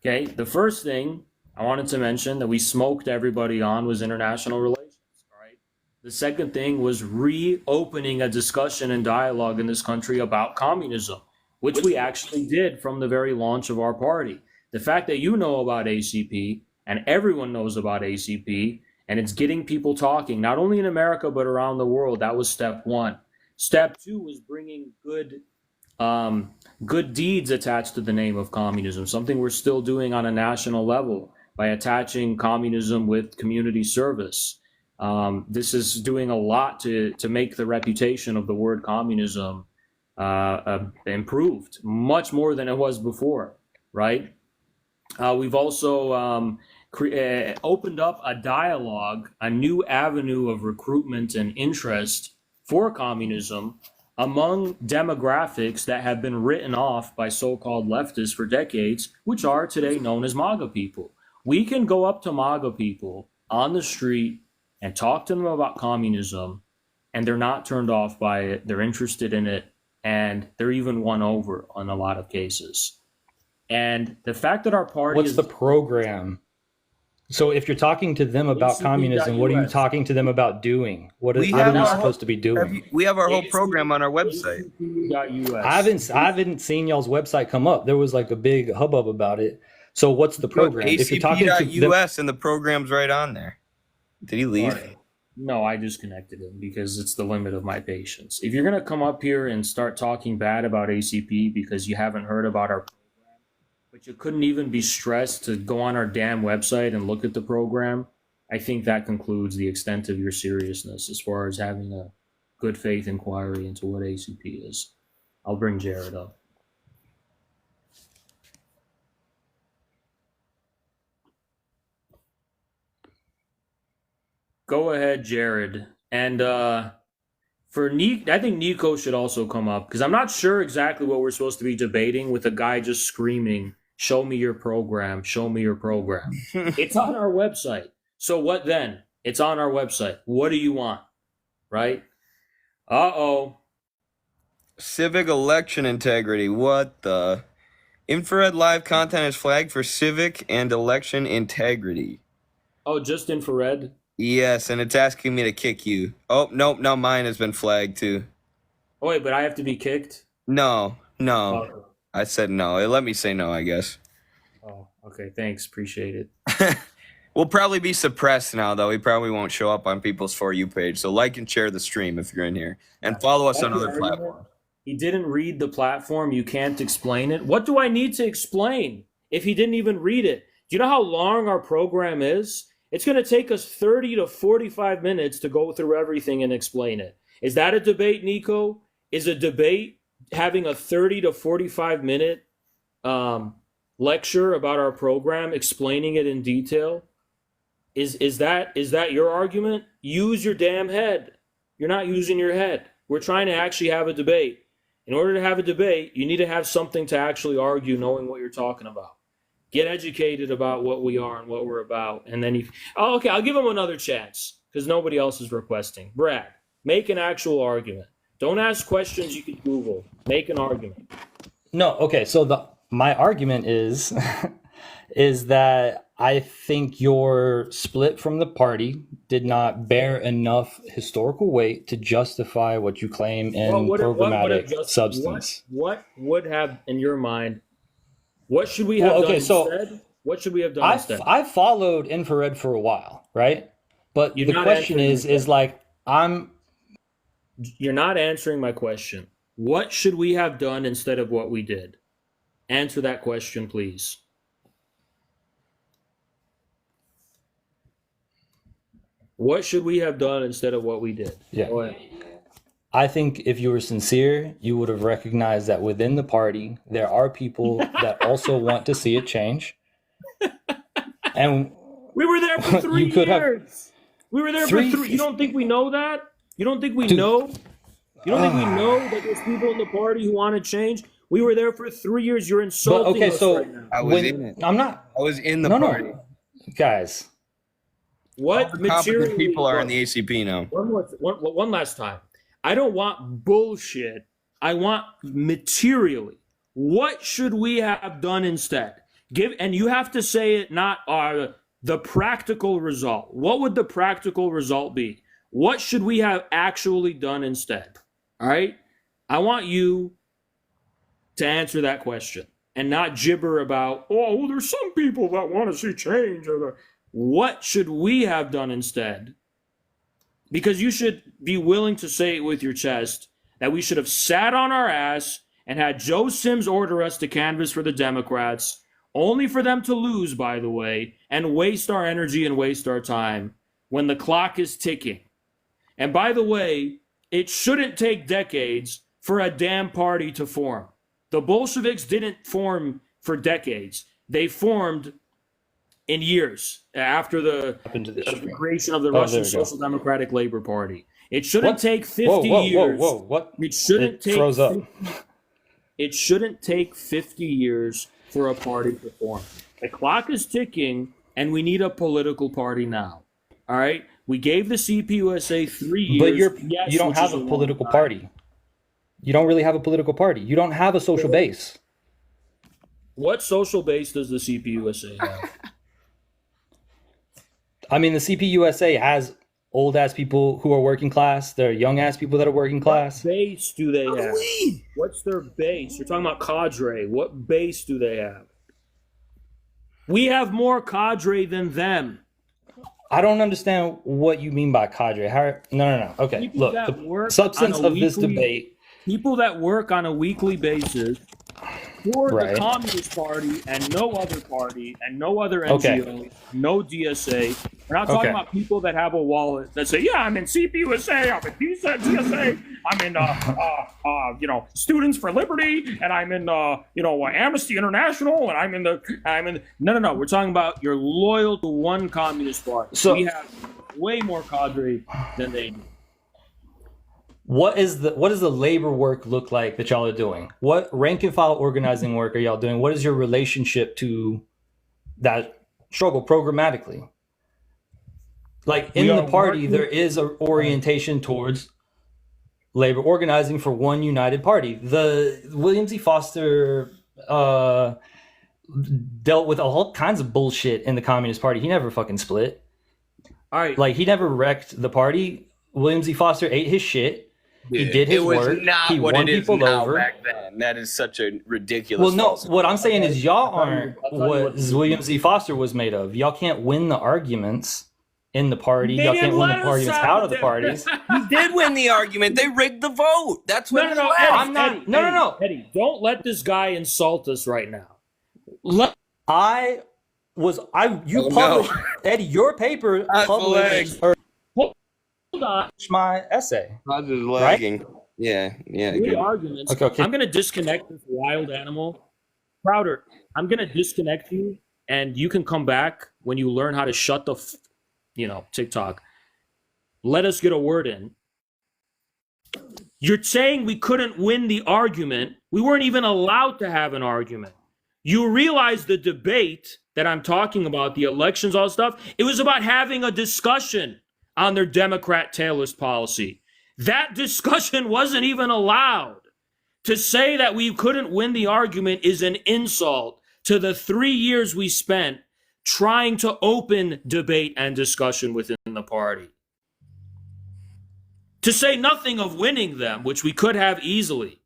Okay, the first thing I wanted to mention that we smoked everybody on was international relations. All right. The second thing was reopening a discussion and dialogue in this country about communism, which we actually did from the very launch of our party. The fact that you know about ACP and everyone knows about ACP and it's getting people talking, not only in America, but around the world, that was step one. Step two was bringing good deeds attached to the name of communism, something we're still doing on a national level by attaching communism with community service. This is doing a lot to make the reputation of the word communism improved, much more than it was before, right? We've also opened up a dialogue, a new avenue of recruitment and interest for communism among demographics that have been written off by so-called leftists for decades, which are today known as MAGA people. We can go up to MAGA people on the street and talk to them about communism, and they're not turned off by it. They're interested in it, and they're even won over on a lot of cases. And the fact that our party What's the program? So if you're talking to them about communism, what are you talking to them about doing? What are we supposed to be doing? We have our whole program on our website. I haven't seen y'all's website come up. There was like a big hubbub about it. So what's the program? If you're talking to US and the program's right on there. Did he leave? Right. No, I disconnected him because it's the limit of my patience. If you're going to come up here and start talking bad about ACP because you haven't heard about our program, but you couldn't even be stressed to go on our damn website and look at the program, I think that concludes the extent of your seriousness as far as having a good faith inquiry into what ACP is. I'll bring Jared up. Go ahead, Jared. And for I think Nico should also come up because I'm not sure exactly what we're supposed to be debating with a guy just screaming, "Show me your program, show me your program." It's on our website. So what then? It's on our website. What do you want? Right? Uh-oh. Civic election integrity. What the? Infrared live content is flagged for civic and election integrity. Oh, just infrared? Yes, and it's asking me to kick you. Oh, nope, now mine has been flagged too. Oh, wait, but I have to be kicked? No. Oh. I said no. It let me say no, I guess. Oh, okay, thanks. Appreciate it. We'll probably be suppressed now, though. We probably won't show up on people's For You page. So like and share the stream if you're in here. And follow us on other platforms. He didn't read the platform. You can't explain it. What do I need to explain if he didn't even read it? Do you know how long our program is? It's going to take us 30 to 45 minutes to go through everything and explain it. Is that a debate, Nico? Is a debate having a 30 to 45 minute lecture about our program, explaining it in detail? Is that your argument? Use your damn head. You're not using your head. We're trying to actually have a debate. In order to have a debate, you need to have something to actually argue, knowing what you're talking about. Get educated about what we are and what we're about. And then okay, I'll give him another chance because nobody else is requesting. Brad, make an actual argument. Don't ask questions you can Google. Make an argument. No, okay. So my argument is is that I think your split from the party did not bear enough historical weight to justify what you claim in programmatic substance. What would have, in your mind, what should we have done instead? What should we have done instead? I followed infrared for a while, right? But the question is like, you're not answering my question. What should we have done instead of what we did? Answer that question, please. What should we have done instead of what we did? Yeah. I think if you were sincere, you would have recognized that within the party, there are people that also want to see it change. And we were there for 3 years. We were there for 3. You don't think we know that? You don't think we know? You don't think we know that there's people in the party who want to change? We were there for 3 years. You're insulting us right now. I was in it. I'm not. I was in the party. No. Guys. What material people are in the ACP now? One last time. I don't want bullshit. I want materially. What should we have done instead? And you have to say it, not the practical result. What would the practical result be? What should we have actually done instead? All right? I want you to answer that question and not gibber about, there's some people that want to see change. What should we have done instead? Because you should be willing to say it with your chest that we should have sat on our ass and had Joe Sims order us to canvass for the Democrats, only for them to lose, by the way, and waste our energy and waste our time when the clock is ticking. And by the way, it shouldn't take decades for a damn party to form. The Bolsheviks didn't form for decades. They formed in years after the creation of the Russian Social Democratic Labor Party. It shouldn't take 50 years. What? It shouldn't take. It shouldn't take 50 years for a party to form. The clock is ticking, and we need a political party now. All right. We gave the CPUSA 3 years. But you don't have a political party. You don't really have a political party. You don't have a social base. What social base does the CPUSA have? I mean, the CPUSA has old ass people who are working class. There are young ass people that are working class. What base do they have? What's their base? You're talking about cadre. What base do they have? We have more cadre than them. I don't understand what you mean by cadre. No. Okay, look. The substance of this debate. People that work on a weekly basis for the Communist Party and no other party and no other NGO, no DSA. We're not talking about people that have a wallet that say, "Yeah, I'm in CPUSA, I'm in DSA, I'm in Students for Liberty, and I'm in Amnesty International, and I'm in." No. We're talking about you're loyal to one Communist Party. So we have way more cadre than they do. What does the labor work look like that y'all are doing? What rank and file organizing work are y'all doing? What is your relationship to that struggle programmatically? Like in the party, there is an orientation towards labor organizing for one united party. The William Z. Foster dealt with all kinds of bullshit in the Communist Party. He never fucking split. All right, like he never wrecked the party. William Z. Foster ate his shit. He did his work. He won people over. Back then. That is such a ridiculous. Well, no. What I'm saying is, y'all aren't what William Z. Foster was made of. Y'all can't win the arguments in the party. Y'all can't win the arguments out of the parties. He did win the argument. They rigged the vote. That's what. No. Eddie, don't let this guy insult us right now. you Oh, published no. Eddie, your paper Not published or hold on my essay. Haz is lagging. Yeah, Good good. arguments. Okay. I'm gonna disconnect this wild animal. Crowder, I'm gonna disconnect you, and you can come back when you learn how to shut the, TikTok. Let us get a word in. You're saying we couldn't win the argument. We weren't even allowed to have an argument. You realize the debate that I'm talking about, the elections, all stuff, it was about having a discussion on their Democrat tailist policy. That discussion wasn't even allowed. To say that we couldn't win the argument is an insult to the 3 years we spent trying to open debate and discussion within the party. To say nothing of winning them, which we could have easily.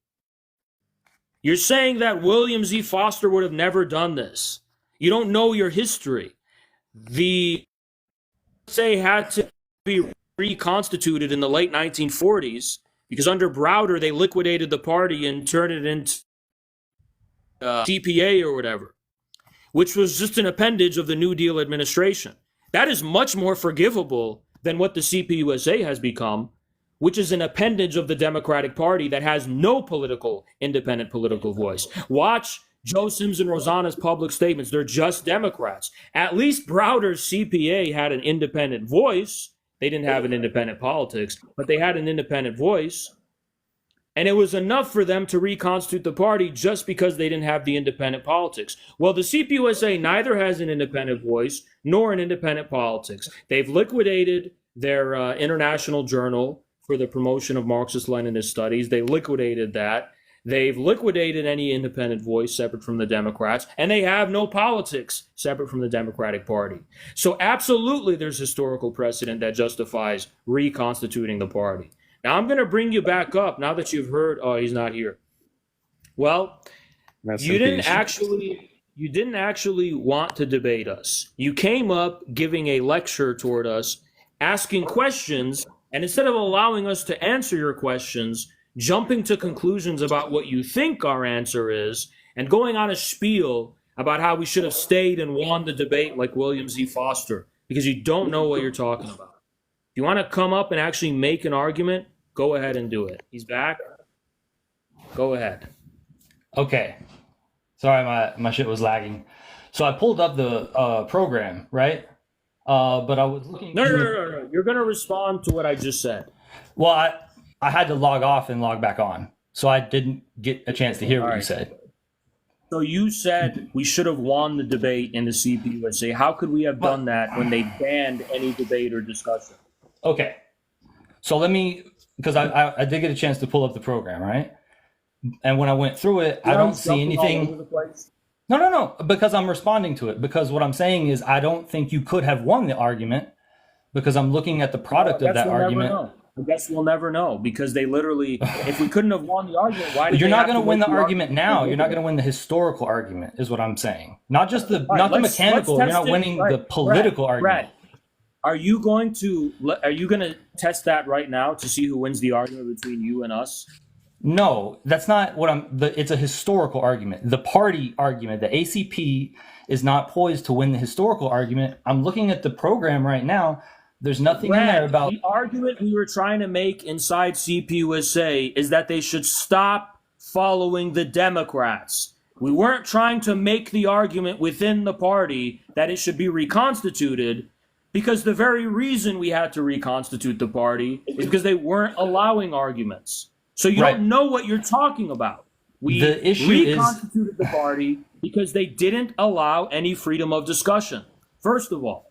You're saying that William Z. Foster would have never done this. You don't know your history. The USA had to be reconstituted in the late 1940s because under Browder, they liquidated the party and turned it into CPA or whatever, which was just an appendage of the New Deal administration. That is much more forgivable than what the CPUSA has become, which is an appendage of the Democratic Party that has no independent political voice. Watch Joe Sims and Rosanna's public statements. They're just Democrats. At least Browder's CPA had an independent voice. They didn't have an independent politics, but they had an independent voice. And it was enough for them to reconstitute the party just because they didn't have the independent politics. Well, the CPUSA neither has an independent voice nor an independent politics. They've liquidated their international journal for the promotion of Marxist-Leninist studies. They liquidated that. They've liquidated any independent voice separate from the Democrats, and they have no politics separate from the Democratic Party. So absolutely there's historical precedent that justifies reconstituting the party. Now I'm going to bring you back up now that you've heard, oh, he's not here. Well, you didn't actually want to debate us. You came up giving a lecture toward us, asking questions, and instead of allowing us to answer your questions, jumping to conclusions about what you think our answer is, and going on a spiel about how we should have stayed and won the debate like William Z. Foster, because you don't know what you're talking about. If you want to come up and actually make an argument, go ahead and do it. He's back. Go ahead. Okay. Sorry, my shit was lagging. So I pulled up the program, right? But I was looking. No. You're going to respond to what I just said. Well, I had to log off and log back on, so I didn't get a chance to hear what you said. So you said we should have won the debate in the CPUSA. How could we have done that when they banned any debate or discussion? Okay. So let me, because I did get a chance to pull up the program, right? And when I went through it, I don't see anything. No, because I'm responding to it. Because what I'm saying is I don't think you could have won the argument because I'm looking at the product of that argument. I guess we'll never know because they literally, if we couldn't have won the argument, why did You're they not have going to win the argument now. You're not going to win the historical argument, is what I'm saying. Not just the mechanical. You're not winning the political argument. Are you going to test that right now to see who wins the argument between you and us? No, that's not what it's a historical argument. The party argument, the ACP is not poised to win the historical argument. I'm looking at the program right now. There's nothing in there about... The argument we were trying to make inside CPUSA is that they should stop following the Democrats. We weren't trying to make the argument within the party that it should be reconstituted because the very reason we had to reconstitute the party is because they weren't allowing arguments. So you don't know what you're talking about. We reconstituted the party because they didn't allow any freedom of discussion, first of all.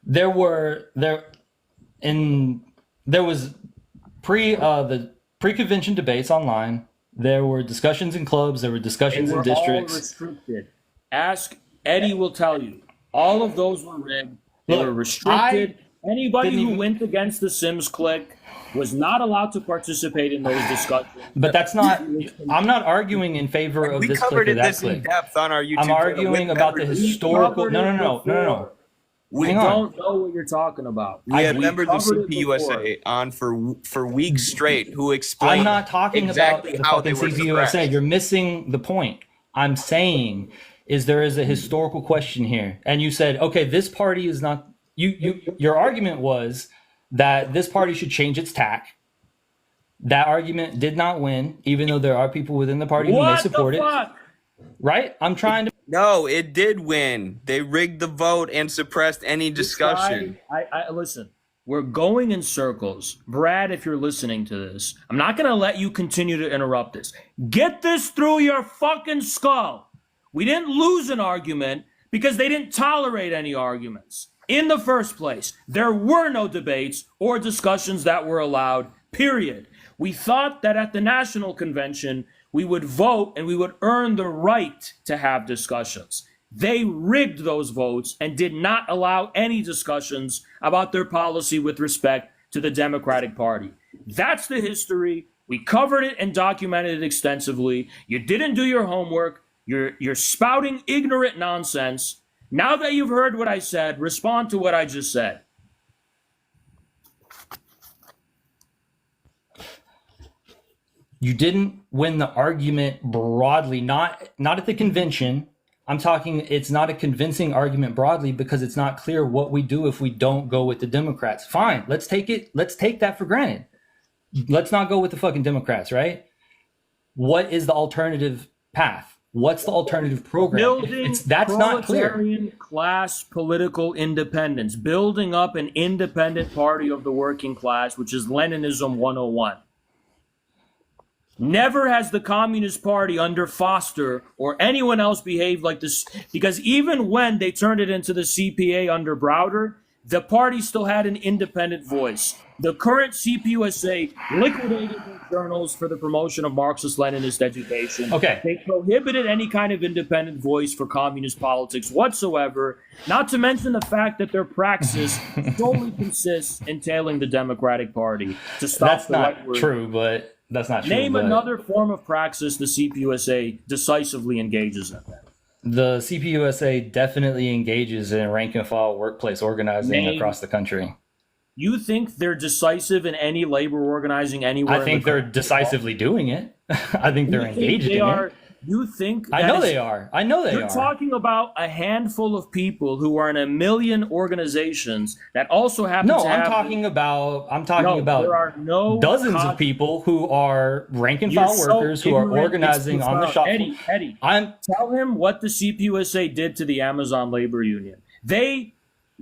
There was pre-convention debates online. There were discussions in clubs. There were discussions in districts. All restricted. Ask Eddie will tell you. All of those were rigged. They were restricted. Anybody who went against the Sims clique was not allowed to participate in those discussions. But that's not. I'm not arguing in favor of this clique or that clique. In depth on our YouTube I'm arguing about the historical. No. We don't know what you're talking about. We had members of CPUSA on for weeks straight who explained. I'm not talking exactly about how the they were CPUSA. You're missing the point. I'm saying is there is a historical question here. And you said, okay, this party is not, your argument was that this party should change its tack. That argument did not win, even though there are people within the party who may support it. Right? I'm trying to. No, it did win. They rigged the vote and suppressed any discussion. I listen. We're going in circles. Brad, if you're listening to this, I'm not going to let you continue to interrupt this. Get this through your fucking skull. We didn't lose an argument because they didn't tolerate any arguments. In the first place, there were no debates or discussions that were allowed, period. We thought that at the National Convention, we would vote and we would earn the right to have discussions. They rigged those votes and did not allow any discussions about their policy with respect to the Democratic Party. That's the history. We covered it and documented it extensively. You didn't do your homework. You're spouting ignorant nonsense. Now that you've heard what I said, respond to what I just said. You didn't win the argument broadly, not at the convention. I'm talking, it's not a convincing argument broadly because it's not clear what we do if we don't go with the Democrats. Fine, let's take that for granted. Let's not go with the fucking Democrats, right? What is the alternative path? What's the alternative program? That's not clear. Proletarian class political independence, building up an independent party of the working class, which is Leninism 101. Never has the Communist Party under Foster or anyone else behaved like this, because even when they turned it into the CPA under Browder, the party still had an independent voice. The current CPUSA liquidated their journals for the promotion of Marxist-Leninist education. Okay. They prohibited any kind of independent voice for communist politics whatsoever, not to mention the fact that their praxis solely consists in tailing the Democratic Party to stop That's the not right word. true, but that's not true. Name another form of praxis the CPUSA decisively engages in. The CPUSA definitely engages in rank and file workplace organizing across the country. You think they're decisive in any labor organizing anywhere? I think they're decisively doing it. I think they're engaged in it. You think I know they are. I know they are. You're talking about a handful of people who are in a million organizations that also happen to have... I'm talking about there are no dozens of people who are rank and file workers who are organizing on the shop. Eddie, tell him what the CPUSA did to the Amazon Labor Union. They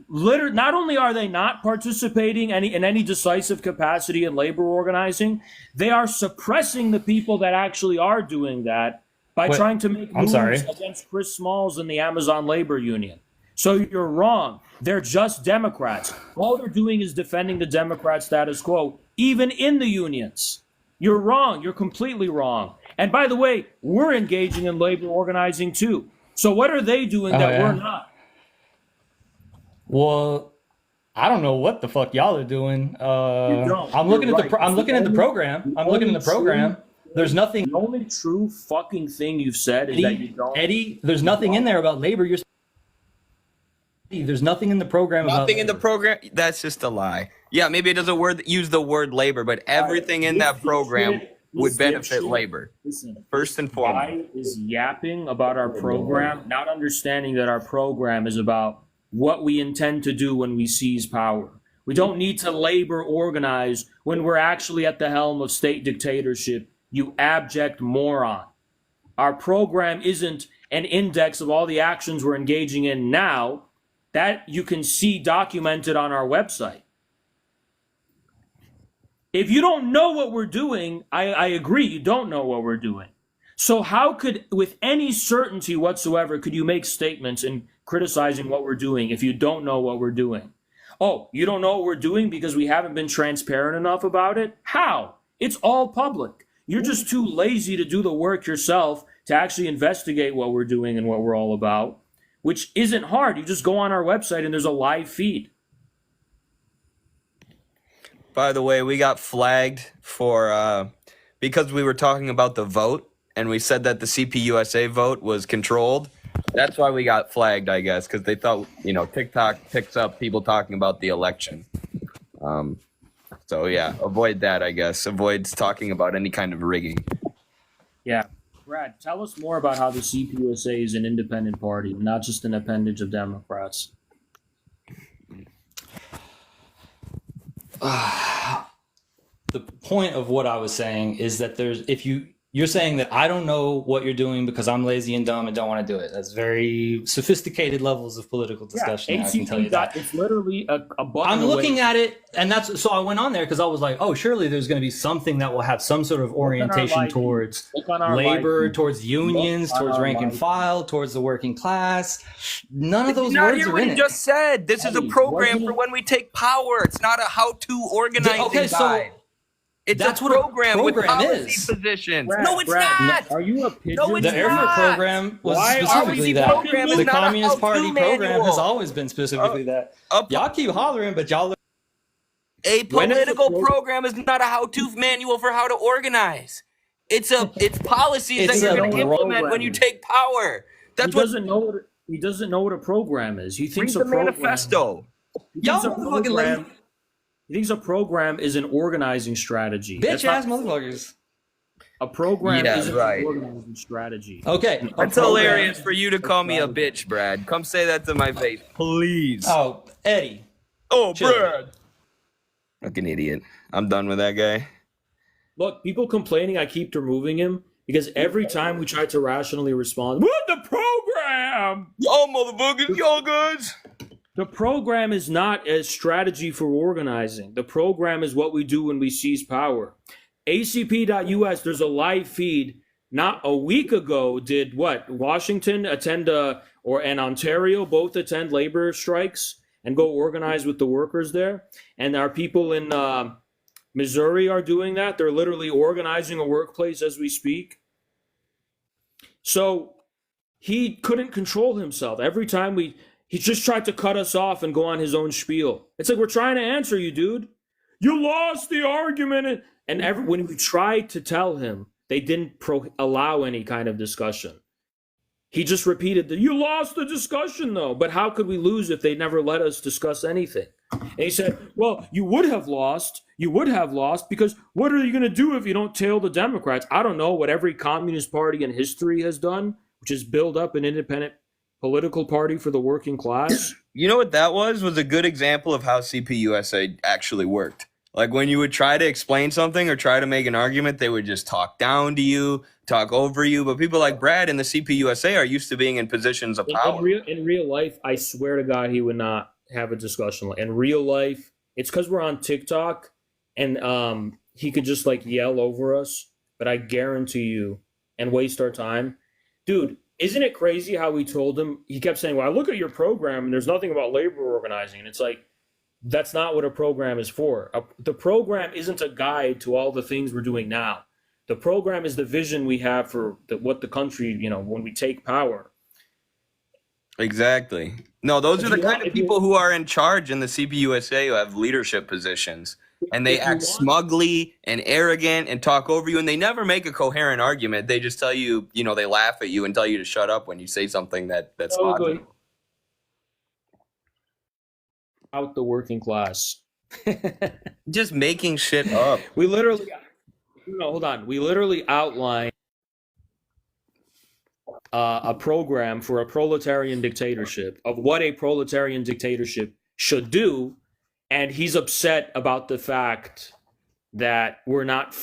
not only are they not participating in any decisive capacity in labor organizing, they are suppressing the people that actually are doing that by trying to make moves against Chris Smalls and the Amazon Labor Union. So you're wrong. They're just Democrats. All they're doing is defending the Democrat status quo, even in the unions. You're wrong. You're completely wrong. And by the way, we're engaging in labor organizing too. So what are they doing we're not? Well, I don't know what the fuck y'all are doing. I'm looking at the program. I'm looking at the program. There's nothing. The only true fucking thing you've said is that you don't. Eddie, there's nothing in there about labor. There's nothing in the program about Nothing in the program. That's just a lie. Yeah, maybe it doesn't use the word labor, but everything in that program would benefit labor. Listen, first and foremost. Guy is yapping about our program, not understanding that our program is about what we intend to do when we seize power. We don't need to labor organize when we're actually at the helm of state dictatorship. You abject moron. Our program isn't an index of all the actions we're engaging in now. That you can see documented on our website. If you don't know what we're doing, I agree, you don't know what we're doing. So how could, with any certainty whatsoever, could you make statements in criticizing what we're doing if you don't know what we're doing? Oh, you don't know what we're doing because we haven't been transparent enough about it? How? It's all public. You're just too lazy to do the work yourself to actually investigate what we're doing and what we're all about, which isn't hard. You just go on our website and there's a live feed. By the way, we got flagged for because we were talking about the vote and we said that the CPUSA vote was controlled. That's why we got flagged, I guess, because they thought, TikTok picks up people talking about the election. So yeah, avoid that, I guess. Avoid talking about any kind of rigging. Yeah. Brad, tell us more about how the CPUSA is an independent party, not just an appendage of Democrats. The point of what I was saying is that you're saying that I don't know what you're doing because I'm lazy and dumb and don't want to do it. That's very sophisticated levels of political discussion. I can tell you that. It's literally a button. I'm looking at it, and so I went on there because I was like, oh, surely there's going to be something that will have some sort of orientation towards labor, towards unions, towards rank and file, towards the working class. None of those words are in it. Just said this is a program for when we take power. It's not a how-to organizing guide. That's what a program with policy positions. No, it's not. Are you a pigeon? No, it's the Airford program was specifically that. The Communist Party program has always been specifically that. Y'all keep hollering, but y'all. A political program is not a how-to manual for how to organize. It's policies that you're going to implement when you take power. He doesn't know what a program is. He thinks a manifesto. He thinks a program is an organizing strategy. Bitch ass motherfuckers. A program is an organizing strategy. Okay. That's hilarious for you to call me a bitch, Brad. Come say that to my face, please. Oh, Eddie. Oh, Brad. Fucking idiot. I'm done with that guy. Look, people complaining I keep removing him because every time we try to rationally respond, what the program? Y'all motherfuckers, y'all guys. The program is not a strategy for organizing. The program is what we do when we seize power. ACP.us, there's a live feed. Not a week ago, did what? Washington attend and Ontario both attend labor strikes and go organize with the workers there. And our people in Missouri are doing that. They're literally organizing a workplace as we speak. So he couldn't control himself. Every time he just tried to cut us off and go on his own spiel. It's like, we're trying to answer you, dude. You lost the argument. And when we tried to tell him, they didn't allow any kind of discussion. He just repeated that, you lost the discussion, though. But how could we lose if they never let us discuss anything? And he said, well, you would have lost. You would have lost because what are you going to do if you don't tail the Democrats? I don't know what every communist party in history has done, which is build up an independent political party for the working class. You know what that was a good example of how CPUSA actually worked. Like when you would try to explain something or try to make an argument, they would just talk down to you, talk over you. But people like Brad in the CPUSA are used to being in positions of power. In real life, I swear to God, he would not have a discussion. In real life, it's because we're on TikTok and he could just like yell over us. But I guarantee you, and waste our time. Dude, isn't it crazy how we told him? He kept saying, well, I look at your program and there's nothing about labor organizing. And it's like, that's not what a program is for. The program isn't a guide to all the things we're doing now. The program is the vision we have for what the country, when we take power. Exactly. No, those are the kind of people who are in charge in the CPUSA who have leadership positions. And they act smugly and arrogant and talk over you. And they never make a coherent argument. They just tell you, they laugh at you and tell you to shut up when you say something that's logical. Out the working class. Just making shit up. We literally, hold on. We literally outlined a program for a proletarian dictatorship of what a proletarian dictatorship should do. And he's upset about the fact that we're not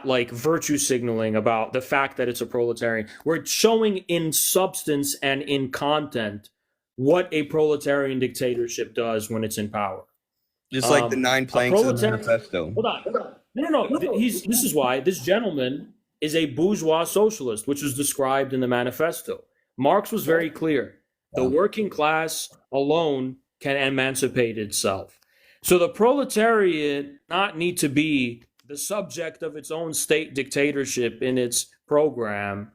like virtue signaling about the fact that it's a proletarian. We're showing in substance and in content what a proletarian dictatorship does when it's in power. Just like the 9 planks of the manifesto. Hold on. No. This is why this gentleman is a bourgeois socialist, which was described in the manifesto. Marx was very clear. The working class alone can emancipate itself. So the proletariat not need to be the subject of its own state dictatorship in its program.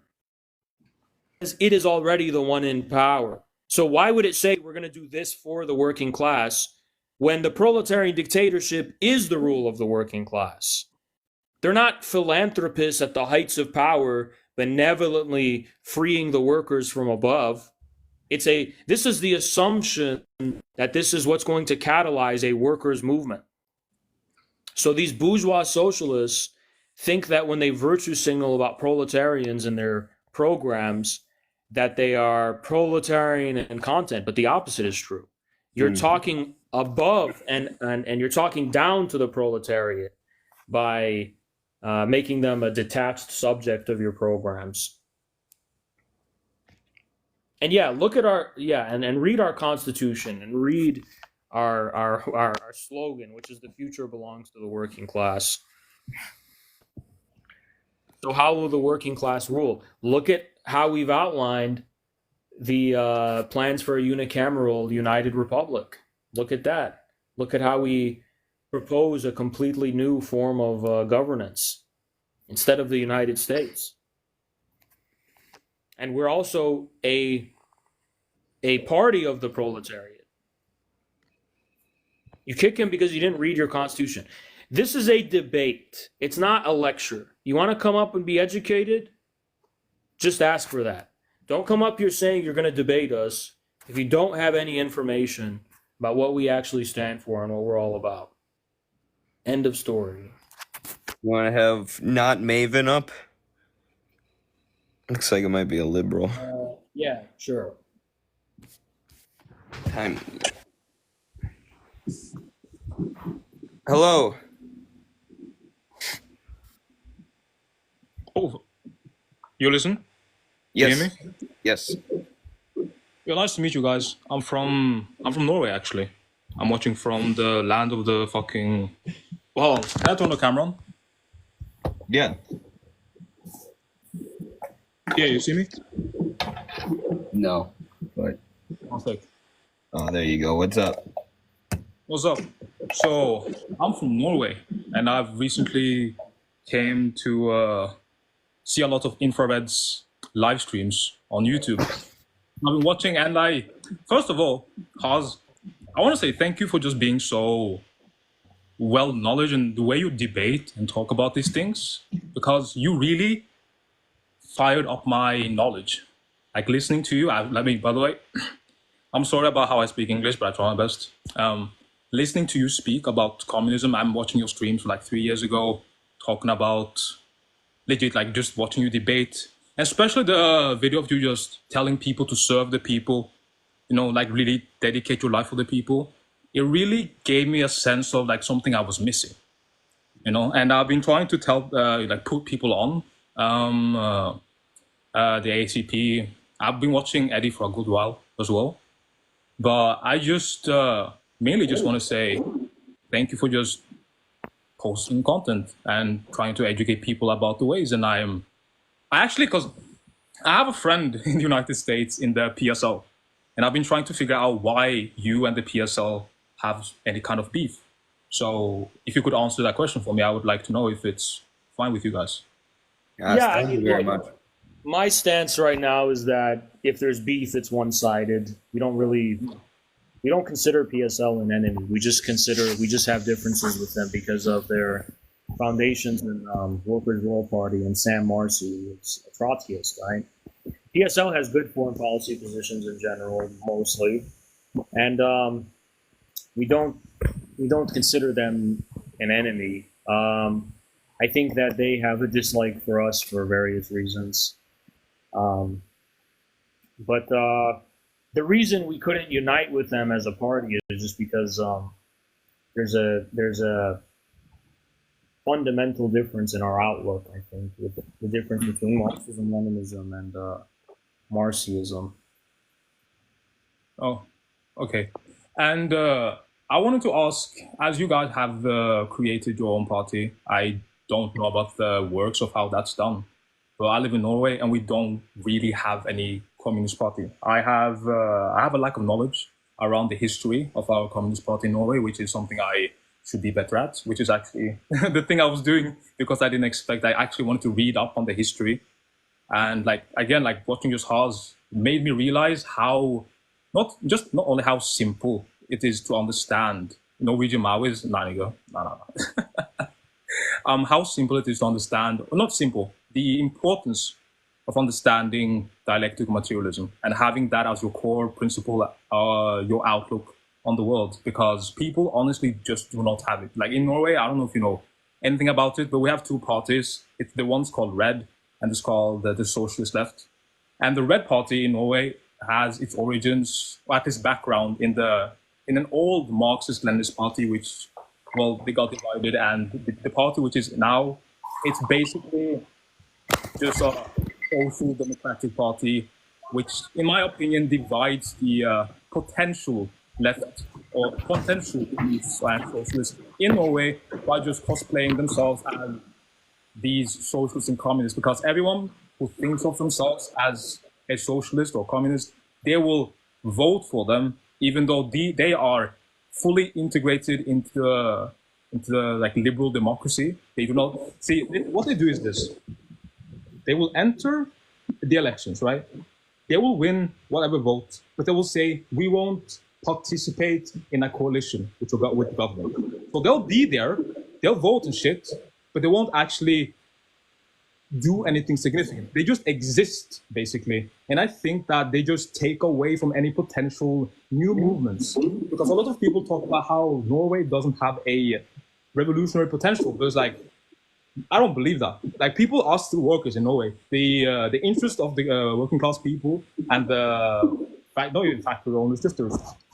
It is already the one in power. So why would it say we're going to do this for the working class when the proletarian dictatorship is the rule of the working class? They're not philanthropists at the heights of power, benevolently freeing the workers from above. This is the assumption that this is what's going to catalyze a workers' movement. So these bourgeois socialists, think that when they virtue signal about proletarians in their programs, that they are proletarian in content, but the opposite is true. You're talking above and you're talking down to the proletariat by making them a detached subject of your programs. And yeah, look at our and read our constitution and read our slogan, which is the future belongs to the working class. So how will the working class rule? Look at how we've outlined the plans for a unicameral united republic. Look at that. Look at how we propose a completely new form of governance instead of the United States. And we're also a party of the proletariat. You kick him because you didn't read your constitution. This is a debate. It's not a lecture. You want to come up and be educated? Just ask for that. Don't come up here saying you're going to debate us if you don't have any information about what we actually stand for and what we're all about. End of story. You want to have not Maven up? Looks like it might be a liberal. Yeah, sure. Time. Hello. Oh, you listen? Yes. You hear me? Yes. Yeah, nice to meet you guys. I'm from Norway actually. I'm watching from the land of the fucking. Well, can I turn the camera on? Yeah. Yeah, you see me? No. But. One sec. Oh, there you go. What's up? What's up? So I'm from Norway, and I've recently came to see a lot of infrared's live streams on YouTube. I've been watching, and first of all, Haz, I want to say thank you for just being so well knowledge and the way you debate and talk about these things, because you really fired up my knowledge. Like listening to you, by the way, I'm sorry about how I speak English, but I try my best. Listening to you speak about communism, I'm watching your streams like 3 years ago, talking about legit, like just watching you debate, and especially the video of you just telling people to serve the people, you know, like really dedicate your life for the people. It really gave me a sense of like something I was missing, you know. And I've been trying to tell, like put people on the ACP. I've been watching Eddie for a good while as well, but I just mainly just want to say thank you for just posting content and trying to educate people about the ways. And I actually, because I have a friend in the United States in the PSL, and I've been trying to figure out why you and the PSL have any kind of beef. So if you could answer that question for me, I would like to know if it's fine with you guys. Yes, Yeah, thank you very much. My stance right now is that if there's beef, it's one-sided. We don't consider PSL an enemy. We just have differences with them because of their foundations in Workers' World Party and Sam Marcy, who's a Trotskyist, right? PSL has good foreign policy positions in general, mostly, and we don't consider them an enemy. I think that they have a dislike for us for various reasons. But the reason we couldn't unite with them as a party is just because there's a fundamental difference in our outlook, I think, with the difference between Marxism, Leninism, and Marxism. Oh, okay. And I wanted to ask, as you guys have created your own party, I don't know about the works of how that's done. But I live in Norway, and we don't really have any communist party. I have a lack of knowledge around the history of our communist party in Norway, which is something I should be better at, which is actually the thing I was doing because I didn't expect. I actually wanted to read up on the history. And like watching just Haz made me realize how not only how simple it is to understand Norwegian Maoist, how simple it is to understand, or not simple, the importance of understanding dialectical materialism and having that as your core principle, your outlook on the world, because people honestly just do not have it. Like in Norway, I don't know if you know anything about it, but we have two parties. It's the one's called Red, and it's called the Socialist Left. And the Red Party in Norway has its origins, or at least background, in an old Marxist-Leninist party, which, well, they got divided, and the party which is now, it's basically just a social democratic party, which, in my opinion, divides the potential left or potential socialists in Norway by just cosplaying themselves as these socialists and communists. Because everyone who thinks of themselves as a socialist or communist, they will vote for them, even though they are fully integrated into the like liberal democracy. They do not see what they do is this: they will enter the elections, right? They will win whatever vote, but they will say, we won't participate in a coalition with the government. So they'll be there, they'll vote and shit, but they won't actually do anything significant. They just exist, basically. And I think that they just take away from any potential new movements. Because a lot of people talk about how Norway doesn't have a revolutionary potential, but it's like, I don't believe that. Like, people are still workers in Norway. The interest of the working class people and the not even factory owners, just the,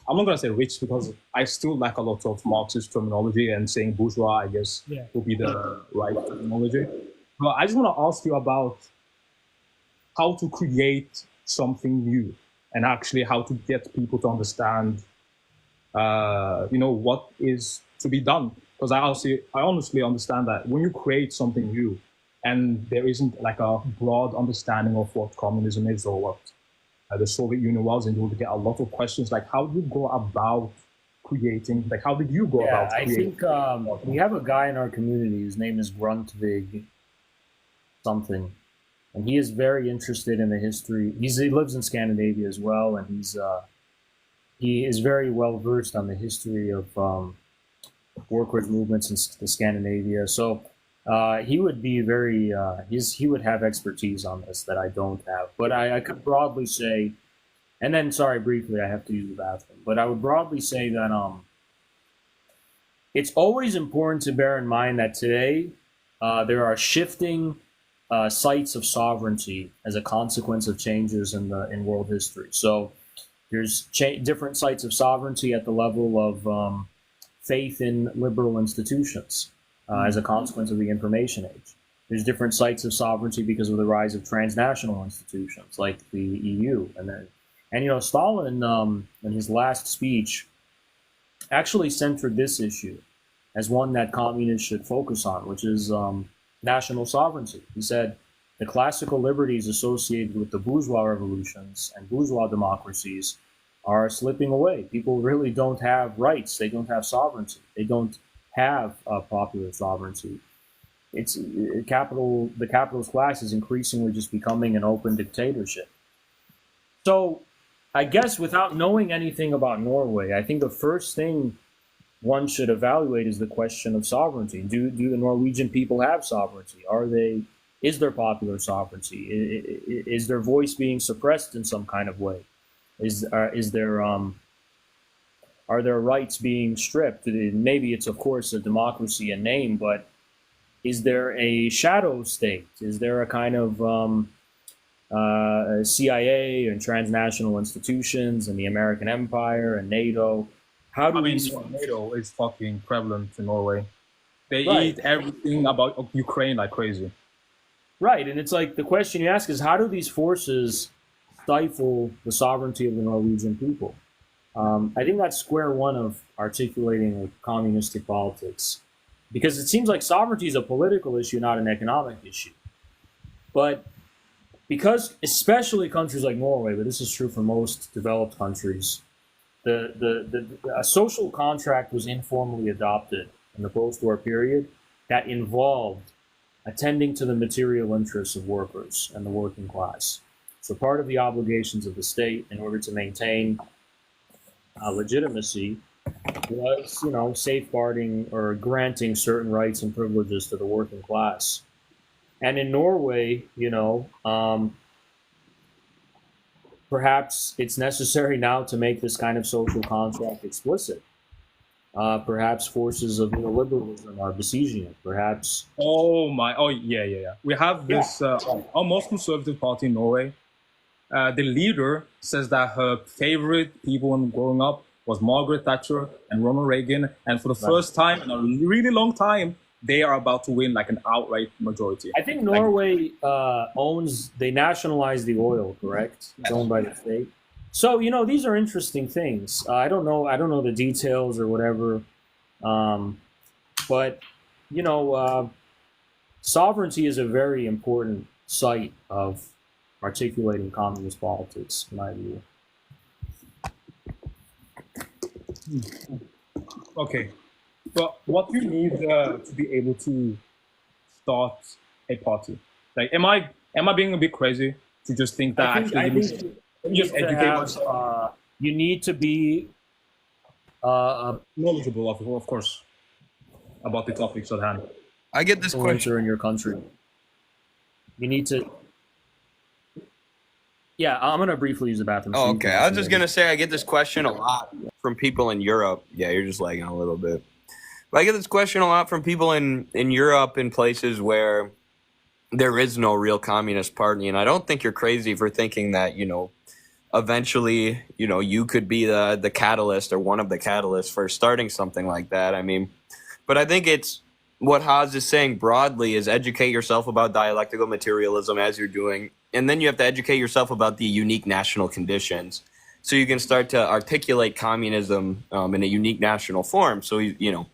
I'm not gonna say rich because I still lack a lot of Marxist terminology, and saying bourgeois, I guess, will be the right terminology. But I just want to ask you about how to create something new, and actually how to get people to understand, what is to be done. Because I honestly understand that when you create something new and there isn't like a broad understanding of what communism is or what the Soviet Union was, and you will get a lot of questions like, how do you go about creating, like, how did you go about creating? I think we have a guy in our community, his name is Grundtvig something, and he is very interested in the history. He lives in Scandinavia as well, and he is very well versed on the history of workers' movements in Scandinavia. So he would be very he would have expertise on this that I don't have. But I could broadly say, and then sorry, briefly, I have to use the bathroom. But I would broadly say that it's always important to bear in mind that today there are shifting sites of sovereignty as a consequence of changes in world history. So there's different sites of sovereignty at the level of faith in liberal institutions as a consequence of the information age. There's different sites of sovereignty because of the rise of transnational institutions like the EU. And Stalin, in his last speech, actually centered this issue as one that communists should focus on, which is national sovereignty. He said, the classical liberties associated with the bourgeois revolutions and bourgeois democracies are slipping away. People really don't have rights. They don't have sovereignty. They don't have popular sovereignty. It's the capitalist class is increasingly just becoming an open dictatorship. So I guess without knowing anything about Norway, I think the first thing one should evaluate is the question of sovereignty. Do the Norwegian people have sovereignty? Is there popular sovereignty? Is their voice being suppressed in some kind of way? Are their rights being stripped? Maybe it's, of course, a democracy in name, but is there a shadow state? Is there a kind of CIA and transnational institutions and the American empire and NATO? NATO is fucking prevalent in Norway. They Right. eat everything about Ukraine like crazy. Right, and it's like the question you ask is, how do these forces stifle the sovereignty of the Norwegian people? I think that's square one of articulating like communistic politics, because it seems like sovereignty is a political issue, not an economic issue. But because, especially countries like Norway, but this is true for most developed countries, a social contract was informally adopted in the post-war period that involved attending to the material interests of workers and the working class. So part of the obligations of the state in order to maintain legitimacy was, safeguarding or granting certain rights and privileges to the working class. And in Norway, perhaps it's necessary now to make this kind of social contract explicit. Perhaps forces of neoliberalism are besieging it. Perhaps. Oh my! Oh yeah. We have this our most conservative party in Norway. The leader says that her favorite people when growing up was Margaret Thatcher and Ronald Reagan, and for the first time in a really long time, they are about to win like an outright majority. I think Norway they nationalized the oil, correct? It's owned by the state. So these are interesting things. I don't know the details or whatever, but sovereignty is a very important site of articulating communist politics, in my view. Okay, but what do you need to be able to start a party? Like, am I being a bit crazy to just think that I think you need to be knowledgeable, of course, about the topics at hand. I get this question in your country. You need to. Yeah, I'm gonna briefly use the bathroom. Oh, okay. I was just gonna say I get this question a lot from people in Europe. Yeah, you're just lagging a little bit. But I get this question a lot from people in Europe, in places where there is no real communist party, and I don't think you're crazy for thinking that eventually you could be the catalyst or one of the catalysts for starting something like that. I mean, but I think it's what Haz is saying broadly is educate yourself about dialectical materialism as you're doing. And then you have to educate yourself about the unique national conditions so you can start to articulate communism in a unique national form. So, you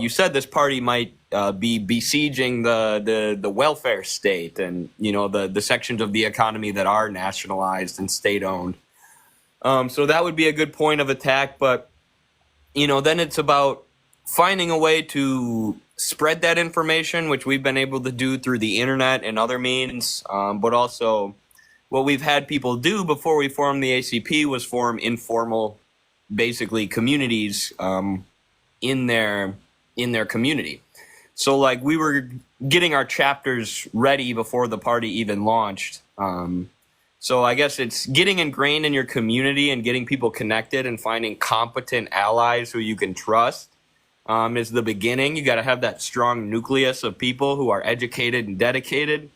said, this party might be besieging the welfare state and, the sections of the economy that are nationalized and state-owned. So that would be a good point of attack. But, then it's about finding a way to spread that information, which we've been able to do through the internet and other means, but also what we've had people do before we formed the ACP was form informal, basically, communities in their community. So, like, we were getting our chapters ready before the party even launched. So I guess it's getting ingrained in your community and getting people connected and finding competent allies who you can trust. Is the beginning. You got to have that strong nucleus of people who are educated and dedicated.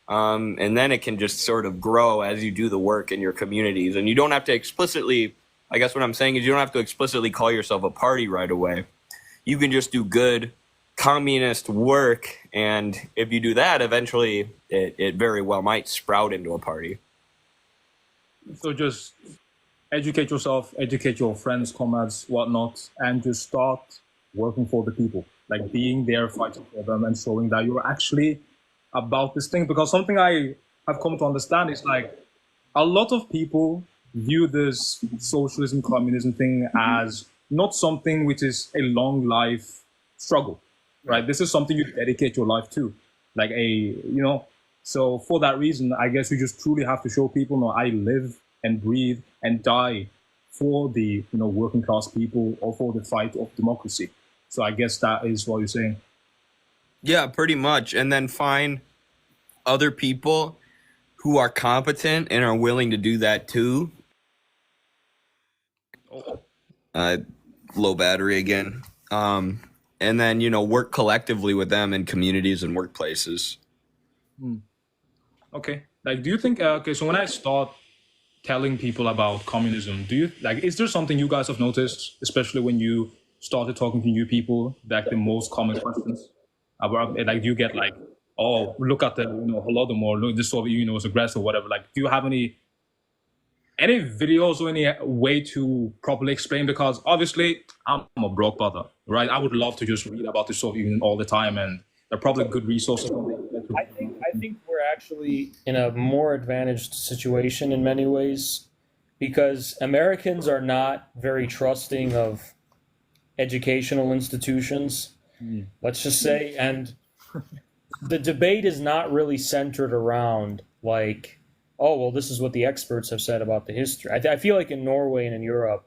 And then it can just sort of grow as you do the work in your communities. And you don't have to explicitly, I guess what I'm saying is you don't have to explicitly call yourself a party right away. You can just do good communist work. And if you do that, eventually it very well might sprout into a party. So just educate yourself, educate your friends, comrades, whatnot, and just start working for the people, like being there, fighting for them, and showing that you're actually about this thing. Because something I have come to understand is like a lot of people view this socialism, communism thing as not something which is a long life struggle, right? This is something you dedicate your life to, like So for that reason, I guess you just truly have to show people, no, I live and breathe and die for the working class people or for the fight of democracy. So I guess that is what you're saying. Yeah, pretty much. And then find other people who are competent and are willing to do that too. Low battery again. And then, work collectively with them in communities and workplaces. Okay. Like, do you think, so when I start telling people about communism, is there something you guys have noticed, especially when you started talking to new people, like the most common questions about, like, do you get like, oh, look at the, Holodomor, look, the Soviet Union was aggressive, whatever. Like, do you have any videos or any way to properly explain? Because obviously I'm a broke brother, right? I would love to just read about the Soviet Union all the time, and they're probably good resources. I think we're actually in a more advantaged situation in many ways, because Americans are not very trusting of educational institutions, let's just say, and the debate is not really centered around like, oh, well, this is what the experts have said about the history. I feel like in Norway and in Europe,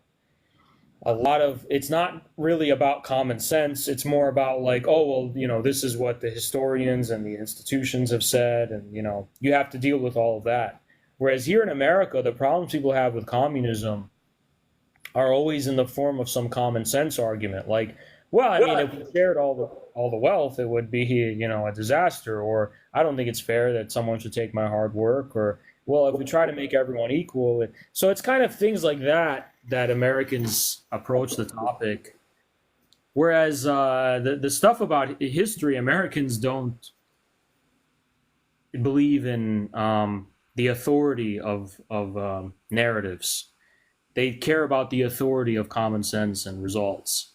it's not really about common sense. It's more about like, oh, well, this is what the historians and the institutions have said, and, you have to deal with all of that. Whereas here in America, the problems people have with communism are always in the form of some common sense argument, like, well, I mean, if we shared all the wealth, it would be, a disaster, or I don't think it's fair that someone should take my hard work, or, well, if we try to make everyone equal. So it's kind of things like that that Americans approach the topic. Whereas the stuff about history, Americans don't believe in the authority of narratives. They care about the authority of common sense and results.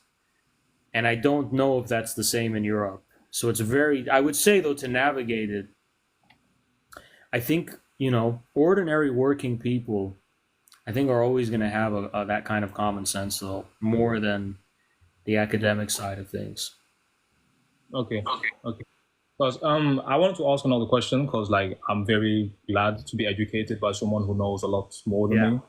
And I don't know if that's the same in Europe. So it's I would say, though, to navigate it, I think, ordinary working people, I think, are always going to have that kind of common sense, though, more than the academic side of things. Okay. Because I wanted to ask another question, because like I'm very glad to be educated by someone who knows a lot more than me.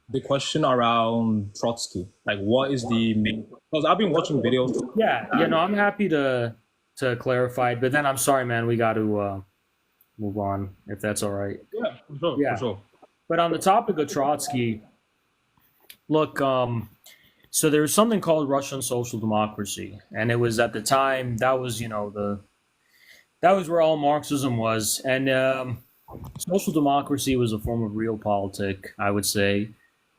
The question around Trotsky, like, what is the main? Because I've been watching videos. I'm happy to clarify, but then I'm sorry, man, we got to move on, if that's all right. Yeah, for sure. But on the topic of Trotsky, look, so there was something called Russian social democracy, and it was at the time that was that was where all Marxism was, and social democracy was a form of realpolitik, I would say,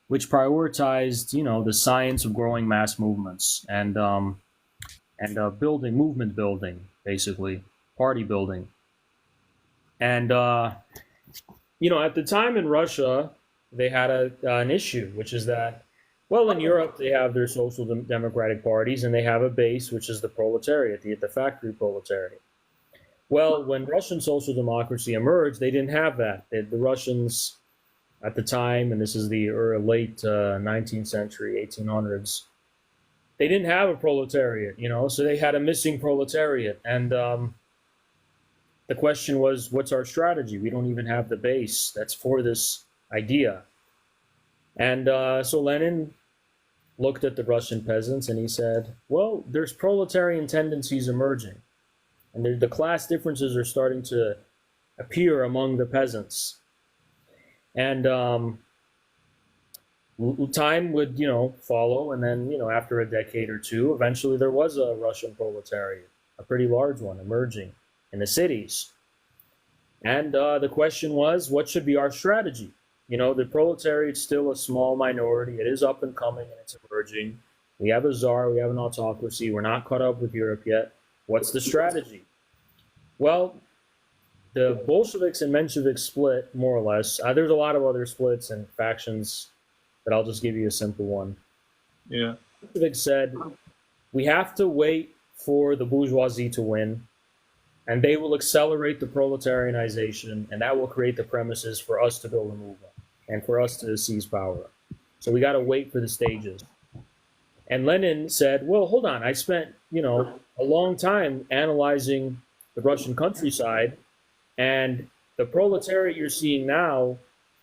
which prioritized the science of growing mass movements and movement building, basically party building, and at the time in Russia they had an issue, which is that, well, in Europe, they have their social democratic parties, and they have a base, which is the proletariat, the factory proletariat. Well, when Russian social democracy emerged, they didn't have that. The Russians at the time, and this is the late 19th century, 1800s, they didn't have a proletariat, so they had a missing proletariat. And the question was, what's our strategy? We don't even have the base that's for this idea. And so Lenin looked at the Russian peasants and he said, well, there's proletarian tendencies emerging, and the class differences are starting to appear among the peasants. And time would, follow, and then, after a decade or two, eventually there was a Russian proletariat, a pretty large one, emerging in the cities. And the question was, what should be our strategy? The proletariat's still a small minority. It is up and coming, and it's emerging. We have a czar, we have an autocracy. We're not caught up with Europe yet. What's the strategy? Well, the Bolsheviks and Mensheviks split, more or less. There's a lot of other splits and factions, but I'll just give you a simple one. Yeah. Bolsheviks said, we have to wait for the bourgeoisie to win, and they will accelerate the proletarianization, and that will create the premises for us to build a movement and for us to seize power. So we got to wait for the stages. And Lenin said, well, hold on. I spent, a long time analyzing the Russian countryside, and the proletariat you're seeing now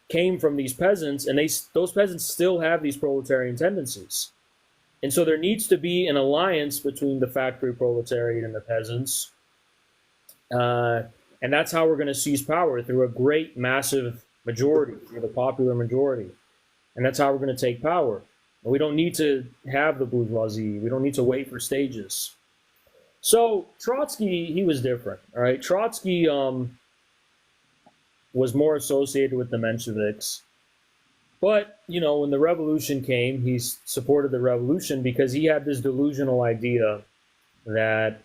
came from these peasants, and those peasants still have these proletarian tendencies. And so there needs to be an alliance between the factory proletariat and the peasants. And that's how we're going to seize power, through a great, massive majority, through the popular majority. And that's how we're going to take power. And we don't need to have the bourgeoisie. We don't need to wait for stages. So Trotsky, he was different. All right, Trotsky was more associated with the Mensheviks. But, when the revolution came, he supported the revolution because he had this delusional idea that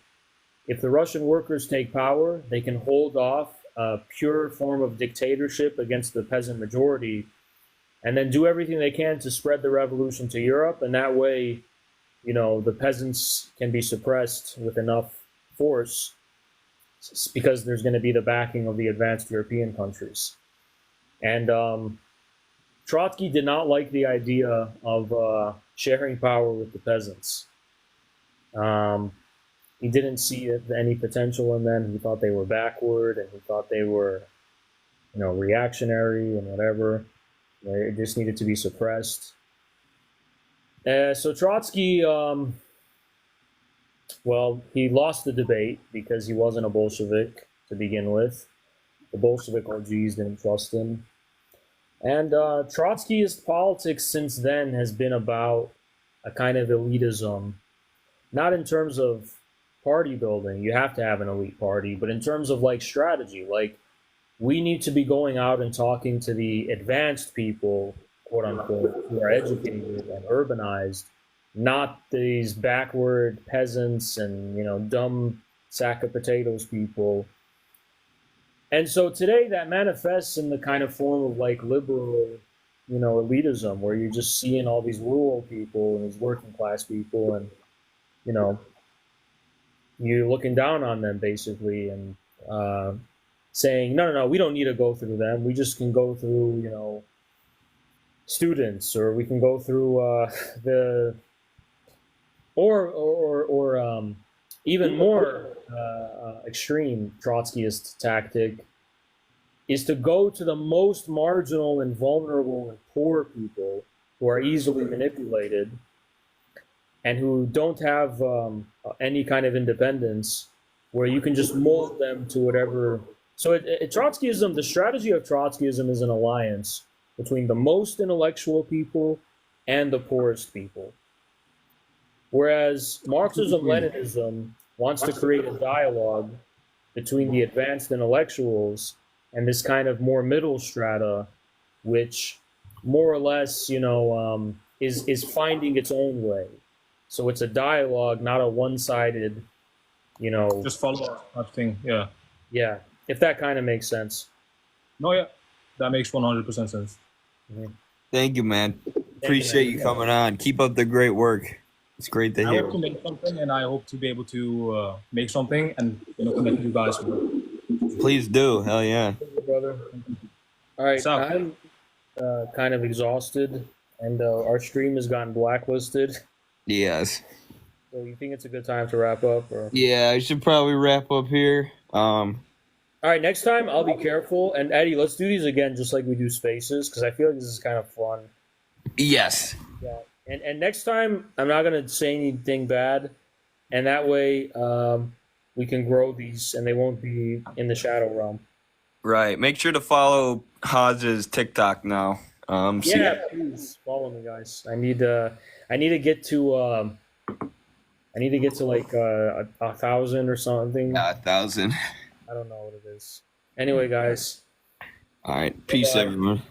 if the Russian workers take power, they can hold off a pure form of dictatorship against the peasant majority, and then do everything they can to spread the revolution to Europe. And that way, the peasants can be suppressed with enough force, because there's going to be the backing of the advanced European countries. And Trotsky did not like the idea of sharing power with the peasants. He didn't see any potential in them. He thought they were backward, and he thought they were, reactionary and whatever. It just needed to be suppressed. So Trotsky, he lost the debate because he wasn't a Bolshevik to begin with. The Bolshevik OGs didn't trust him. And Trotskyist politics since then has been about a kind of elitism, not in terms of party building, you have to have an elite party, but in terms of like strategy, like we need to be going out and talking to the advanced people, quote unquote, who are educated and urbanized, not these backward peasants and, you know, dumb sack of potatoes people. And so today that manifests in the kind of form of like liberal, you know, elitism, where you're just seeing all these rural people and these working class people, and, you know, you're looking down on them basically, and saying, no, we don't need to go through them. We just can go through, you know, students, or we can go through the, or even more extreme Trotskyist tactic is to go to the most marginal and vulnerable and poor people who are easily manipulated and who don't have any kind of independence, where you can just mold them to whatever. So Trotskyism, the strategy of Trotskyism is an alliance between the most intellectual people and the poorest people. Whereas Marxism-Leninism wants to create a dialogue between the advanced intellectuals and this kind of more middle strata, which more or less, you know, is finding its own way. So it's a dialogue, not a one-sided, you know. Just follow up thing, yeah. Yeah, if that kind of makes sense. No, yeah, that makes 100% sense. Thank you, man. Appreciate you coming on. Keep up the great work. It's great to I hear. hope to make something, and I hope to be able to make something and, you know, connect with you guys. Please do. Hell yeah. Brother. All right, I'm kind of exhausted, and our stream has gotten blacklisted. Yes. So you think it's a good time to wrap up? Or? Yeah, I should probably wrap up here. All right, next time I'll be careful. And Eddie, let's do these again, just like we do spaces, because I feel like this is kind of fun. Yes. Yeah. And next time I'm not gonna say anything bad, and that way we can grow these, and they won't be in the shadow realm. Right. Make sure to follow Haz's TikTok now. Please follow me, guys. I need to get to like 1,000 or something. 1,000. I don't know what it is. Anyway, guys. All right. Peace, everyone.